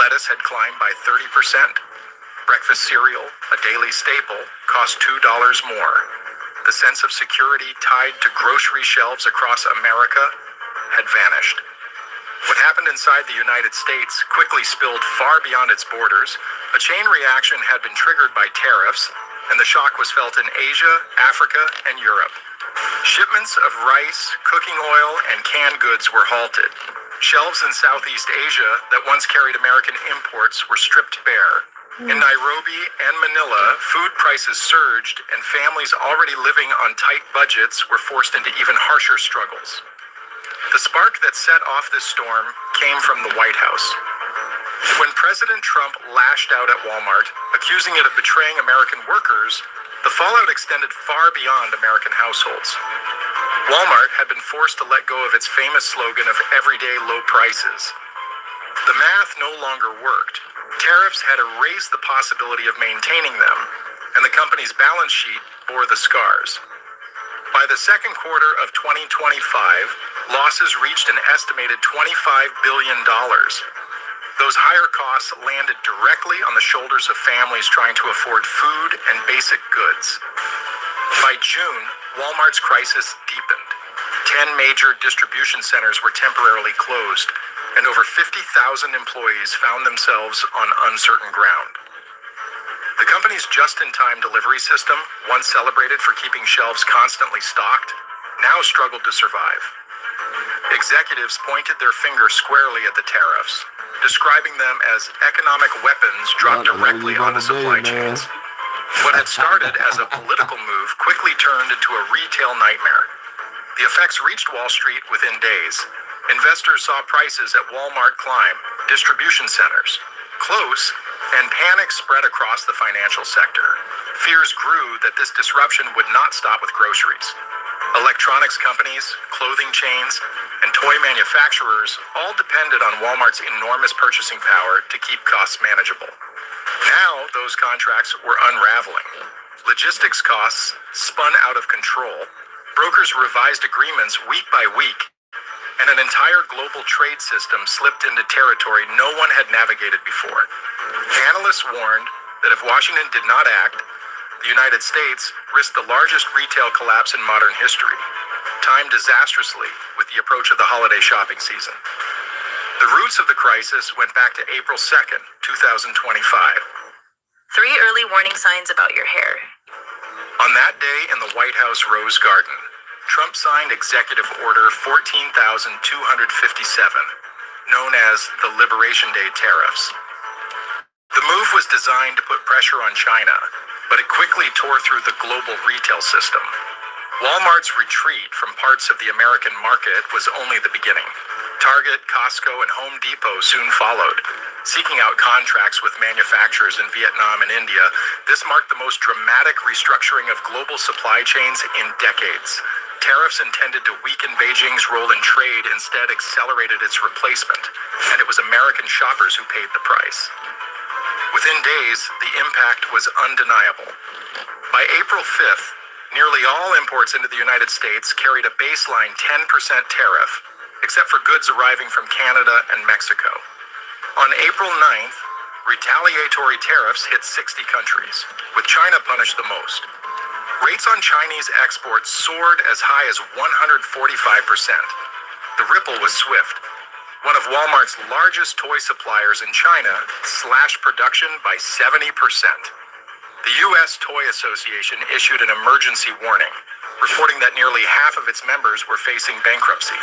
Lettuce had climbed by 30%. Breakfast cereal, a daily staple, cost $2 more. The sense of security tied to grocery shelves across America had vanished. What happened inside the United States quickly spilled far beyond its borders. A chain reaction had been triggered by tariffs, and the shock was felt in Asia, Africa, and Europe. Shipments of rice, cooking oil, and canned goods were halted. Shelves in Southeast Asia that once carried American imports were stripped bare. In Nairobi and Manila, food prices surged, and families already living on tight budgets were forced into even harsher struggles. The spark that set off this storm came from the White House. When President Trump lashed out at Walmart, accusing it of betraying American workers, the fallout extended far beyond American households. Walmart had been forced to let go of its famous slogan of everyday low prices. The math no longer worked. Tariffs had erased the possibility of maintaining them, and the company's balance sheet bore the scars. By the second quarter of 2025, losses reached an estimated $25 billion. Those higher costs landed directly on the shoulders of families trying to afford food and basic goods. By June, Walmart's crisis deepened. 10 major distribution centers were temporarily closed, and over 50,000 employees found themselves on uncertain ground. The company's just-in-time delivery system, once celebrated for keeping shelves constantly stocked, now struggled to survive. Executives pointed their finger squarely at the tariffs, describing them as economic weapons dropped directly onto supply chains. What had started as a political move quickly turned into a retail nightmare. The effects reached Wall Street within days. Investors saw prices at Walmart climb, distribution centers close, and panic spread across the financial sector. Fears grew that this disruption would not stop with groceries. Electronics companies, clothing chains, and toy manufacturers all depended on Walmart's enormous purchasing power to keep costs manageable. Now, those contracts were unraveling. Logistics costs spun out of control. Brokers revised agreements week by week, and an entire global trade system slipped into territory no one had navigated before. Analysts warned that if Washington did not act, the United States risked the largest retail collapse in modern history, timed disastrously with the approach of the holiday shopping season. The roots of the crisis went back to April 2nd, 2025. 3 early warning signs about your hair. On that day in the White House Rose Garden, Trump signed Executive Order 14,257, known as the Liberation Day tariffs. The move was designed to put pressure on China, but it quickly tore through the global retail system. Walmart's retreat from parts of the American market was only the beginning. Target, Costco, and Home Depot soon followed. Seeking out contracts with manufacturers in Vietnam and India, this marked the most dramatic restructuring of global supply chains in decades. Tariffs intended to weaken Beijing's role in trade instead accelerated its replacement, and it was American shoppers who paid the price. Within days, the impact was undeniable. By April 5th, nearly all imports into the United States carried a baseline 10% tariff, except for goods arriving from Canada and Mexico. On April 9th, retaliatory tariffs hit 60 countries, with China punished the most. Rates on Chinese exports soared as high as 145%. The ripple was swift. One of Walmart's largest toy suppliers in China slashed production by 70%. The U.S. Toy Association issued an emergency warning, reporting that nearly half of its members were facing bankruptcy.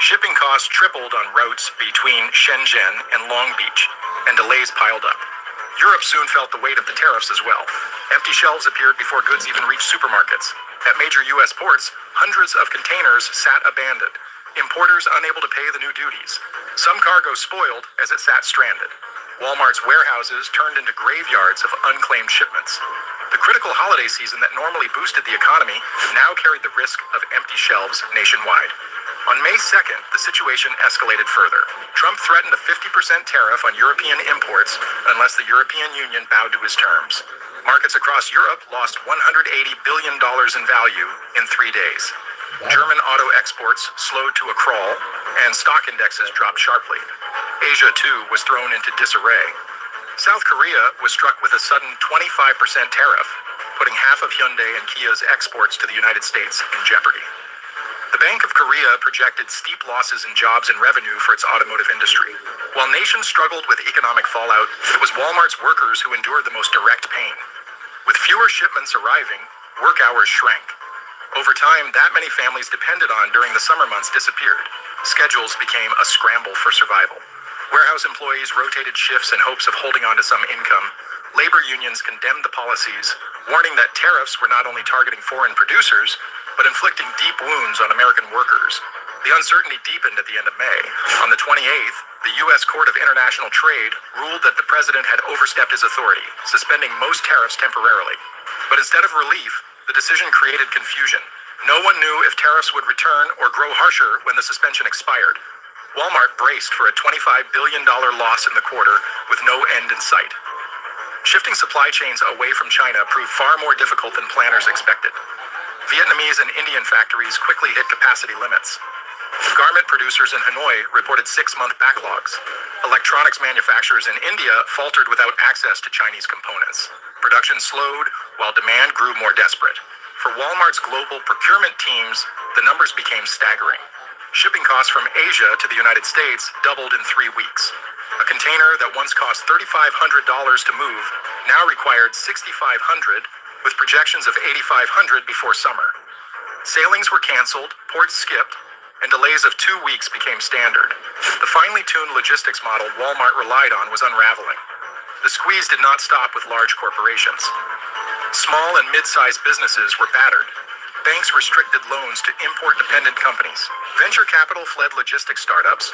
Shipping costs tripled on routes between Shenzhen and Long Beach, and delays piled up. Europe soon felt the weight of the tariffs as well. Empty shelves appeared before goods even reached supermarkets. At major U.S. ports, hundreds of containers sat abandoned, importers unable to pay the new duties. Some cargo spoiled as it sat stranded. Walmart's warehouses turned into graveyards of unclaimed shipments. The critical holiday season that normally boosted the economy now carried the risk of empty shelves nationwide. On May 2nd, the situation escalated further. Trump threatened a 50% tariff on European imports unless the European Union bowed to his terms. Markets across Europe lost $180 billion in value in 3 days. German auto exports slowed to a crawl, and stock indexes dropped sharply. Asia, too, was thrown into disarray. South Korea was struck with a sudden 25% tariff, putting half of Hyundai and Kia's exports to the United States in jeopardy. The Bank of Korea projected steep losses in jobs and revenue for its automotive industry. While nations struggled with economic fallout, it was Walmart's workers who endured the most direct pain. With fewer shipments arriving, work hours shrank. Over time, that many families depended on during the summer months disappeared. Schedules became a scramble for survival. Warehouse employees rotated shifts in hopes of holding on to some income. Labor unions condemned the policies, warning that tariffs were not only targeting foreign producers, but inflicting deep wounds on American workers. The uncertainty deepened at the end of May. On the 28th, the U.S. Court of International Trade ruled that the president had overstepped his authority, suspending most tariffs temporarily. But instead of relief, the decision created confusion. No one knew if tariffs would return or grow harsher when the suspension expired. Walmart braced for a $25 billion loss in the quarter with no end in sight. Shifting supply chains away from China proved far more difficult than planners expected. Vietnamese and Indian factories quickly hit capacity limits. Garment producers in Hanoi reported 6-month backlogs. Electronics manufacturers in India faltered without access to Chinese components. Production slowed while demand grew more desperate. For Walmart's global procurement teams, the numbers became staggering. Shipping costs from Asia to the United States doubled in 3 weeks. A container that once cost $3,500 to move now required $6,500, with projections of $8,500 before summer. Sailings were canceled, ports skipped, and delays of 2 weeks became standard. The finely tuned logistics model Walmart relied on was unraveling. The squeeze did not stop with large corporations. Small and mid-sized businesses were battered. Banks restricted loans to import-dependent companies. Venture capital fled logistics startups,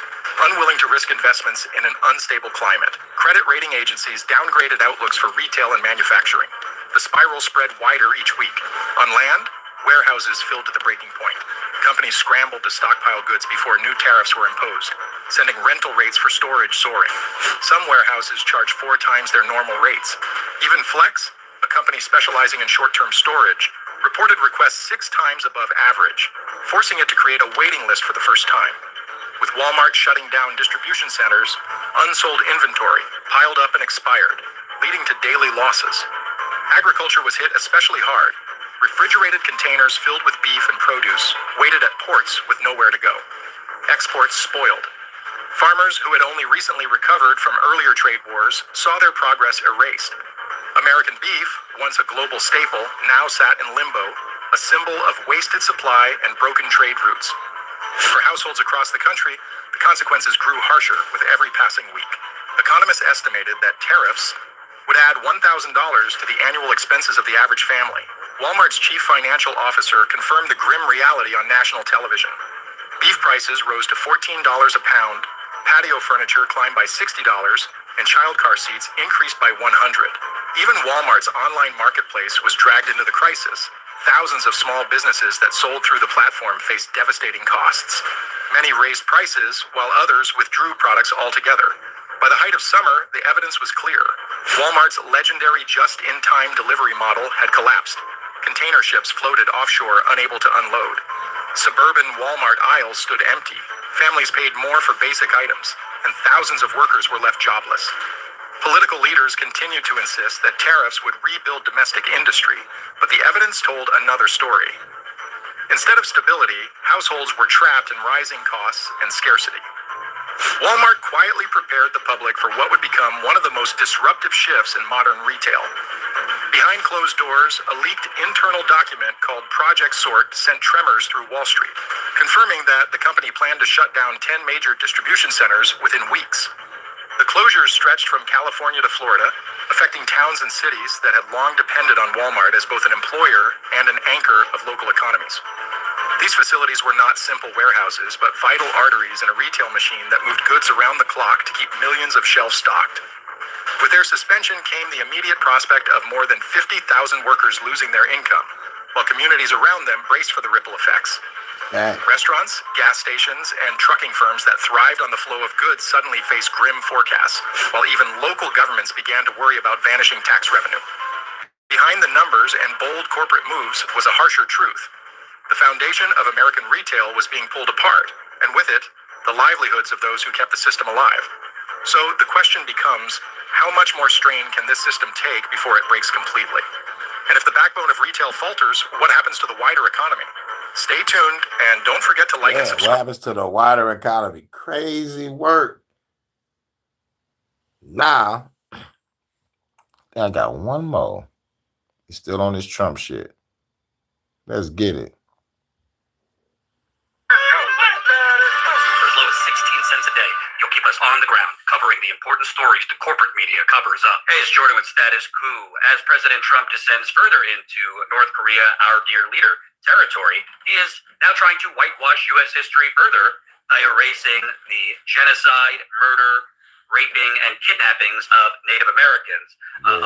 unwilling to risk investments in an unstable climate. Credit rating agencies downgraded outlooks for retail and manufacturing. The spiral spread wider each week. On land, warehouses filled to the breaking point. Companies scrambled to stockpile goods before new tariffs were imposed, sending rental rates for storage soaring. Some warehouses charged 4 times their normal rates. Even Flex, a company specializing in short-term storage, reported requests 6 times above average, forcing it to create a waiting list for the first time. With Walmart shutting down distribution centers, unsold inventory piled up and expired, leading to daily losses. Agriculture was hit especially hard. Refrigerated containers filled with beef and produce waited at ports with nowhere to go. Exports spoiled. Farmers who had only recently recovered from earlier trade wars saw their progress erased. American beef, once a global staple, now sat in limbo, a symbol of wasted supply and broken trade routes. For households across the country, the consequences grew harsher with every passing week. Economists estimated that tariffs would add $1,000 to the annual expenses of the average family. Walmart's chief financial officer confirmed the grim reality on national television. Beef prices rose to $14 a pound, patio furniture climbed by $60, and child car seats increased by $100. Even Walmart's online marketplace was dragged into the crisis. Thousands of small businesses that sold through the platform faced devastating costs. Many raised prices, while others withdrew products altogether. By the height of summer, the evidence was clear. Walmart's legendary just-in-time delivery model had collapsed. Container ships floated offshore, unable to unload. Suburban Walmart aisles stood empty. Families paid more for basic items, and thousands of workers were left jobless. Political leaders continued to insist that tariffs would rebuild domestic industry, but the evidence told another story. Instead of stability, households were trapped in rising costs and scarcity. Walmart quietly prepared the public for what would become one of the most disruptive shifts in modern retail. Behind closed doors, a leaked internal document called Project Sort sent tremors through Wall Street, confirming that the company planned to shut down 10 major distribution centers within weeks. The closures stretched from California to Florida, affecting towns and cities that had long depended on Walmart as both an employer and an anchor of local economies. These facilities were not simple warehouses, but vital arteries in a retail machine that moved goods around the clock to keep millions of shelves stocked. With their suspension came the immediate prospect of more than 50,000 workers losing their income, while communities around them braced for the ripple effects. Restaurants, gas stations, and trucking firms that thrived on the flow of goods suddenly faced grim forecasts, while even local governments began to worry about vanishing tax revenue. Behind the numbers and bold corporate moves was a harsher truth. The foundation of American retail was being pulled apart, and with it, the livelihoods of those who kept the system alive. So the question becomes, how much more strain can this system take before it breaks completely? And if the backbone of retail falters, what happens to the wider economy? Stay tuned, and don't forget to like and subscribe. What happens to the wider economy? Crazy work. Now, I got one more. He's still on this Trump shit. Let's get it. For as low as 16 cents a day, you'll keep us on the ground, covering the important stories the corporate media covers up. Hey, it's Jordan with Status Quo. As President Trump descends further into North Korea, our dear leader, territory, he is now trying to whitewash U.S. history further by erasing the genocide, murder, raping, and kidnappings of Native Americans,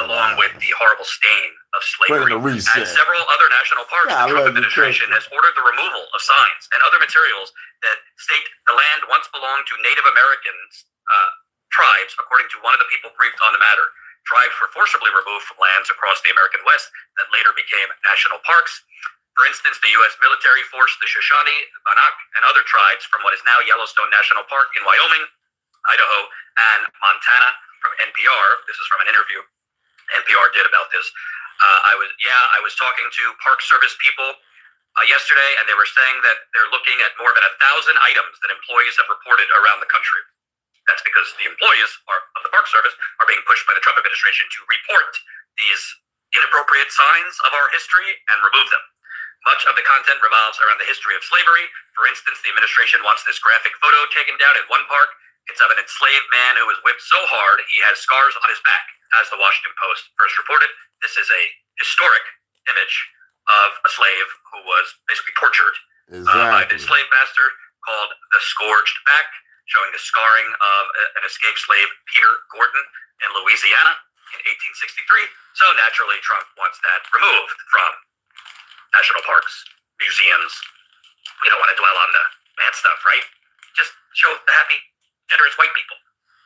along with the horrible stain of slavery. And several other national parks, the Trump administration has ordered the removal of signs and other materials that state the land once belonged to Native Americans, tribes, according to one of the people briefed on the matter. Tribes were forcibly removed from lands across the American West that later became national parks. For instance, the U.S. military forced the Shoshone, Bannock, and other tribes from what is now Yellowstone National Park in Wyoming, Idaho, and Montana. From NPR, this is from an interview NPR did about this. I was talking to Park Service people yesterday, and they were saying that they're looking at more than 1,000 items that employees have reported around the country. That's because the employees of the Park Service are being pushed by the Trump administration to report these inappropriate signs of our history and remove them. Much of the content revolves around the history of slavery. For instance, the administration wants this graphic photo taken down at one park. It's of an enslaved man who was whipped so hard he has scars on his back, as the Washington Post first reported. This is a historic image of a slave who was basically tortured by the slave master, called The Scourged Back, showing the scarring of an escaped slave, Peter Gordon, in Louisiana in 1863. So naturally, Trump wants that removed from national parks, museums. We don't want to dwell on the bad stuff, right? Just show the happy, generous white people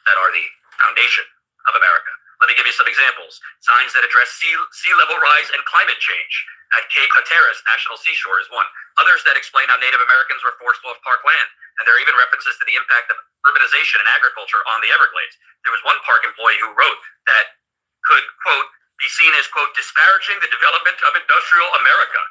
that are the foundation of America. Let me give you some examples. Signs that address sea level rise and climate change at Cape Hatteras National Seashore is one. Others that explain how Native Americans were forced off park land. And there are even references to the impact of urbanization and agriculture on the Everglades. There was one park employee who wrote that could, quote, be seen as, quote, disparaging the development of industrial America.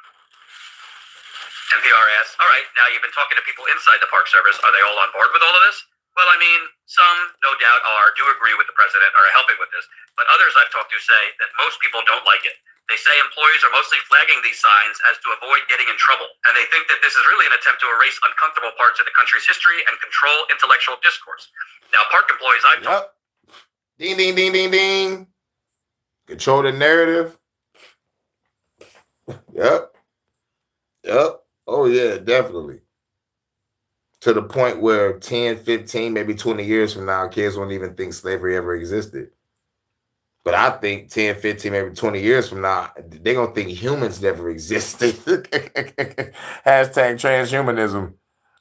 NPR asks, all right, now you've been talking to people inside the Park Service. Are they all on board with all of this? Well, I mean, some, no doubt, do agree with the president, or are helping with this. But others I've talked to say that most people don't like it. They say employees are mostly flagging these signs as to avoid getting in trouble. And they think that this is really an attempt to erase uncomfortable parts of the country's history and control intellectual discourse. Now, park employees I've talked to... Ding, ding, ding, ding, ding. Control the narrative. Yep. Oh, yeah, definitely. To the point where 10, 15, maybe 20 years from now, kids won't even think slavery ever existed. But I think 10, 15, maybe 20 years from now, they're going to think humans never existed. Hashtag transhumanism.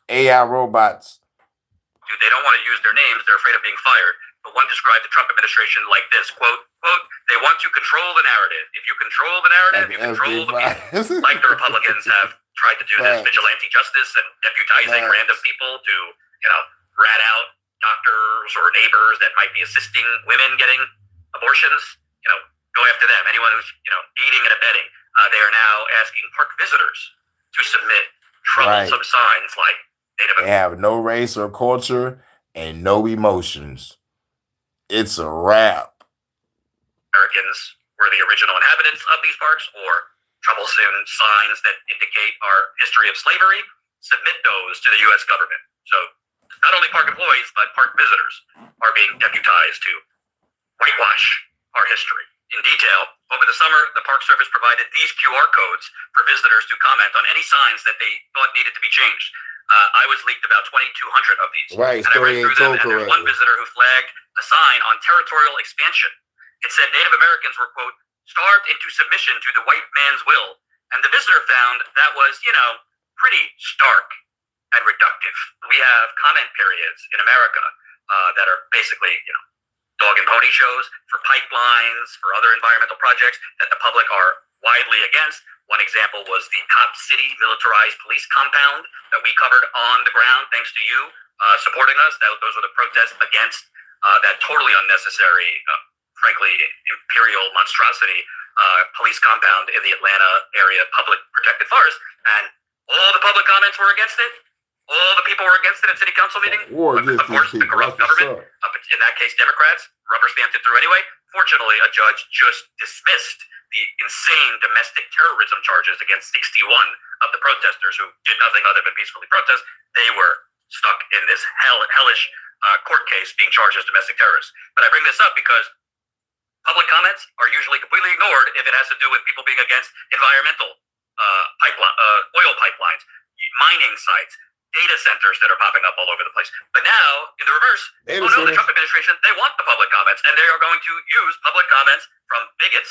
AI robots. They don't want to use their names. They're afraid of being fired. But one described the Trump administration like this, quote, they want to control the narrative. If you control the narrative, you control the people. Like the Republicans have tried to do this vigilante justice and deputizing random people to, rat out doctors or neighbors that might be assisting women getting abortions. Go after them. Anyone who's, aiding and abetting. They are now asking park visitors to submit troublesome signs like Native American. They have no race or culture and no emotions. It's a wrap. Americans were the original inhabitants of these parks, or troublesome signs that indicate our history of slavery, submit those to the U.S. government. So not only park employees, but park visitors are being deputized to whitewash our history. In detail, over the summer, the Park Service provided these QR codes for visitors to comment on any signs that they thought needed to be changed. I was leaked about 2,200 of these. Right, and I read through them, and there's one visitor who flagged a sign on territorial expansion. It said Native Americans were, quote, starved into submission to the white man's will. And the visitor found that was, pretty stark and reductive. We have comment periods in America that are basically, dog and pony shows for pipelines, for other environmental projects that the public are widely against. One example was the Cop City militarized police compound that we covered on the ground, thanks to you supporting us. Those were the protests against that totally unnecessary, frankly, imperial monstrosity police compound in the Atlanta area public protected forest. And all the public comments were against it. All the people were against it at city council meeting. Of course, the corrupt government, in that case, Democrats, rubber stamped it through anyway. Fortunately, a judge just dismissed the insane domestic terrorism charges against 61 of the protesters who did nothing other than peacefully protest. They were stuck in this hellish court case being charged as domestic terrorists. But I bring this up because public comments are usually completely ignored if it has to do with people being against environmental oil pipelines, mining sites, data centers that are popping up all over the place. But now, in the reverse, the Trump administration, they want the public comments, and they are going to use public comments from bigots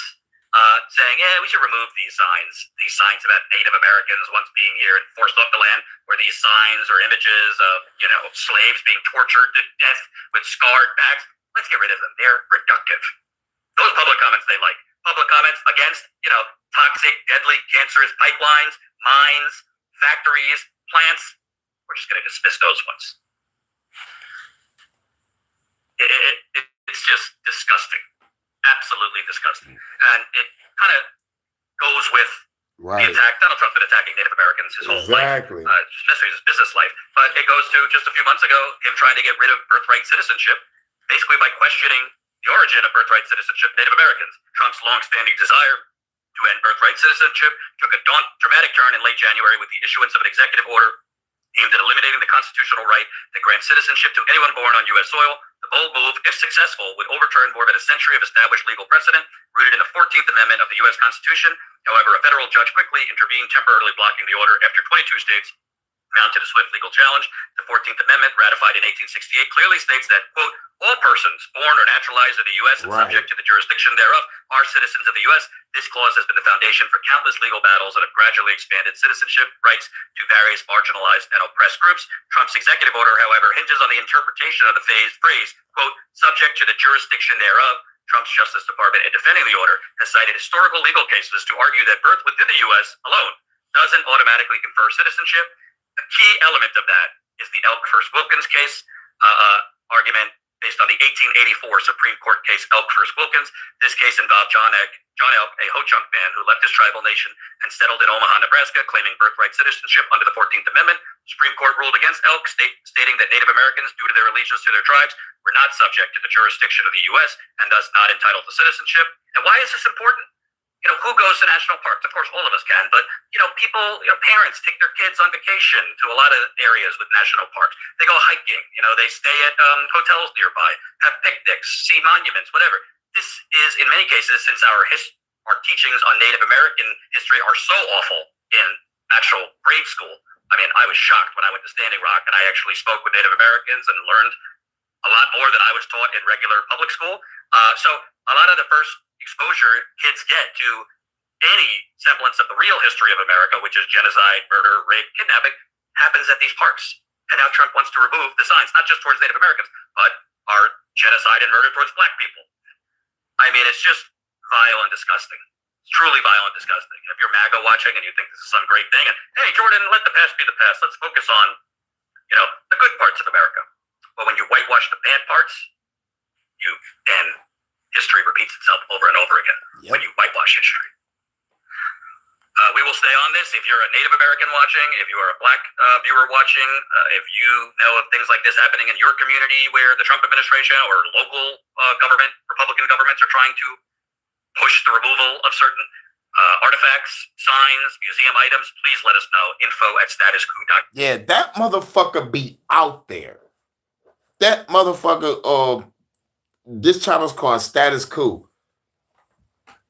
saying, we should remove these signs about Native Americans once being here and forced off the land, where these signs or images of, slaves being tortured to death with scarred backs. Let's get rid of them. They're reductive. Those public comments they like. Public comments against, toxic, deadly, cancerous pipelines, mines, factories, plants, we're just going to dismiss those ones. It's just disgusting. Absolutely disgusting. And it kind of goes with the attack. Donald Trump's been attacking Native Americans his whole life, especially his business life. But it goes to just a few months ago, him trying to get rid of birthright citizenship, basically by questioning the origin of birthright citizenship, Native Americans. Trump's longstanding desire to end birthright citizenship took a dramatic turn in late January with the issuance of an executive order aimed at eliminating the constitutional right that grants citizenship to anyone born on U.S. soil. The bold move, if successful, would overturn more than a century of established legal precedent rooted in the 14th Amendment of the U.S. Constitution. However, a federal judge quickly intervened, temporarily blocking the order after 22 states mounted a swift legal challenge. The 14th Amendment, ratified in 1868, clearly states that, quote, all persons born or naturalized in the U.S. and subject to the jurisdiction thereof are citizens of the U.S. This clause has been the foundation for countless legal battles that have gradually expanded citizenship rights to various marginalized and oppressed groups. Trump's executive order, however, hinges on the interpretation of the phrase, quote, subject to the jurisdiction thereof. Trump's Justice Department, in defending the order, has cited historical legal cases to argue that birth within the U.S. alone doesn't automatically confer citizenship. A key element of that is the Elk v. Wilkins case argument based on the 1884 Supreme Court case Elk v. Wilkins. This case involved John Elk, a Ho-Chunk man who left his tribal nation and settled in Omaha, Nebraska, claiming birthright citizenship under the 14th Amendment. The Supreme Court ruled against Elk, stating that Native Americans, due to their allegiance to their tribes, were not subject to the jurisdiction of the U.S. and thus not entitled to citizenship. And why is this important? You know, who goes to national parks? Of course, all of us can, but, people, parents take their kids on vacation to a lot of areas with national parks. They go hiking, they stay at hotels nearby, have picnics, see monuments, whatever. This is, in many cases, since our teachings on Native American history are so awful in actual grade school. I mean, I was shocked when I went to Standing Rock and I actually spoke with Native Americans and learned a lot more than I was taught in regular public school. So a lot of the first exposure kids get to any semblance of the real history of America, which is genocide, murder, rape, kidnapping, happens at these parks. And now Trump wants to remove the signs, not just towards Native Americans, but our genocide and murder towards Black people. I mean, it's just vile and disgusting. It's truly vile and disgusting. If you're MAGA watching and you think this is some great thing, and hey, Jordan, let the past be the past. Let's focus on, the good parts of America. But when you whitewash the bad parts, then history repeats itself over and over again. When you whitewash history. We will stay on this. If you're a Native American watching, if you are a Black viewer watching, if you know of things like this happening in your community where the Trump administration or local Republican governments are trying to push the removal of certain artifacts, signs, museum items, please let us know. info@statusquo.com. Yeah, that motherfucker be out there. That motherfucker, this channel's called Status Quo.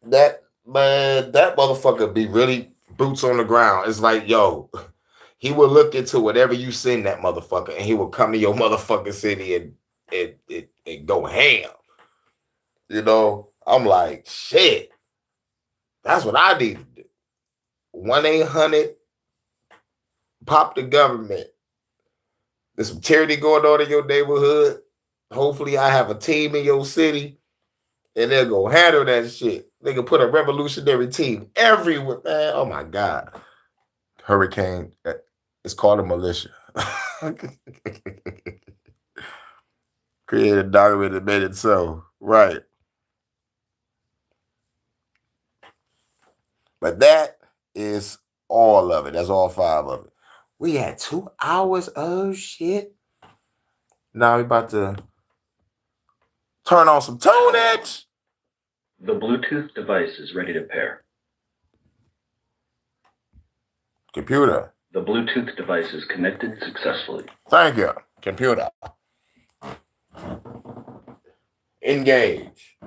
That motherfucker be really boots on the ground. It's like, yo, he will look into whatever you send that motherfucker, and he will come to your motherfucking city and go ham. I'm like, shit. That's what I need to do. 1-800 Pop the Government. There's some charity going on in your neighborhood. Hopefully I have a team in your city, and they'll go handle that shit. They can put a revolutionary team everywhere, man. Oh, my God. Hurricane. It's called a militia. Created a document that made it so. Right. But that is all of it. That's all 5 of it. We had 2 hours of shit. Now we about to turn on some tunage. The Bluetooth device is ready to pair. Computer. The Bluetooth device is connected successfully. Thank you. Computer. Engage.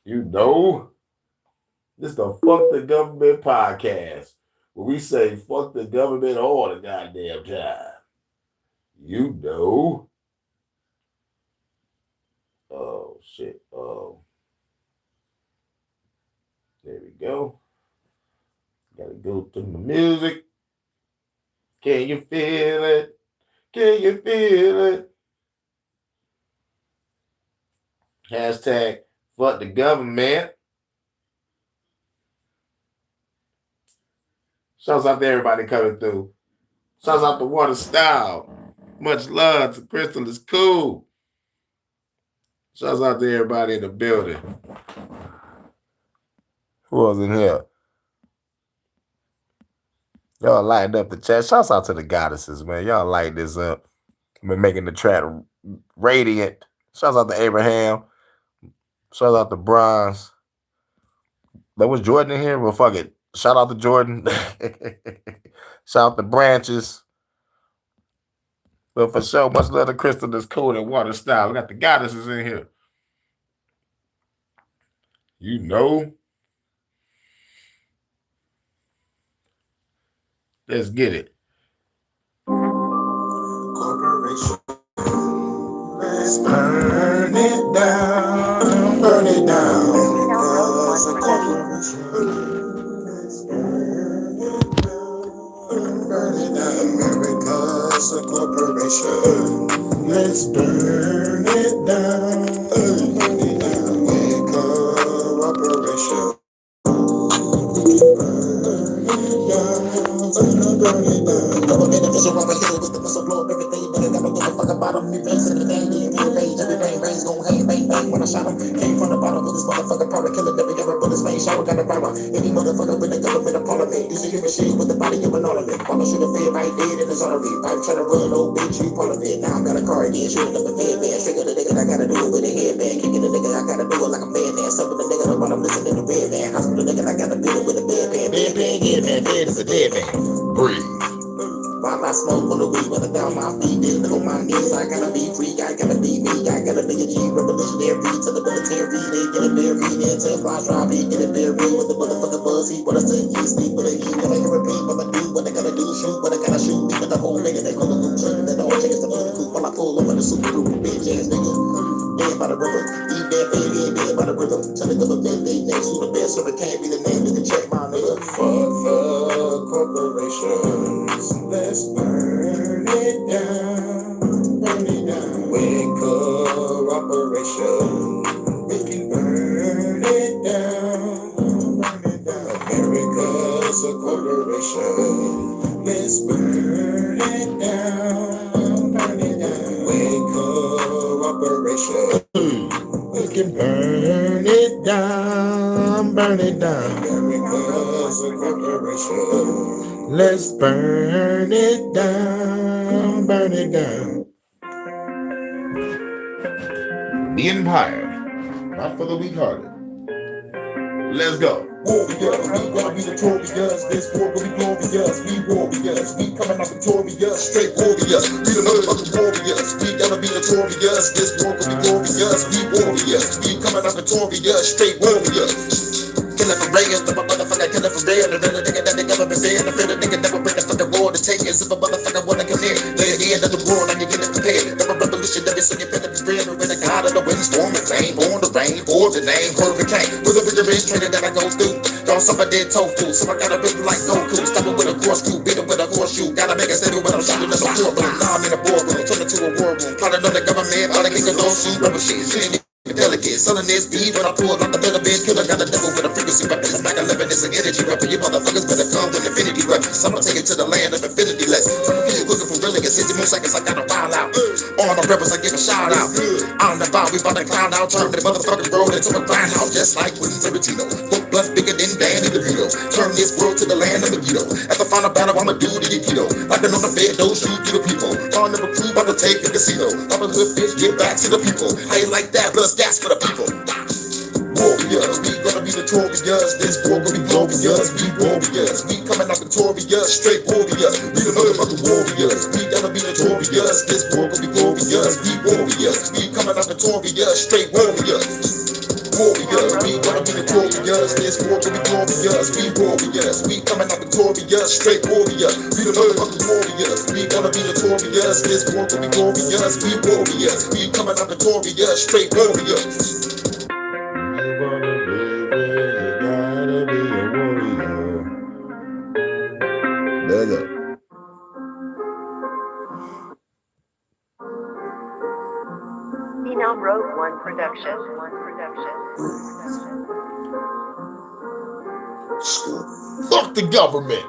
This is the Fuck the Government podcast, where we say fuck the government all the goddamn time. Oh, shit. There we go. Gotta go to the music. Can you feel it? Can you feel it? Hashtag fuck the government. Shouts out to everybody coming through. Shouts out to Water Style. Much love to Crystal is cool. Shouts out to everybody in the building. Who was in here? Y'all lighting up the chat. Shouts out to the goddesses, man. Y'all light this up. Been making the track radiant. Shouts out to Abraham. Shouts out to Bronze. There was Jordan in here. Well, fuck it. Shout out to Jordan. Shout out to Branches. But for sure, much love to Crystal that's cool and Water Style. We got the goddesses in here. You know. Let's get it. Corporation. Let's burn it down. Burn it down. Because a corporation. Let's burn it down. Burn it down. Because a corporation. Let's burn it down. Burn it down. With cooperation. Burn it down. Double beneficial over here with the whistleblower, everything. But I never give a fuck about them. Me facing the thing, the immune page. Every brain brains gon' hang, bang, bang. When I shot him, came from the bottom of this motherfucker. Power killer, never ever put his face. Shower got a power. Any motherfucker with the government of parliament. Use a human shit with the body of an ornament. Wanna shoot a fed right dead in his artery. Pipe trying to run, old bitch, you part of it. Now I got a car again, shooting up a fed man. Trigger the nigga, I gotta do it with a headband. Kicking the nigga, I gotta do it like a man. Something the nigga, while I'm listening to red man. Hospital nigga, I gotta beat it with a bedpan. Bedpan, get it, man. Fed is a dead man. Breathe. While I smoke on the weed, when I down my feet, then look on my knees. I gotta be free, I gotta be me, I gotta be a G, revolutionary to the military. They get it very, then tell fly drive, he get it very with the motherfucker buzz. He wanna say he sleep with a he, never can repeat what I do, what I gotta do, shoot, what I gotta shoot, even the whole nigga, they gonna lose, that all chicks the food coop, while I pull over the super group, bitch ass nigga. Dead by the river, eat that baby, dead by the river. Tell the government they next to the best, so it can't be the name, you can check my nigga. Fuck the corporations. Let's burn it down, burn it down. With cooperation, we can burn it down, burn it down. America's a corporation. Let's burn it down, burn it down. With cooperation, we can burn it down, burn it down. America's a corporation. Let's burn it down, burn it down. The Empire. Not for the weak-hearted. Let's go. Warriors, we gonna be notorious. This war will be glorious. We warriors, we coming out victorious. Straight warriors, we the motherfucking warriors. We gotta be notorious. This war will be glorious. We warriors, we coming out victorious. Straight warriors. Killing for real, the motherfucker killing for real. The real nigga that the government fear. The real nigga never bring the fucking war to take us. If a motherfucker wanna come here, lay at the end of the war, now you get it prepared. The revolutionary, so you better be real. The God of the windstorm and flame, born the rain, for the name, hurricane. With a bigger training that I go through. Y'all suffer dead tofu, so I gotta build like Goku. Stop it with a corkscrew, beat it with a horseshoe. Gotta make a steady when I'm shooting in the boardroom. Now I'm in a boardroom, turn it to a war room. Plotting on the government, all the niggas don't shoot rubber shit. Shit delicate, selling this beef when I pull like the better bed killer. Got a devil with a frequency weapon. It's back 11, it's an energy weapon. You motherfuckers better come with infinity weapons. I'ma take it to the land of infinity lessons. Looking for really get 60 more seconds, I gotta wild out. All the rebels, I give a shout out. On the bar, we bout to clown out. Turn the motherfucking road into a grindhouse, just like Quentin Tarantino. Book plus bigger than Danny DeVito. Turn this world to the land of Megiddo. At the final battle, I'ma do the Aikido. Like on the bed, those shoot to the people. On the recruit, about to take the casino. I'm a good bitch, get back to the people. How you like that? Blood gas for the people. Warriors, we gonna be notorious. This war gonna be glorious. We warriors, we coming out victorious. Straight warriors, we the motherfucking warriors. We gonna be notorious. This war gonna be glorious. We warriors, we coming out victorious. Straight warriors. Warriors, we gonna be notorious. This war gonna be glorious. We warriors, we coming out victorious. Straight warriors, we the motherfucking warriors. We gonna be notorious. This war gonna be glorious. We warriors, we coming out victorious. Straight warriors. Phenom Road One Production. Fuck the government.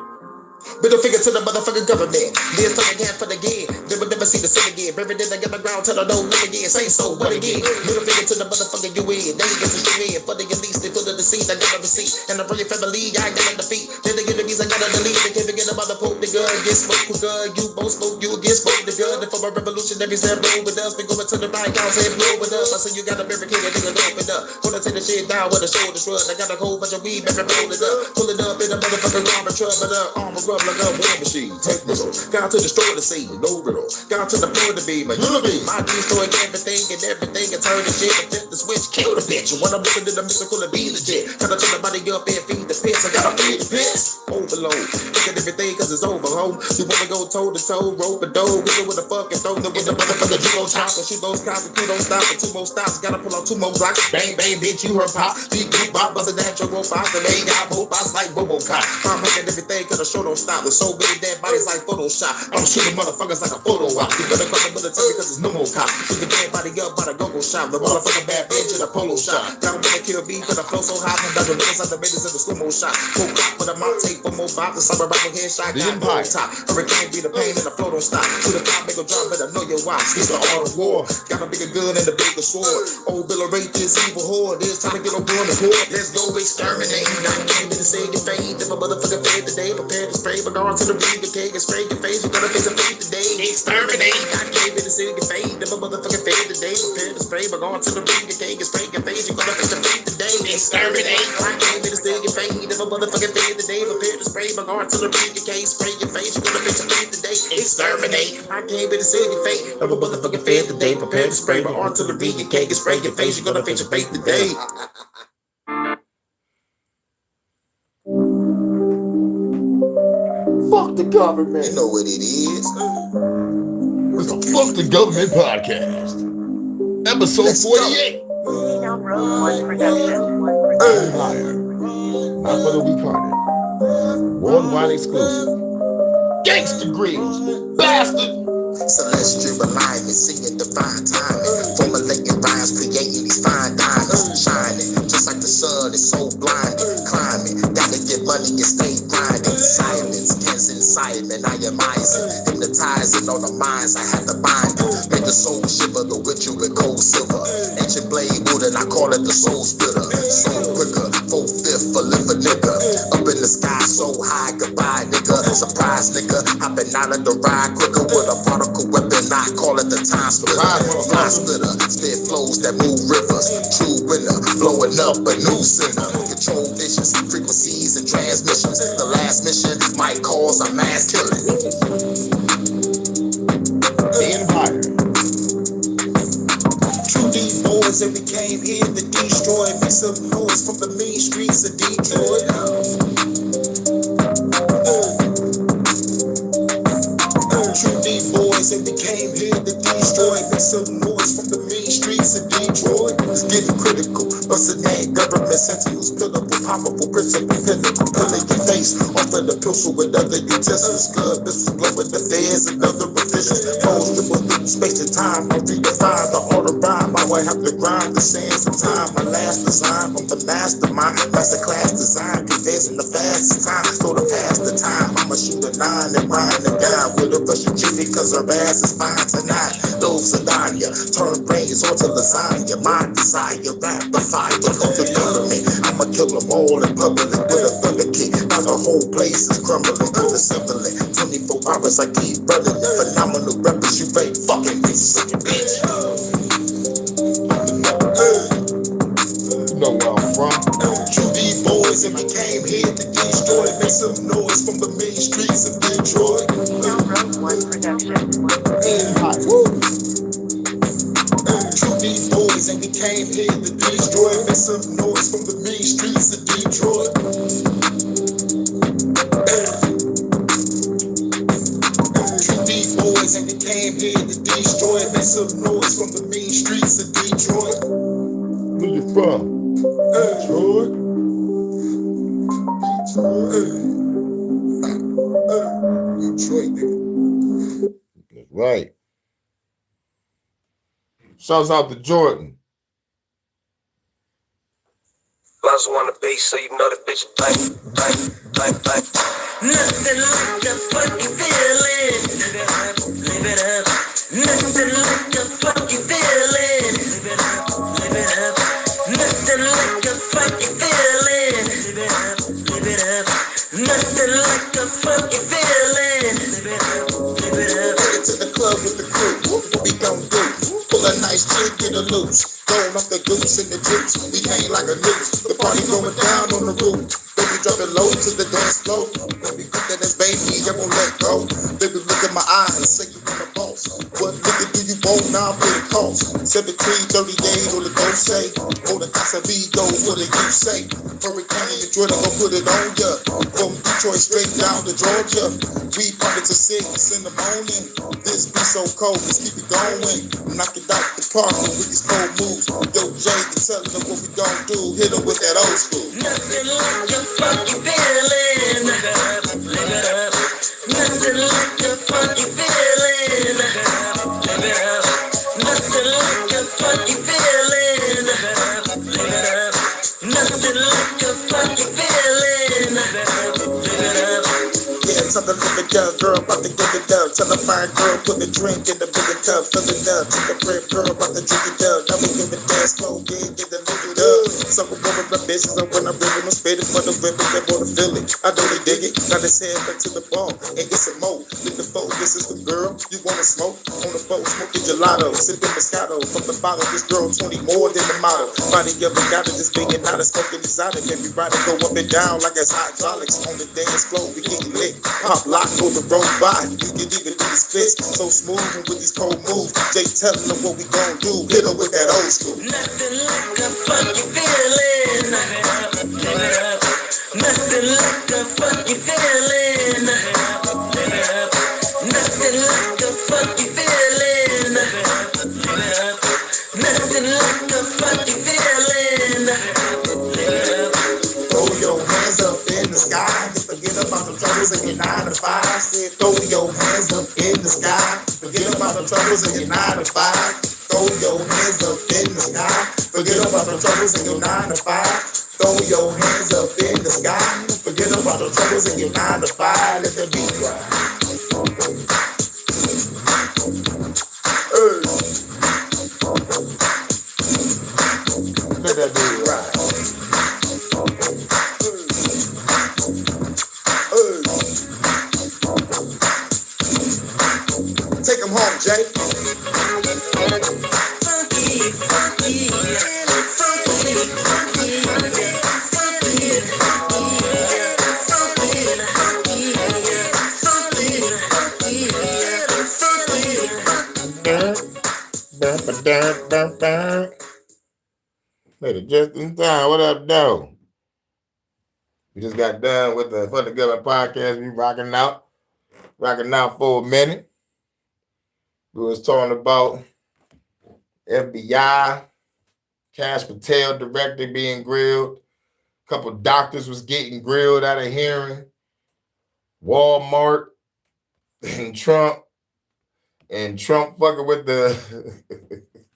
Middle finger to the motherfucking government. This time again for the again. Never see the sin again. Buried in the ground till I don't live again. Say so, what again? Middle finger to the motherfucking UN. They get the shoe in. For the least, they put the seed. I got a receipt. And I bring your family, I got a defeat. Then they get the visa, I gotta delete. They can't forget about the Pope, the gun. Get smoked with gun. You both smoke, you get smoked the gun. And for my revolutionary step, roll with us. Been going to the right house and blow with us. I say you got a barricade, nigga, open up. Gonna take the shit down with a shoulder shrug. I got a whole bunch of weed, baby, roll it up. Pull it up in the motherfucking garbage truck. But armor rub like a war machine. Take missile. Got to destroy the scene. No riddle. Got to deploy the beam. My destroy everything and turn the shit and flip the switch. Kill the bitch. And when I'm looking at the mystical and be legit. Gotta turn the body up and feed the piss. I gotta feed the piss. Overload. Look at everything cause it's over, ho. You wanna go toe to toe, rope a dough. We do with the fucking throw. With the motherfucker, you gon' chop and shoot those cops and you don't stop. And 2 more stops. Gotta pull out 2 more blocks. Bang, bang, bitch, you heard pop. Beat, beat, bop, bustin' at your robots. And they got robots like Robocop. I'm making everything cause the show don't stop. With so many dead bodies like Photoshop. I'm shooting motherfuckers like a photo op. You better call the military cause there's no more cops. Shoot the dead body up by the go-go shop. The motherfucking bad bitch in a polo shop. Y'all wanna kill me cause I flow so high. I'm the niggas on the raiders in the slow-mo shot. Full cop with a mount tape for more bop. The summer rifle headshot got no top. Hurricane be the pain and the flow don't stop. To the top, make a drop, better know your watch. It's the art of war. Got a bigger gun and a bigger sword. Old Bill of Rape, this evil horde. It's time to get on board the court. Let's go exterminate. Not came in to say your fade. If a motherfucker fade today, prepare to spray. But on to the breathe, the cake and spray your face. You gotta face a fade today. Exterminate. Not came in to say your fade. If a motherfucker fade today, prepare to spray. But on to the breathe, the cake and spray your face. You gotta face a fade today. Exterminate. Not came in to say your fade. If a motherfucker fade today, prepare to spray. But on to the breathe, the cake, spray your face. You gotta face a fade today. Exterminate. I came in to say your fade. If a motherfucker fade today, prepare to spray. But on to the breathe, the cake and spray your face. You gotta face a fade today. Fuck the government. You know what it is. It's the Fuck the Government podcast. Episode 48. Empire. Not for the weak-hearted. Worldwide exclusive. Gangsta Grills. Bastard. Celestial alignment, seeing divine timing, formulating rhymes, creating these fine diamonds, shining just like the sun is so blinding, climbing, gotta get money and stay grinding. Silence, cancer inside, man, I am Isaac, hypnotizing on the minds. I had to bind them, make the soul shiver, the ritual with cold silver, ancient blade wood, and I call it the soul splitter. Soul quicker, 4/5 for live a nigga, up in the sky so high, goodbye nigga, surprise nigga, hopping out of the ride quicker with a particle weapon, I call it the time splitter. Fly splitter, spit flows that move rivers. True winner, blowing up a new center. Control visions, frequencies and transmissions. The last mission might cause a mass killing. The Empire. True deep boys and we came here to destroy. Make some noise from the mean streets of Detroit. True deep boys and we came here to destroy. Make some noise from the mean streets of Detroit. It's getting critical, busting that government sentinels, pillable, powerful, principle, pinnacle, pilling your face off of the pistol with other utensils, blood missiles, blowing the feds and other officials. Pose dribble through space and time, I redefine the art of rhyme. I will have to grind the sands of time. My last design from the mastermind, masterclass design, confessing the fastest time, so to pass the time. I'ma shoot a 9 and rhyme the guy with a Russian cutie, cause her ass is fine tonight. Those Adania, turn brains onto lasagna. My desire, rap the fire of the government. I'ma kill them all in public with a thunder kick. Now the whole place is crumbling to the assembly. 24 hours I keep running. Phenomenal rappers, you ain't fucking me, sucking bitch. You know where I'm from. True deep boys and we came here to destroy. Make some noise from the main streets of Detroit. Empire. True deep boys and we came here to destroy. Make some noise from the main streets of Detroit. True deep boys and we came here to destroy. Make some noise from the main streets of Detroit. Where you from? Detroit. Detroit, nigga. That's right. Shouts out to Jordan. muzzle on the bass so you know the bitch bang, bang, bang, bang. Nothing like a funky feeling. Live it up. Nothing like a funky feeling. Live it up. Live it up. Nothing like a funky feeling. Live it up. Live it up. Nothing like a funky feeling. Live it up. Live it up. Headed to the club with the crew. What we gon' do? Pull a nice chick, get a loose. Throwing off the goose and the juice. We hang like a noose. The party going down on the roof. Baby, drop it low to the dance floor. Baby, put that as baby, I won't let go. Baby, look in my eyes and say you want a boss. What nigga do you want now? Pay the cost. 1738 on the go say. Oh, the Casamigos, what do you say? Hurricane and Jordan gon' put it on ya. From Detroit straight down to Georgia. We party to 6 in the morning. This be so cold, let's keep it going. Knock it out the park with these cold moves. Yo, Jay, you tellin' them what we gon' do. Hit them with that old school. Nothing like a funky feeling. Live it up, live it up. Nothing like a funky feeling. Live it up, live it up. Nothing like a funky feeling. Live it up, live it up. Nothing like a funky feeling. Live it up, live it up. Yeah, tell the live it up, girl, about to give it up. Tell the fine girl, put the drink in the bigger cup, fill it up. Tell the brave girl, about to drink it up. Now we give it dance slow, yeah, get the live it up. Some of them my bitches, and when I'm ripping, I'm spitting for the women that wanna feel it. I know they dig it, got his head back to the ball, and get some more. With the foe, this is the girl, you wanna smoke? On the boat, smoking gelato, sipping Moscato. From the bottle, this girl 20 more than the model. Body ever got it, just big and out of smoking exotic. Everybody go up and down like it's hydraulics. On the dance floor, we getting lit. Pop lock, go the road by. You can even do the splits, so smooth and with these cold moves. Jay telling them what we gon' do. Hit them with that old school. Nothing like a funky feeling. Live it up, live it up. Nothing like a funky feeling. Live it up, live it up. Nothing like a funky feeling. Live it up, live it up. Nothing like a funky feeling. Live it up, live it up. Throw your hands up in the sky. Forget about the troubles in your 9 to 5. Said throw your hands up in the sky. Forget about the troubles in your 9 to 5. Throw your hands up in the sky. Forget about the troubles in your 9 to 5. Throw your hands up in the sky. Forget about the troubles in your 9 to 5. Let the beat ride. Let that beat ride. Take him home, Jay. Funky, funky, funky, Made it just in time. What up, though? We just got done with the Fuk The Government podcast. We rocking out for a minute. We was talking about FBI, Cash Patel director being grilled. A couple doctors was getting grilled out of hearing. Walmart and Trump fucking with the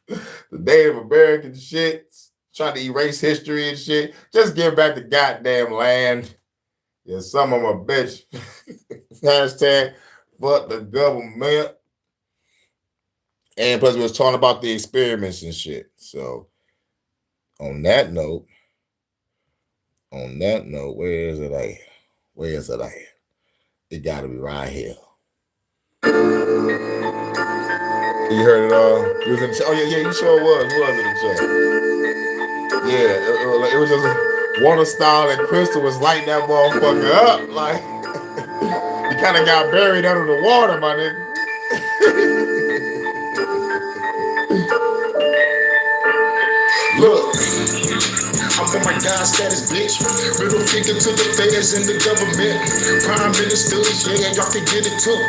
the Native American shit, trying to erase history and shit. Just give back the goddamn land. Yeah, some of them a bitch. Hashtag Fuk The Government. And plus we was talking about the experiments and shit. So on that note, where is it at? It gotta be right here. You heard it all? You was in the chat? Oh yeah, you sure was. Who was in the chat? Yeah, it was just water style and Crystal was lighting that motherfucker up. Like you kind of got buried under the water, my nigga. Look, I'm on my God status, bitch. Middle finger to the feds and the government. Prime ministers, yeah, y'all can get it took.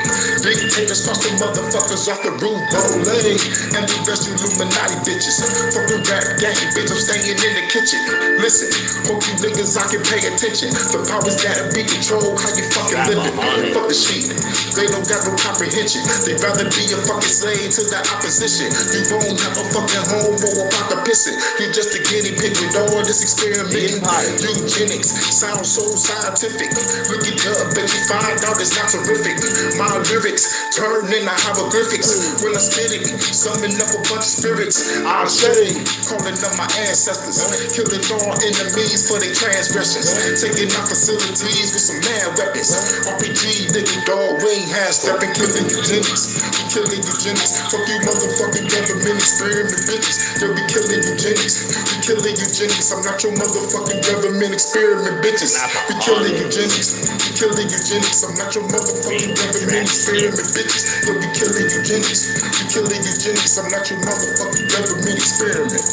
Dictators toss the motherfuckers off the roof, rolling. And the best Illuminati bitches. Fuck the rap gang, bitch, I'm staying in the kitchen. Listen, hope you niggas, I can pay attention. The powers gotta be control, how you fucking living. Fuck the shit, they don't got no comprehension. They rather be a fucking slave to the opposition. You won't have a fucking home or about to piss it. You're just a guinea pig with all the this experiment. Eugenics sounds so scientific. Look it up, bet you find out it's not terrific. My lyrics turn into hieroglyphics. When I spit it, summon up a bunch of spirits. I'm shedding, calling up my ancestors. Killing all enemies for their transgressions. Taking out facilities with some mad weapons. RPG, nigga, dog, we ain't half-stepping. Killing eugenics. Killing eugenics. Fuck you motherfucking government experiment bitches. Yo, we killing eugenics. We killing eugenics. I'm not your motherfucking government experiment bitches. We killing eugenics. We killing eugenics. I'm not your motherfucking government experiment bitches. Yo, we killing eugenics. We killing eugenics. I'm not your motherfucking government experiment.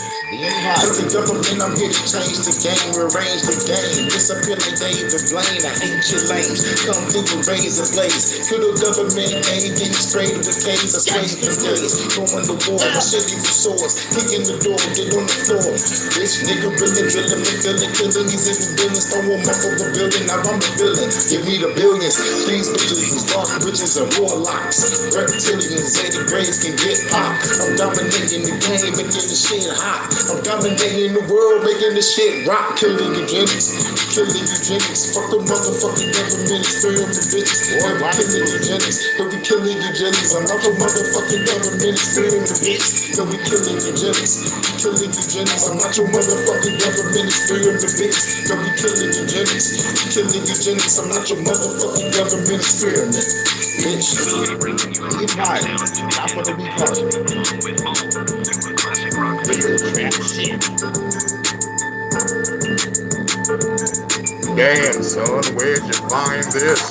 As the government, I'm here to change the game, rearrange the game. Disappear like David Blaine, I hate your lames. Come through the razor blades. Kill the government, ain't getting sprayed with the K's. I spray for days. Going to war, shitty for swords. Kicking the door, get on the floor. Bitch, nigga, really drilling, killing these evil villains. Throw them off of a building, now I'm the villain. Give me the billions. These bitches is dark witches and warlocks. Reptilians, 80 grades can get popped. I'm dominating the game, making the shit hot. I'm dominating the world, making this shit rock. Killing eugenics, killing eugenics. Fuck the motherfucking government, experiment bitches. Boy, killing eugenics, yo, we killing eugenics. I'm not the motherfucking government, experiment bitches. Yo, we killing eugenics, killing eugenics. I'm not your motherfucking government, experiment bitches. Yo, we killing eugenics, killing eugenics. I'm not your motherfucking government experiment, bitch. Get high, not for the weak heart. Damn, son, where'd you find this?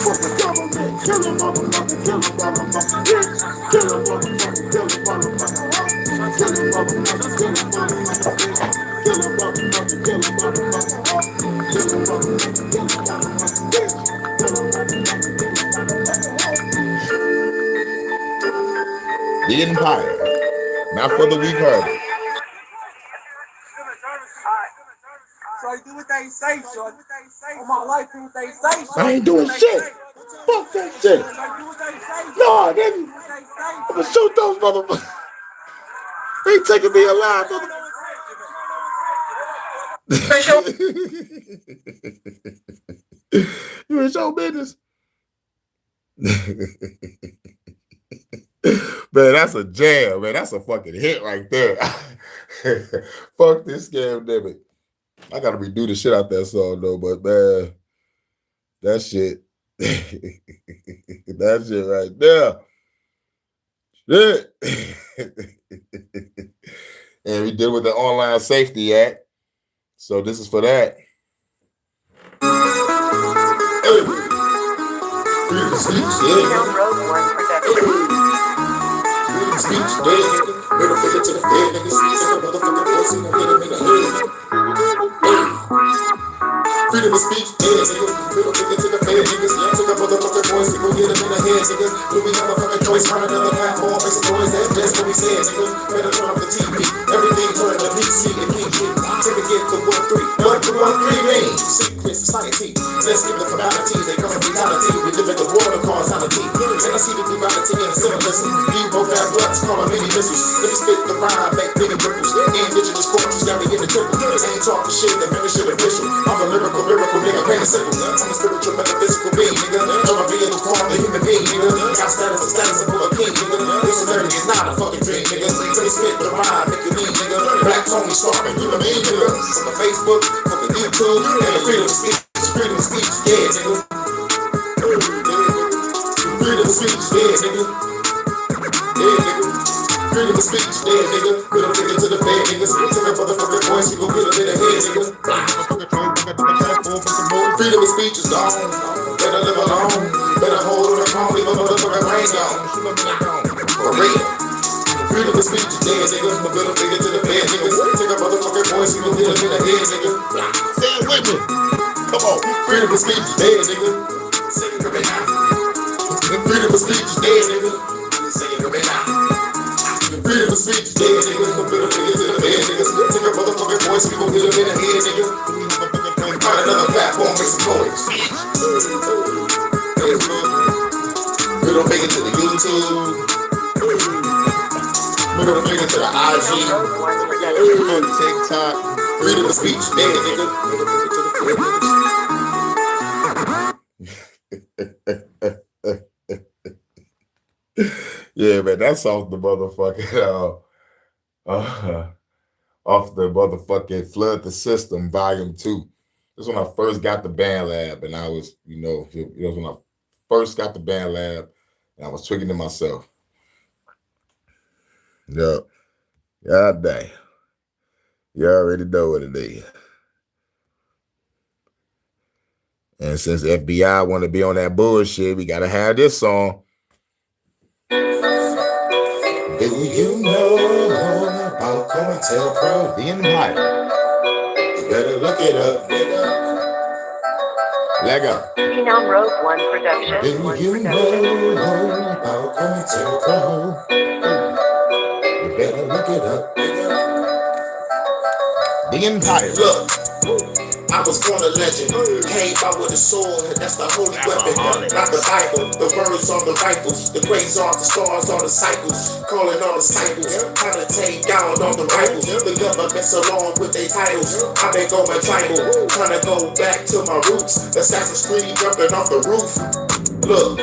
Fuck the government, kill a motherfucker, kill a motherfucker, bitch. Kill a motherfucker, kill a motherfucker, huh? Kill a motherfucker, kill a motherfucker, bitch. Kill a motherfucker, kill a motherfucker, huh? Kill a motherfucker, kill a motherfucker, bitch. Kill a motherfucker, kill a motherfucker, huh? The Empire, not for the weak-hearted. Shorty, do what they say, shorty. On my life, do what they say, shorty. I ain't doing shit. Fuck that shit. No, nigga. I'm gonna shoot those motherfuckers. They ain't taking me alive, motherfucker. You in show business? Man, that's a jam, man. That's a fucking hit right there. Fuck this scam, damn it. I gotta redo the shit out that song though, but man, that shit, that shit right there. Shit. And we did with the Online Safety Act. So this is for that. Freedom speech, yeah. Freedom speech, yeah. Middle finger to the fed, niggas. Take a motherfucking voice and hit him in the head. Freedom of speech, yeah, nigga. Middle finger to the fed, niggas. Take a motherfucking voice and hit him in the head, nigga. Do we have a fucking choice? Find another platform, make some noise. That's what we said, nigga. Better turn off the TV. Everything turn to PC and PG. Take a get to 1-3. 1-3 means secret society. Let's give the formalities. They come in brutality. We live in the world of causality. And I see the duality and symbolism. We both have butts, call them mini missiles. Let me spit the rhyme, make mini ripples. Indigenous fortunes, now we in the triple. I ain't talking shit, that man shit official. I'm a lyrical, nigga, plain and simple. I'm a spiritual, metaphysical being, nigga. I'm a being who form the human being, nigga. Got status of a king, nigga. This learning is not a fucking dream, nigga. Let me spit the rhyme, make it lean, nigga. Black Tony Stark, you know what I mean, nigga. On the Facebook, fucking YouTube, and the freedom of speech, yeah, nigga. Freedom of speech, yeah, nigga. Yeah, nigga. Freedom of speech, yeah, nigga. Middle finger to the fed, niggas. Take a motherfucking voice, we gon' get him in the head, nigga. Freedom of speech is gone. Better live alone. Better hold on the phone, leave a motherfucking brain gone. For real. Freedom of speech is dead, nigga. My middle finger to the fed, niggas. Take a motherfucking voice, we gon' get him in the head, nigga. Say it with me. Come on. Freedom of speech is dead, nigga. Say it with me now. Freedom of speech is dead, nigga. Say it with me now. Freedom of speech is dead, nigga. My middle finger to the fed, niggas. Take a motherfucking voice, we gon' get him in the head, nigga. Find another platform, make some noise. Middle finger to the YouTube, IG, TikTok, freedom of speech, man, nigga. Yeah, man, that's off the motherfucking off the motherfucking Flood the System Volume 2. This is when I first got the Band Lab, and I was, it was when I first got the Band Lab, and I was tweaking to myself. Yeah. God dang. You already know what it is. And since FBI want to be on that bullshit, we got to have this song. Do you know about COINTELPRO, the Empire? You better look it up, nigga. Lego. Phenom Rogue One production. Do you know about COINTELPRO? You better look it up, nigga. The Empire. Look. I was born a legend, came out with a sword, that's the holy weapon, not the Bible, the words on the rifles, the praise on the stars on the cycles, calling on the disciples, trying to take down on the rivals, the government's along with their titles, I've been going tribal, trying to go back to my roots, Assassin's Creed jumping off the roof, look,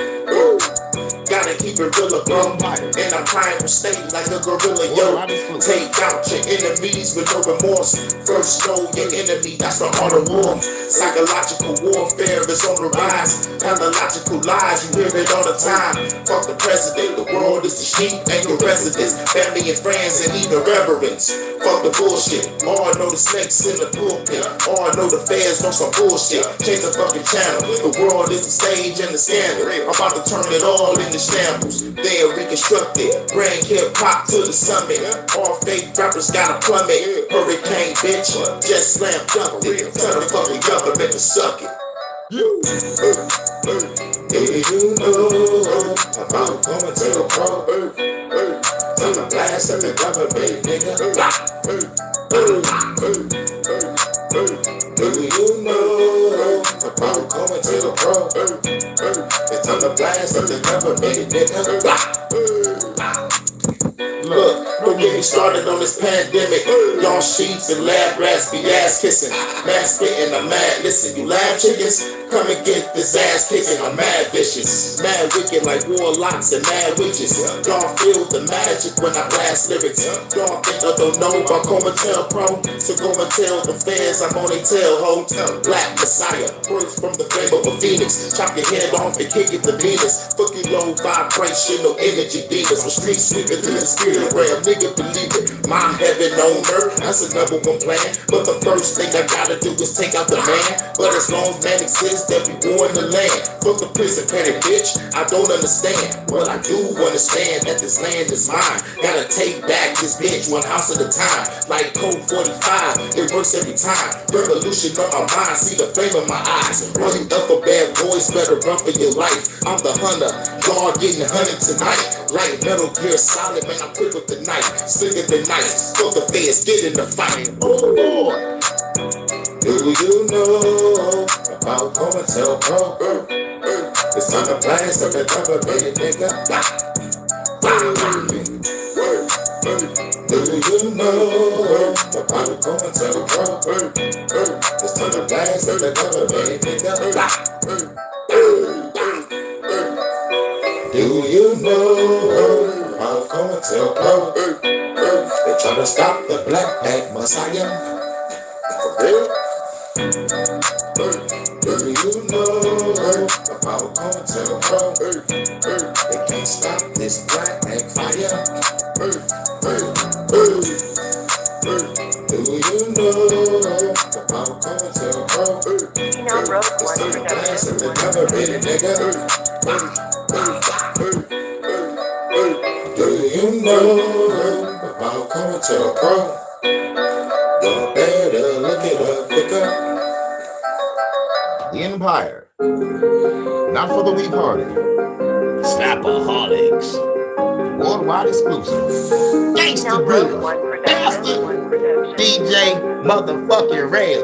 gotta keep it real, bro, and I'm trying to stay like a gorilla, yo, take out your enemies with no remorse, first know your enemy, that's the art of war, psychological warfare is on the rise, pathological lies, you hear it all the time, fuck the president, the world is the sheep and your residents, family and friends and even reverence, fuck the bullshit, all know the snakes in the pulpit, all know the feds know some bullshit, change the fucking channel, the world is the stage and the scandal, I'm about to turn it all into shambles, then reconstruct it, bring hip-hop to the summit, all fake rappers gotta plummet, hurricane bitch, just slam dunked it, tell the fucking government to suck it. Do you know about COINTELPRO? I'm a blast of the government, nigga. Do you know about COINTELPRO? It's on the blast of the government, nigga. Look, don't get me started on this pandemic. Y'all sheets and lab rats be ass kissing. Mass spitting, I'm mad. Listen, you lab chickens, come and get this ass kicking. I'm mad vicious, mad wicked like warlocks and mad witches. Y'all feel the magic when I blast lyrics. Y'all think I don't know about COINTELPRO? So go and tell the fans I'm on their tail, ho. Black Messiah, birth from the flame of a phoenix. Chop your head off and kick it to Venus. Fuck you low vibrational energy demons. With street sweeping through the spirit realm, nigga believe it. My heaven on earth, that's a number one plan. But the first thing I gotta do is take out the man. But as long as man exists, there be war in the land. Fuck the prison petty bitch, I don't understand. Well, I do understand that this land is mine. Gotta take back this bitch one house at a time. Like code 45, it works every time. Revolution on my mind, see the flame in my eyes. Running up for bad boys, better run for your life. I'm the hunter, y'all getting hunted tonight. Like Metal Gear Solid, man, I'm quick with the knife. Slicker than nice, fuck the feds, get in the fight. Oh Lord. Do you know about COINTELPRO? It's on the blast of the government, nigga. Do you know about COINTELPRO? It's on the blast of the government, nigga. Do you know about COINTELPRO? They try to stop the Black Pack Messiah. For real? Do you know about COINTELPRO? They can't stop this Black Pack fire. Do you know about COINTELPRO? It's on the blast of the government, nigga. Do you know about COINTELPRO? You better look it up, nigga. The Empire. Not for the weak-hearted. Slapaholics. Worldwide exclusive. Gangsta Groove. Bastard. DJ motherfucking Red.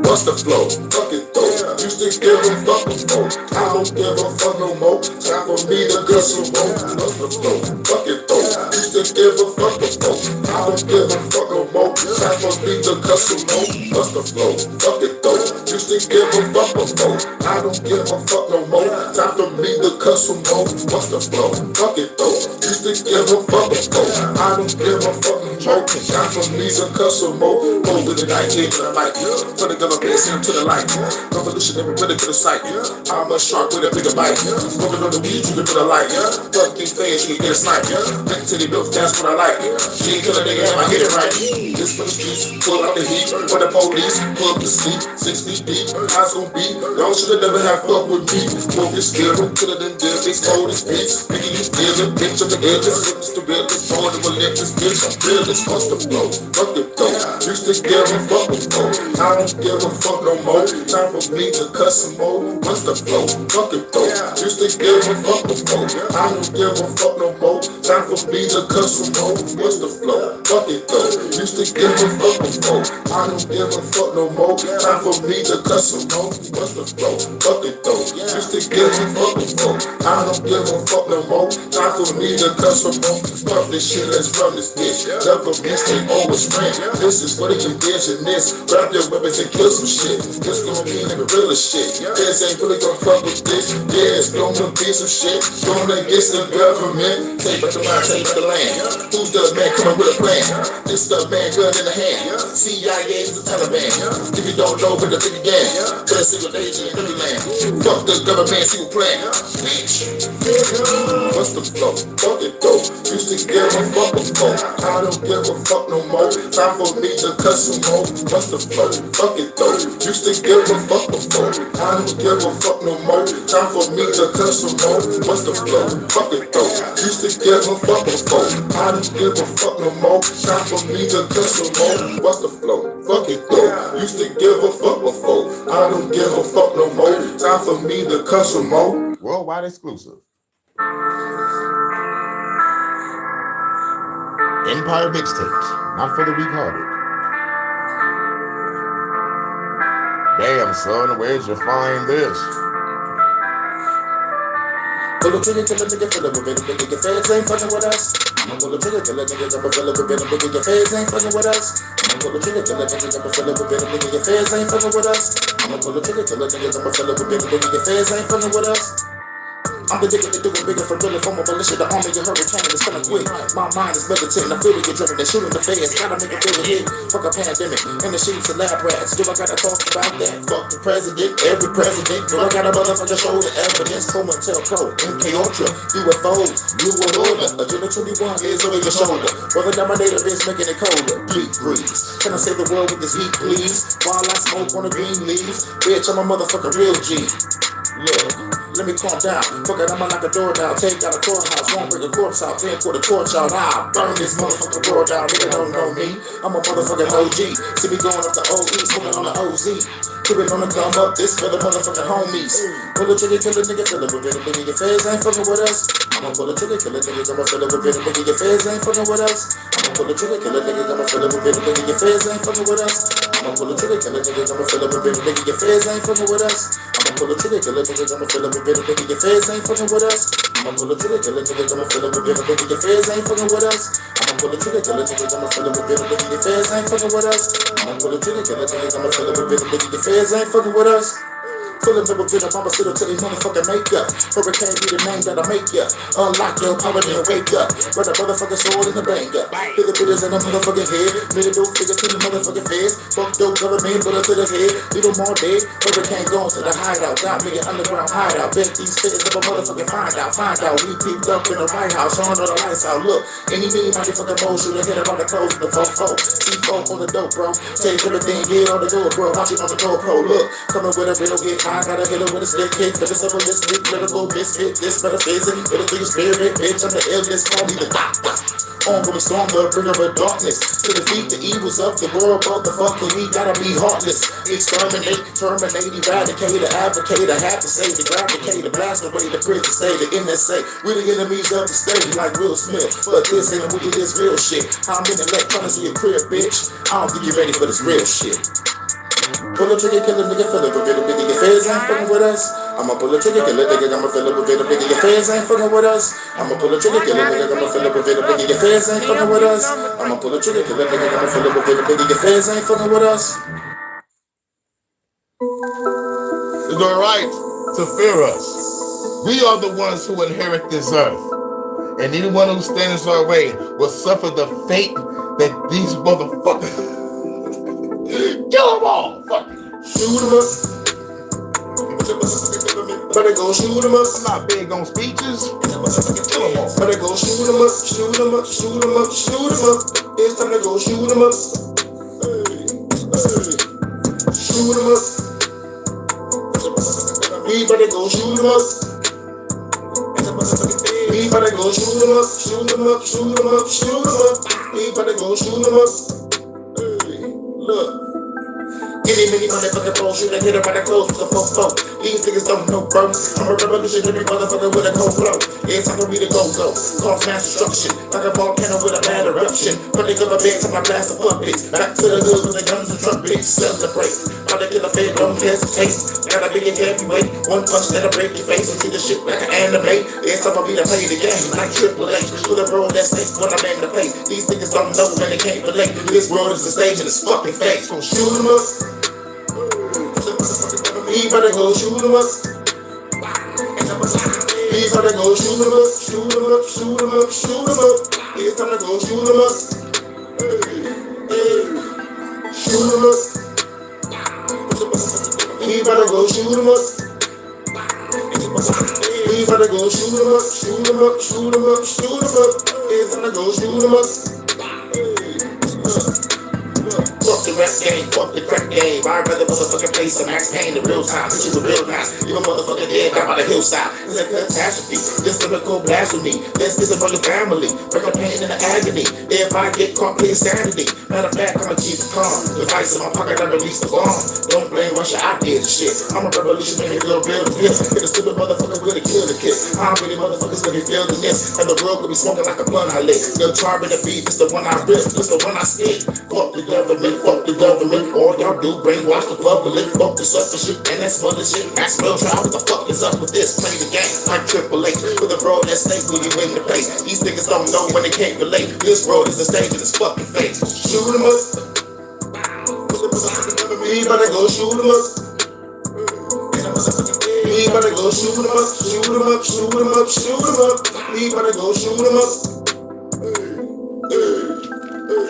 What's the flow? Fuck it though. Used to give a fuck more. I don't give a fuck no more. Time for me to get some more. What's the flow? Fuck it though. Used to give a fuck no more. I don't give a fuck no more. Time for me to cuss some more. Bust the flow, fuck it though. Used to give a fuck before. I don't give a fuck no more. Time for me to cuss some more. Bust the flow, fuck it though. Used to give a fuck before. I don't give a fuck no more. Time for me to cuss some more. Go with the night, get to the light. Put the government, send to the light. Revolutionary, put it to the sight. I'm a shark with a bigger bite. Smoking on the weed, you can put a light. Fucking fans, you can get a snipe. Back to the milk, that's what I like. She ain't kill a nigga if I hit it right. This for the streets, pull out the heat. For the police, pull up the sleep. 6 feet deep, eyes gon' beat. Y'all should've never had fuck with me. Focus, scared, killer than dead. It's cold as beats. Making you feel it, bitch on the edge. It's the realest, more than relentless, bitch. I'm fearless, bust the flow. Fuck it though. Used to give a fuck before. I don't give a fuck no more. Time for me to cuss some more. Bust the flow. Fuck it though. Used to give a fuck before. I don't give a fuck no more. Time for me to cuss some more. Bust the flow. Fuck it though. Used to give a fuck before. I don't give a fuck no more. Time for me to cuss some more. Bust the flow. Fuck it though. Used to give a fuck before. I don't give a fuck no more. Time for me to cuss some more. Fuck this shit. Let's run this bitch. Never miss. They always friend. This is for the indigenous. Grab your weapons and kill some shit. This gonna be the realest shit. This ain't really gonna fuck with this. Yeah, it's gonna be some shit. Going against the government. Take back the mind, take back the land. Who's the man coming with a plan? This the man, gun in the hand. CIA is the Taliban. If you don't know, but the big gang. Put a single agent in every land. Fuck the government, single plan. Bitch. What's the flow? Fuck it though. Used to give a fuck before. I don't give a fuck no more. Time for me to cuss some more. What's the flow? Fuck it though. Used to give a fuck before. I don't give a fuck no more. Time for me to cuss some more. What's the flow? Fuck it though. Used to give a fuck before. I don't give a fuck no more. Time for me to cuss some more. What's the flow? Fuck it though. Used to give a fuck before. I don't give a fuck no more. Time for me to cuss some more. Worldwide exclusive. Empire mixtapes, not for the weak-hearted. Damn, son, where'd you find this? Pull the trigger till a nigga feel it, nigga, your feds ain't fucking with us. I'ma pull the trigger till a nigga jump a feel it, nigga, your feds ain't fucking with us. I'ma pull the trigger till a nigga jump a feel it, nigga, your feds ain't fucking with us. I'ma pull the trigger till a nigga jump a feel it, nigga, your feds ain't fucking with us. I'm addicted to doing bigger for really from a militia. The army, your hurricane is coming quick. My mind is militant. I feel we get driven. They're shooting the feds. Gotta make it feel a hit. Fuck a pandemic. In the sheets of lab rats. Do I gotta talk about that? Fuck the president. Every president. Do I got a motherfucker show the evidence? COINTELPRO, MK Ultra, UFOs, New World Order. Agenda 21 is over your shoulder. Brother Dominator is making it colder. Please freeze. Can I save the world with this heat, please? While I smoke on the green leaves. Bitch, I'm a motherfucking real G. Yeah. Let me calm down. Fuck it, I'ma knock a door down. Take out a courthouse. Won't bring a corpse out. Then pour the torch out. I'll burn this motherfucking door down. Nigga don't know me. I'm a motherfucking OG. See me going up to OE. Smoking on the OZ. Keep it on the come up. This for the motherfucking homies. Pull the trigger, kill a nigga, fill it with it. Nigga, your feds ain't fucking with us. I'ma pull the trigger, kill a nigga, I'ma fill it with it. Nigga, your feds ain't fucking with us. I'ma pull the trigger, kill a nigga, I'ma fill it with it. Nigga, your feds ain't fucking with us. I'ma pull the trigger, kill a nigga, I'ma fill it with it. Nigga, your feds ain't fucking with us. I'ma pull the trigger, kill a nigga, I'ma fill it with it. Nigga, your feds ain't fucking with us. I'ma pull the trigger, kill a nigga, I'ma fill it with it. Nigga, your feds ain't fucking with us. I'ma pull the trigger, kill a nigga, I'ma fill it with it. Nigga, your feds ain't fucking with us. I'ma pull the trigger, kill a nigga, I'ma fill it with it. Nigga, your feds ain't fucking with us. Full of never been a mama still till they motherfucking makeup. Hurricane be the name that I make ya. Unlock your power then wake up. Run a motherfucking sword in the bank up. Hit the bitters in the motherfucking head. Middle figure to the motherfucking feds. Fuck your government, put her to the head. Leave them all dead. Hurricane gone to the hideout. Got me an underground hideout. Bet these feds never motherfucking find out. Find out we peeped up in the White House. On all the lights out. Look, any mean mighty fucking mold shooter hit around the clothes in the fofo. C4 on the dope, bro. Take everything, get on the door, bro. Watch it on the GoPro. Look, coming with a riddle, get high. Gotta hit her with a stick kick. For the simple listening, lyrical biscuit. This metaphysics, it'll be your spirit, bitch. I'm the illness, call me the doctor. Ongoing storm, the bringer of darkness. To defeat the evils of the world, but the fucking we gotta be heartless. Exterminate, terminate, eradicate, advocate. I have to say, the gravitate, blast away the prison state, the NSA. We're the enemies of the state, like Will Smith. But this ain't a movie, this real shit. I'm in the electronics in your crib, bitch. I don't think you're ready for this real shit. Pull the trigger, kill a nigga, fill it with it. Nigga, your feds ain't fucking with us. I'ma pull a trigger, kill a nigga, I'ma fill up with Vader, nigga, your fans ain't fucking with us. I'ma pull a trigger, kill a nigga, I'ma fill up with Vader, nigga, your fans ain't fucking with us. I'ma pull a trigger, kill a nigga, I'ma fill up with Vader, nigga, your fans ain't fucking with us. It's alright to fear us. We are the ones who inherit this earth. And anyone who stands our way will suffer the fate that these motherfuckers kill them all. Fuck. Shoot them up. Better go shoot them up. I'm not big on speeches. Kill them all. Better go shoot them up. Shoot them up. Shoot them up. Shoot them up. It's time to go shoot them up. Hey, hey. Shoot them up. We better go shoot them up. We better go shoot them up, shoot them up, shoot them up, shoot them up. We better go shoot them up. Hey, look. Any motherfucking bullshit that hit her by the clothes with a fofo. These niggas don't know, bro. I'm a revolutionary motherfucker with a cold flow. It's time for me to go. Cause mass destruction, like a volcano with a mad eruption. From the government to my blast of puppets. Back to the hood with the guns and trumpets. Celebrate. All the killer fed, don't hesitate. Gotta be a heavyweight. One punch that'll break your face and treat the shit like an anime. It's time for me to play the game like Triple H. With a road that's safe when I'm in the place. These niggas don't know when they can't relate. This world is the stage and it's fucking fake. So shoot 'em up. We better go shoot 'em up. We better go shoot 'em up. Shoot 'em up. Shoot 'em up. Shoot 'em up. It's time to go shoot 'em up. Hey, shoot 'em up. We better go shoot 'em up. We better go shoot 'em up. Shoot 'em up. Shoot 'em up. Shoot 'em up. It's time to go shoot 'em up. Fuck the rap game, fuck the crack game. I'd rather motherfucking play some Max Payne in real time. Hit you with real nice. You a motherfucking dead down by the hillside. It's a catastrophe. This lyrical blasphemy. This isn't for your family. Bring a pain and the agony. If I get caught, please sanity. Matter of fact, I'ma keep it calm. With ice in my pocket, I release the bomb. Don't blame Russia, I did the shit. I'm a revolutionary, little real pill. Hit a stupid motherfucker with a killer kid. How many motherfuckers gonna be feeling this? And the world could be smoking like a blunt I lit. The tar in the beat, it's the one I rip. It's the one I stick. Fuck the government, fuck the government. All y'all do, brainwash the public. Fuck the sucker shit, and that's mother shit. Max Mill trial, what the fuck is up with this? Play the game like Triple H. With a road that's snake when you win the place. These niggas don't know when they can't relate. This road is the stage and it's fucking fake. Shoot 'em up. We better go shoot 'em up. We better go shoot 'em up. Shoot 'em up. Shoot 'em up. Shoot 'em up. We better go shoot 'em up.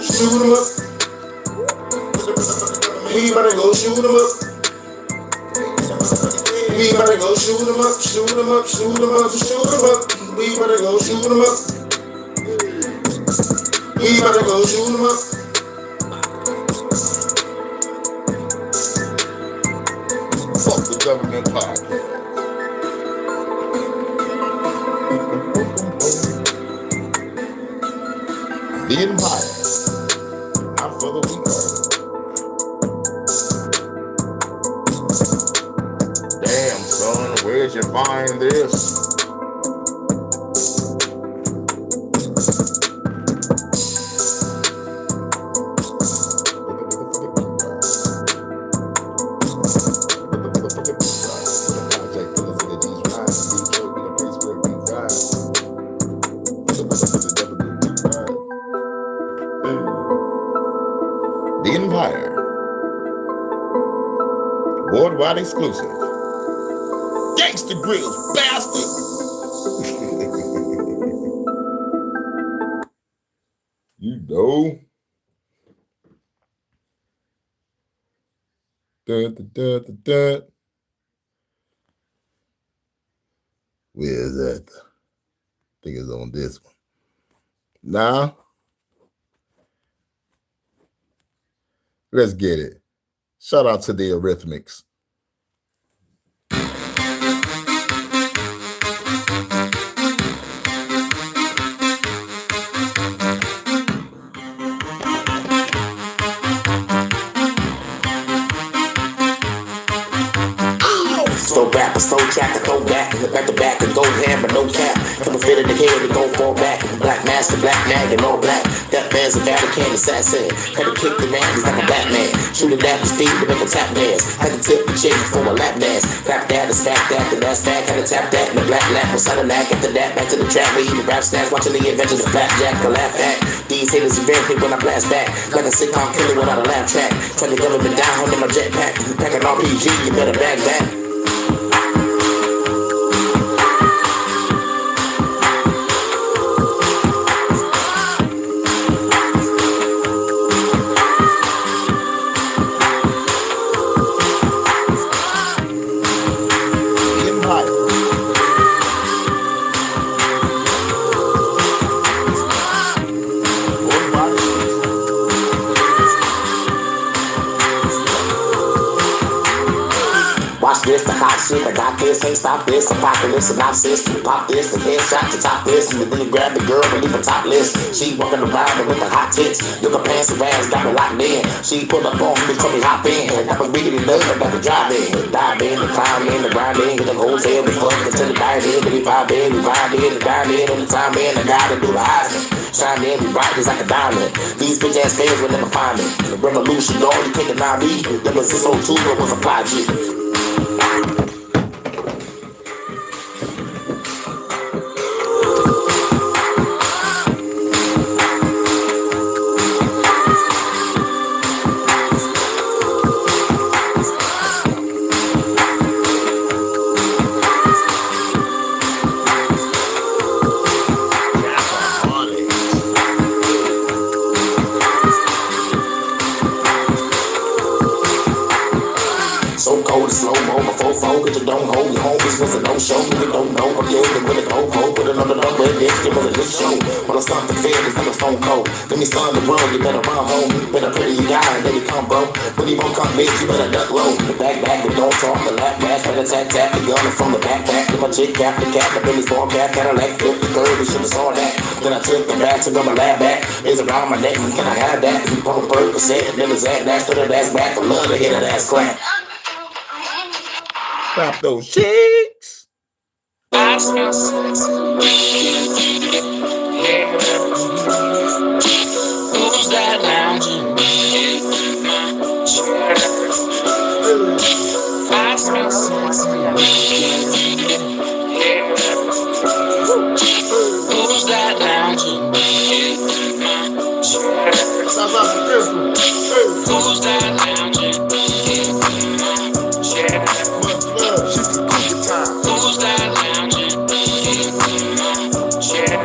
Shoot 'em up. We better go shoot 'em up. We better go shoot 'em up. Shoot 'em up. Shoot 'em up. Shoot 'em up. We better go shoot 'em up. We better go shoot 'em up. Fuck the government podcast. The Empire. Not for the weak. Damn, son, where'd you find this? The Empire. Worldwide exclusive. Gangsta Grills, bastard! You know. Where is that? I think it's on this one. Now, let's get it. Shout out to the Arrhythmics. Slow rap, a slow track, a throwback, back to back, and go ham, but no cap. Come fit in the head and go fall back. Black master, black mag, and all black. That man's a Vatican assassin. Had to kick the man, he's like a Batman. Shooting at his feet to make a tap dance. Had to tip the chick for a lap dance. Clap that and stack that, and that's back. Had to tap that in the black lap for Saddleback. After that, back to the trap, we eating rap snacks, watching the adventures of Blackjack. I laugh at these haters are very quick when I blast back. Like a sitcom killer without a laugh track. Trying to government down in my jetpack. Pack an RPG, you better bag that. Watch this, the hot shit, I got this, ain't stop this, apocalypse, synopsis, pop this, the headshot to top this, and then you grab the girl and leave a top list. She walking around with the hot tits, look her pants and ass, got me locked in. She pull up on me, told me hop in, got my wiggity love, I got to drive in. Dive in, the climb in, the grind in, get the hotel, we fuck until the dive in, we vibe in, we ride in, the dine in, on the time in, I gotta do the Heisman. Shine in, we bright just like a diamond. These bitch ass fans will never find me. The revolution, dog, you can't deny me. There was 602, but was a 5G. So cold, slow-mo, my fofo, cause you don't hold your homies, was a no-show, nigga don't know, I'm getting with a go-go, put another number in this, give it a good show, when I start the fed, it's like a stone cold, then we start the world, you better run home, you better pretty guy, and then you come bro, when you won't come bitch, you better duck low, the back, but don't talk, the lap, better tap, the gun from the backpack, then my chick cap, the Billy's ball cap, Cadillac, flip the curve, you should've saw that, then I took the back, took my lab back, it's around my neck, can I have that, you pump a percent, then it's at that, to the ass back, I love to hit that ass clap. Clap those cheeks. I smell sexy. Yeah. Who's that lounging in my chair? I smell sexy. Yeah. Who's that lounging in my chair? Who's that lounging in my chair? Who's that lounging in my chair?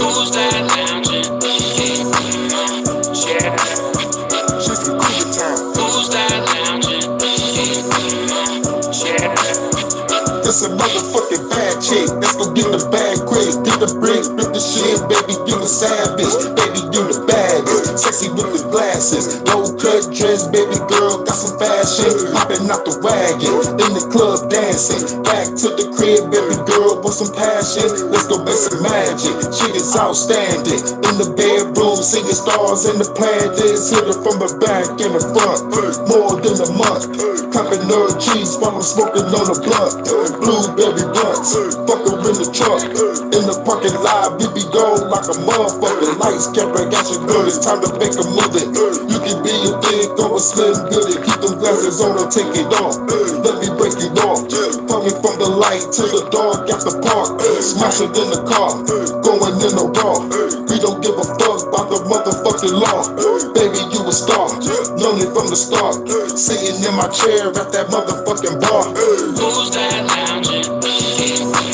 Who's that lounging in my chair? Who's that lounging in my chair? It's a motherfucking bad chick. Let's go get the bag quick. Get the bricks, flip the shit, baby, you a savage. Baby, you the baddest. Sexy with the glasses. Low cut dress, baby girl, got some fashion. Hopping out the wagon, in the club dancing. Back to the crib, baby girl, with some passion. Let's go make some magic. Shit is outstanding. In the bedroom, singing stars in the planets. Hit her from the back and the front. More than a month. Clapping her cheeks while I'm smoking on a blunt. Blueberry blunts, fuck her in the truck. In the parking lot, we be gone like a motherfucker. Lights, camera, action, girl, it's time to make a movie. You can be a big or a slim goodie. Keep them glasses on or take it off. Let me break it off. Coming from the light to the dark at the park. Smash it in the car, going in the raw. We don't give a fuck about the motherfucking law. Baby, you a star, known it from the start. Sitting in my chair at that motherfucking bar. Who's that lounging in my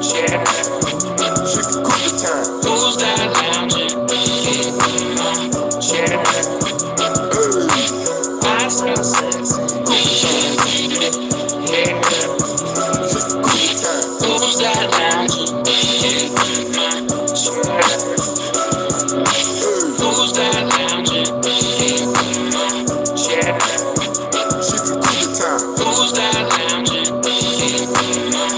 chair? Who's that lounging in my chair? I smell sexy. Yeah. Who's that lounging in my chair? Who's that lounging in my chair? Who's that lounging in my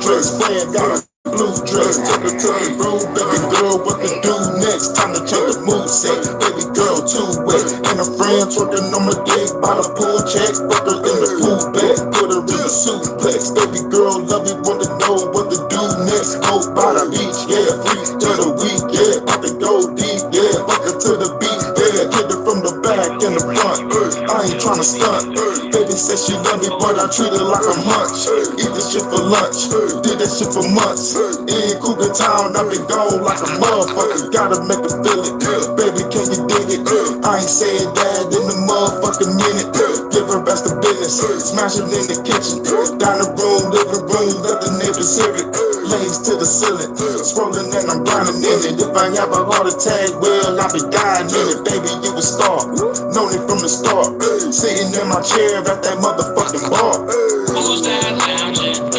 dress. Friend got a blue dress. Took her to the room, baby girl, what to do next? Time to change the mood set. Baby girl, too wet. And her friends working on my dick by the pool check. Put her in the pool bag, put her in the suplex. Baby girl, love it, want to know what to do next. Go by the beach, yeah, free to the week, yeah. About to go deep, yeah, fuck her to the beat, yeah. Hit it from the back and the front. I ain't tryna stunt. Baby said she love me, but I treat her like a munch. Eat this shit for lunch, did that shit for months. In Cougar Town, I've been gone like a motherfucker. Gotta make her feel it, baby, can you dig it? I ain't saying that in the motherfucking minute. Give her best of business, smash it in the kitchen. Dining room, living room, let the neighbors hear it. Legs to the ceiling, scrolling and I'm grinding in it. If I have a heart attack, well, I'll be dying in it. Baby, you a star, known it from the start. Sitting in my chair at that motherfucking bar. Who's that lounging?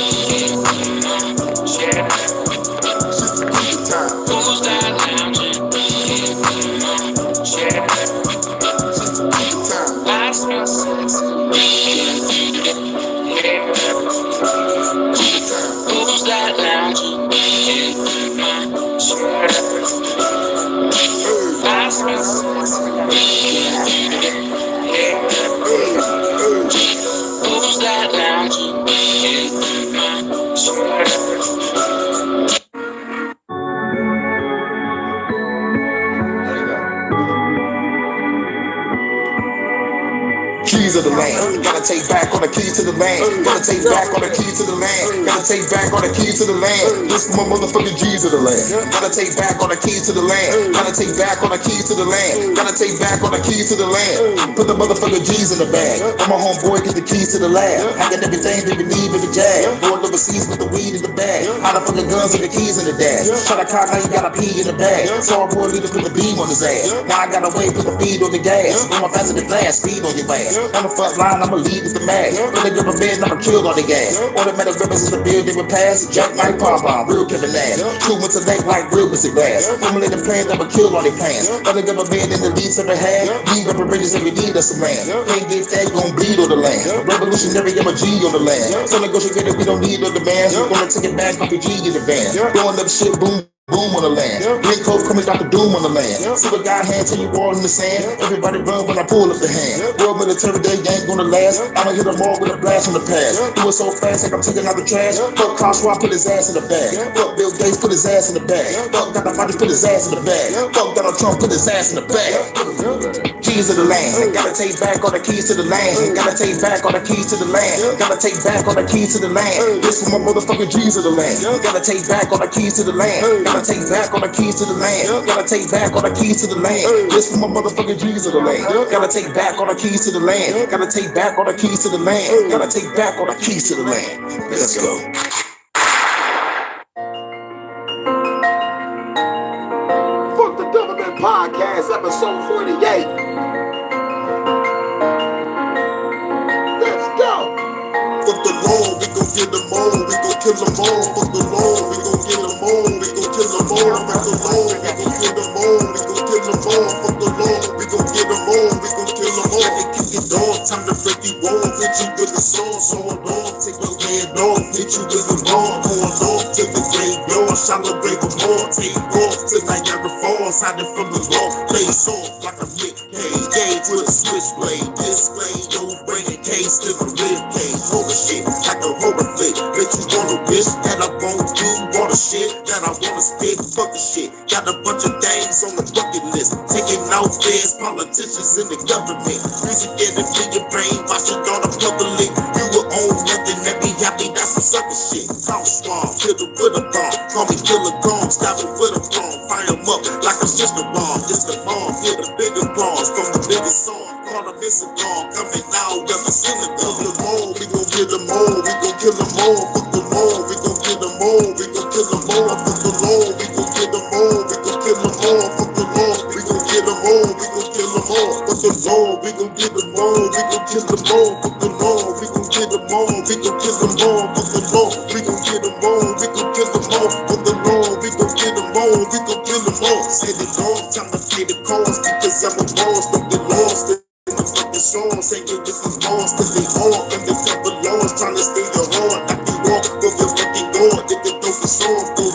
Who's that lounging? I smell sexy. Who's that lounging in my chair? I smell sexy. Who's that lounging in my chair? Keys of the land, gotta take back on the keys to the land. Gotta take back on the keys to the land. Gotta take back on the keys to the land. This for my motherfucking G's of the land. Gotta take back on the keys to the land. Gotta take back on the keys to the land. Gotta take back on the keys to the land. Put the motherfucking G's in the bag. I'm a homeboy, get the keys to the lab. I got everything they believe in the jag. Born overseas with the weed in the bag. How the fucking guns and the keys in the dash. Shot a car, now you got a pee in the bag. Saw a boy leader put the beam on his ass. Now I got a way, put the feed on the gas. Going faster than flash, speed on your ass. On the front line, I'ma lead with the mag. When they give a bed, I'ma kill all the gas. Automatic weapons is the building with pass. Jack Mike Pom-Pom, real Kevin Nash. Two went to lake like real Mr. Glass. Formulated plans, I'ma kill all their plans. When they give a bed in the leads ever had. Lead up bridges every need us some land. Can't get that, gon' bleed on the land. Revolutionary, I'm a G on the land. So negotiated, we don't need no demands. Gonna take it back, off the G in the van. Blowing up shit, boom. Boom on the land. Link Cove coming out the doom on the land. See what God hand till you all in the sand. Everybody run when I pull up the hand. World military, they ain't gonna last. I'ma hit them all with a blast on the pass. Do it so fast like I'm taking out the trash. Fuck Klaus Schwab, put his ass in the bag. Fuck Bill Gates, put his ass in the bag. Fuck Dr. Fauci, put his ass in the bag. Fuck Donald Trump, put his ass in the bag. Keys of the land. Gotta take back all the keys to the land. Gotta take back all the keys to the land. Gotta take back all the keys to the land. This for my motherfucking G's of the land. Gotta take back all the keys to the land. Gotta take back all the keys to the land. Gotta take back all the keys to the land. This for my motherfucking G's of the land. Gotta take back all the keys to the land. Gotta take back all the keys to the land. Gotta take back all the keys to the land. Let's go. Fuck the Government Podcast, episode 48. Let's go. Fuck the law, we gon' get them all, we gon' kill them all. Fuck the law, we gon' get them all, we gon' kill them all. Fuck the law, we gon' get them all, we gon' kill them all. Fuck the law, we gon' get them all, we gon' kill them all. They kick it off, time to break you off, hit you with the saw, saw it off, take your head off, hit you with the ball, going off to the graveyard, celebrate with more, take off till Niagara Falls, hiding from the law, face off like a Mick Cage, gauge with a switchblade, display your brain in case to the rib cage, horror shit, like a horror flick, make you wanna wish that I won't do all the shit that I wanna spit, fuck the shit, got a bunch of things on the bucket list, taking out feds, politicians in the government, music in your brain, watch it on the public, you will own nothing, that be happy, that's some sucker shit, Klaus Schwab, kill the with a bomb, call me Killer Gong, stop it with a bomb, fire them up like a sister bomb, it's the bomb, get the bigger bombs from the biggest song, call them missing bomb, coming out, representing the mall, we gon' get them all, we gon' kill them all, fuck the law, we gon' get them all, we gon' kill them all, fuck the law, we gon' get them all, we gon' kill them all, fuck the law, we gon' get them all, we gon' kill them all, fuck the law, we gon' get them all, we gon' kill them all, fuck the law, we gon' get them all, we gon' kill them all, fuck the law, we gon' get them all, we gon' kill them all, fuck the law, we gon' get them all, we gon' kill them all, say the dog, time to pay the cost, because I'm a boss, don't get lost in the fucking song, take it with these bars, cause they all undercover laws, trying to stay the hard, like they walk for your fucking door, if the dope is soft, going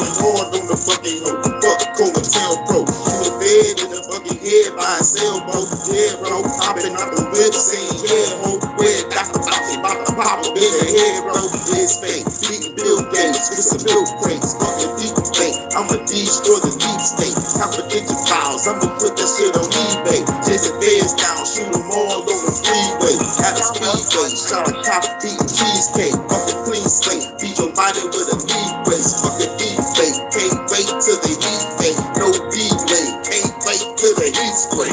on the fucking hoe, fuck Cola Tail Pro, in the bed, in the fucking head, by a sailboat, yeah, bro, popping out the whip, saying, yeah, ho, where, that's the pop a bit of head, bro, it's fake, beating Bill Gates, it's a Bill craze, fucking people fake, I'ma destroy the deep state, confidential files, I'ma put that shit on eBay, chasing feds down, shoot them all on the freeway, at the speedway, shot a cop, beating cheesecake, fucking clean slate, beat your body with a lead race, fucking deep fake, can't wait till they leave fake, no delay, can't wait till the heat spray.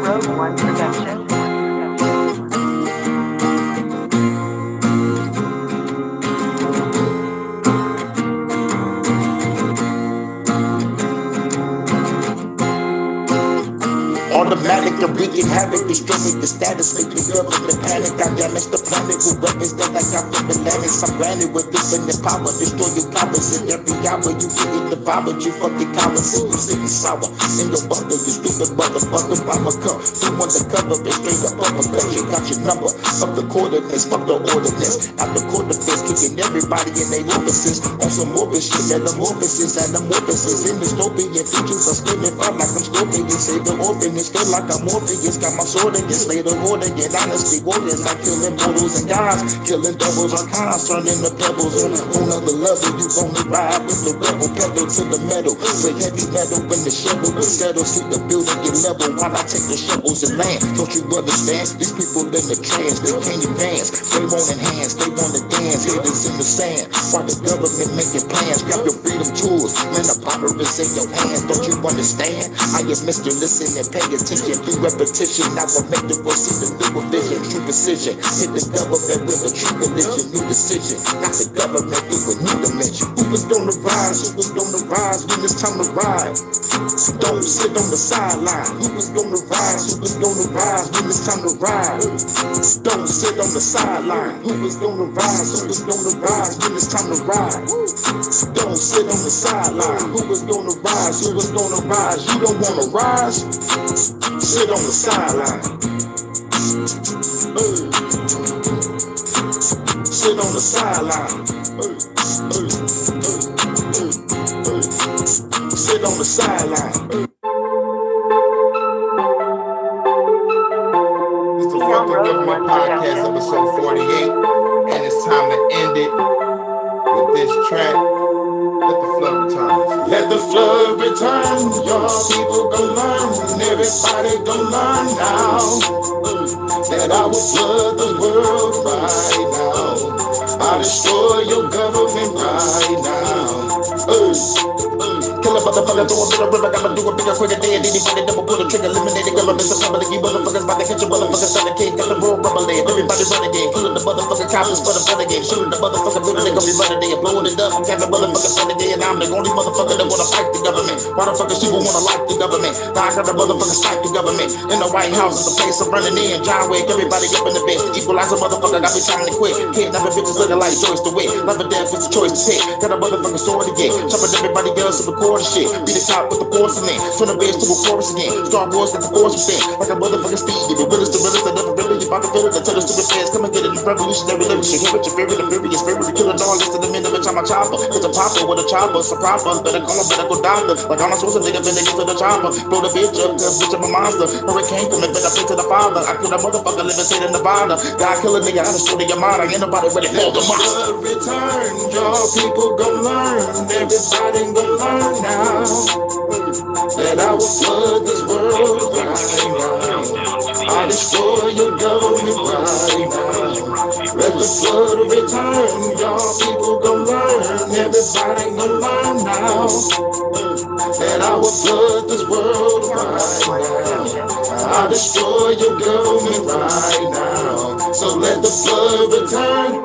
Road One production. Automatic and wreaking havoc, destroying the status, making government panic. I damage the planet with weapons that I got from the planets. I'm granted with infinite power, destroy your powers in every hour. You get it devoured, you fucking cowards, see you sitting sour in your butter, you stupid motherfucker. Mama come, you want the cover, but straight up uppercut. You got your number, fuck the coordinates, fuck the ordinance. Out the quarterback, kicking everybody in their offices on some morbid shit. Metamorphosis and amorphosis in dystopian features. I'm screaming out like I'm scorpion, save the orphanage. Feel like I'm Morpheus, got my sword against later order. Get honestly warriors, like killing mortals and gods, killing devils on cons, turning the pebbles on another level. You only ride with the rebel, pedal to the metal. Play heavy metal when the shovel will settle. See the building get level while I take the shovels and land. Don't you understand? These people in the trance, they can't advance. They won't enhance, they wanna dance. Hitters in the sand, while the government making plans. Grab your freedom tools, man, the power is in your hands. Don't you understand? I am Mr. Listen and pay attention through repetition. Now I make the world see the new vision, true precision. Hit the government with a true religion, new decision. Not the government through a new dimension. Who was gonna rise? Who was gonna rise when it's time to ride? Don't sit on the sideline. Who was gonna rise? Who was gonna rise when it's time to ride? Don't sit on the sideline. Who was gonna rise? Who was gonna rise when it's time to ride? Don't sit on the sideline. Who was gonna rise? Who was gonna rise? You don't wanna rise? Sit on the sideline. Sit on the sideline. Sit on the sideline. It's the Fuk The Government podcast, episode 48, and it's time to end it with this track. Let the flood return. Let the flood return, your people gon' learn, everybody gon' learn now, that I will flood the world right now, I'll destroy your government right now, kill a motherfucker, throw a bit of river, I'ma do a bigger, quicker than anybody never pull a trigger, eliminate the government, the public, you motherfuckers about to catch a motherfucker, son of king, got the road rubber land, everybody running game, killing the motherfucking coppers for the fun again, shooting the motherfucker, building, they gon' be running there, blowing it up, I'm having motherfucker fun again, I'm the only motherfucker that wanna fight the government, why the fuck is people wanna like the government, now I got the motherfuckers fight the government, in the White House is the place I'm running in, John Wick, everybody up in the bed, equalize a motherfucker, got me trying to quit, kidnapping bitches looking like Joyce to win, love or death is a choice to pick, got a motherfucking sword again, chopping everybody else to record and shit, be the top with the porcelain, turn the bitch to a chorus again, Star Wars got the force within, like a motherfucking speed, the realest, I never really, you about to feel it, I tell the stupid fans, come and get it, this revolutionary lyrics, you hear it, your favorite, the furious spirit, to kill a dog, listen to me, every time I chopper, it's a popper with a chopper, it's a proper, better call him, better go doctor, like I'm supposed to nigga, better get to the chopper, blow the bitch up, cause bitch I'm a monster, hurricane coming, better pray to the father, I kill a motherfucker, live and sit in Nevada, God kill a nigga, I just show your mind, ain't nobody ready for the monster. Return, your people gon' learn, everybody gon' learn now, that I will flood this world right now, I'll destroy your government right now, let the flood return, your people gon' learn, everybody gon' learn now, that I will flood this world right now, I'll destroy your government right now, so let the flood return.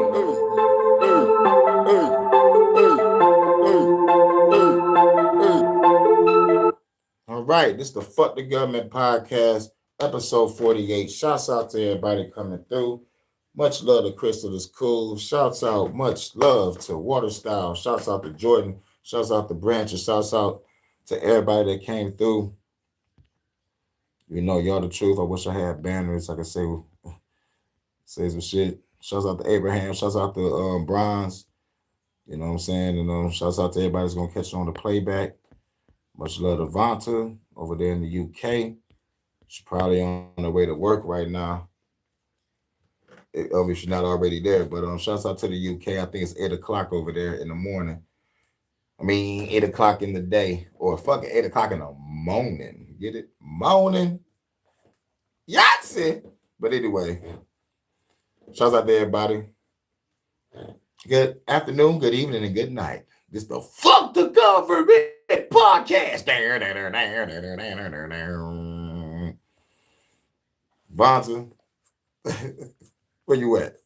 right, this is the Fuck the Government podcast, episode 48. Shouts out to everybody coming through. Much love to Crystal is cool. Shouts out, much love to Water Style. Shouts out to Jordan. Shouts out to Branches. Shouts out to everybody that came through. You know, y'all the truth. I wish I had banners. I could say some shit. Shouts out to Abraham. Shouts out to Bronze. You know what I'm saying? And shouts out to everybody that's gonna catch it on the playback. Much love to Vanta over there in the UK. She's probably on her way to work right now. If she's not already there, but shouts out to the UK. I think it's 8 o'clock over there in the morning. I mean, 8 o'clock in the day, or fucking 8 o'clock in the morning. Get it? Morning. Yahtzee. But anyway, shouts out to everybody. Good afternoon, good evening, and good night. This is the Fuck the Government podcast. Vonta, where you at?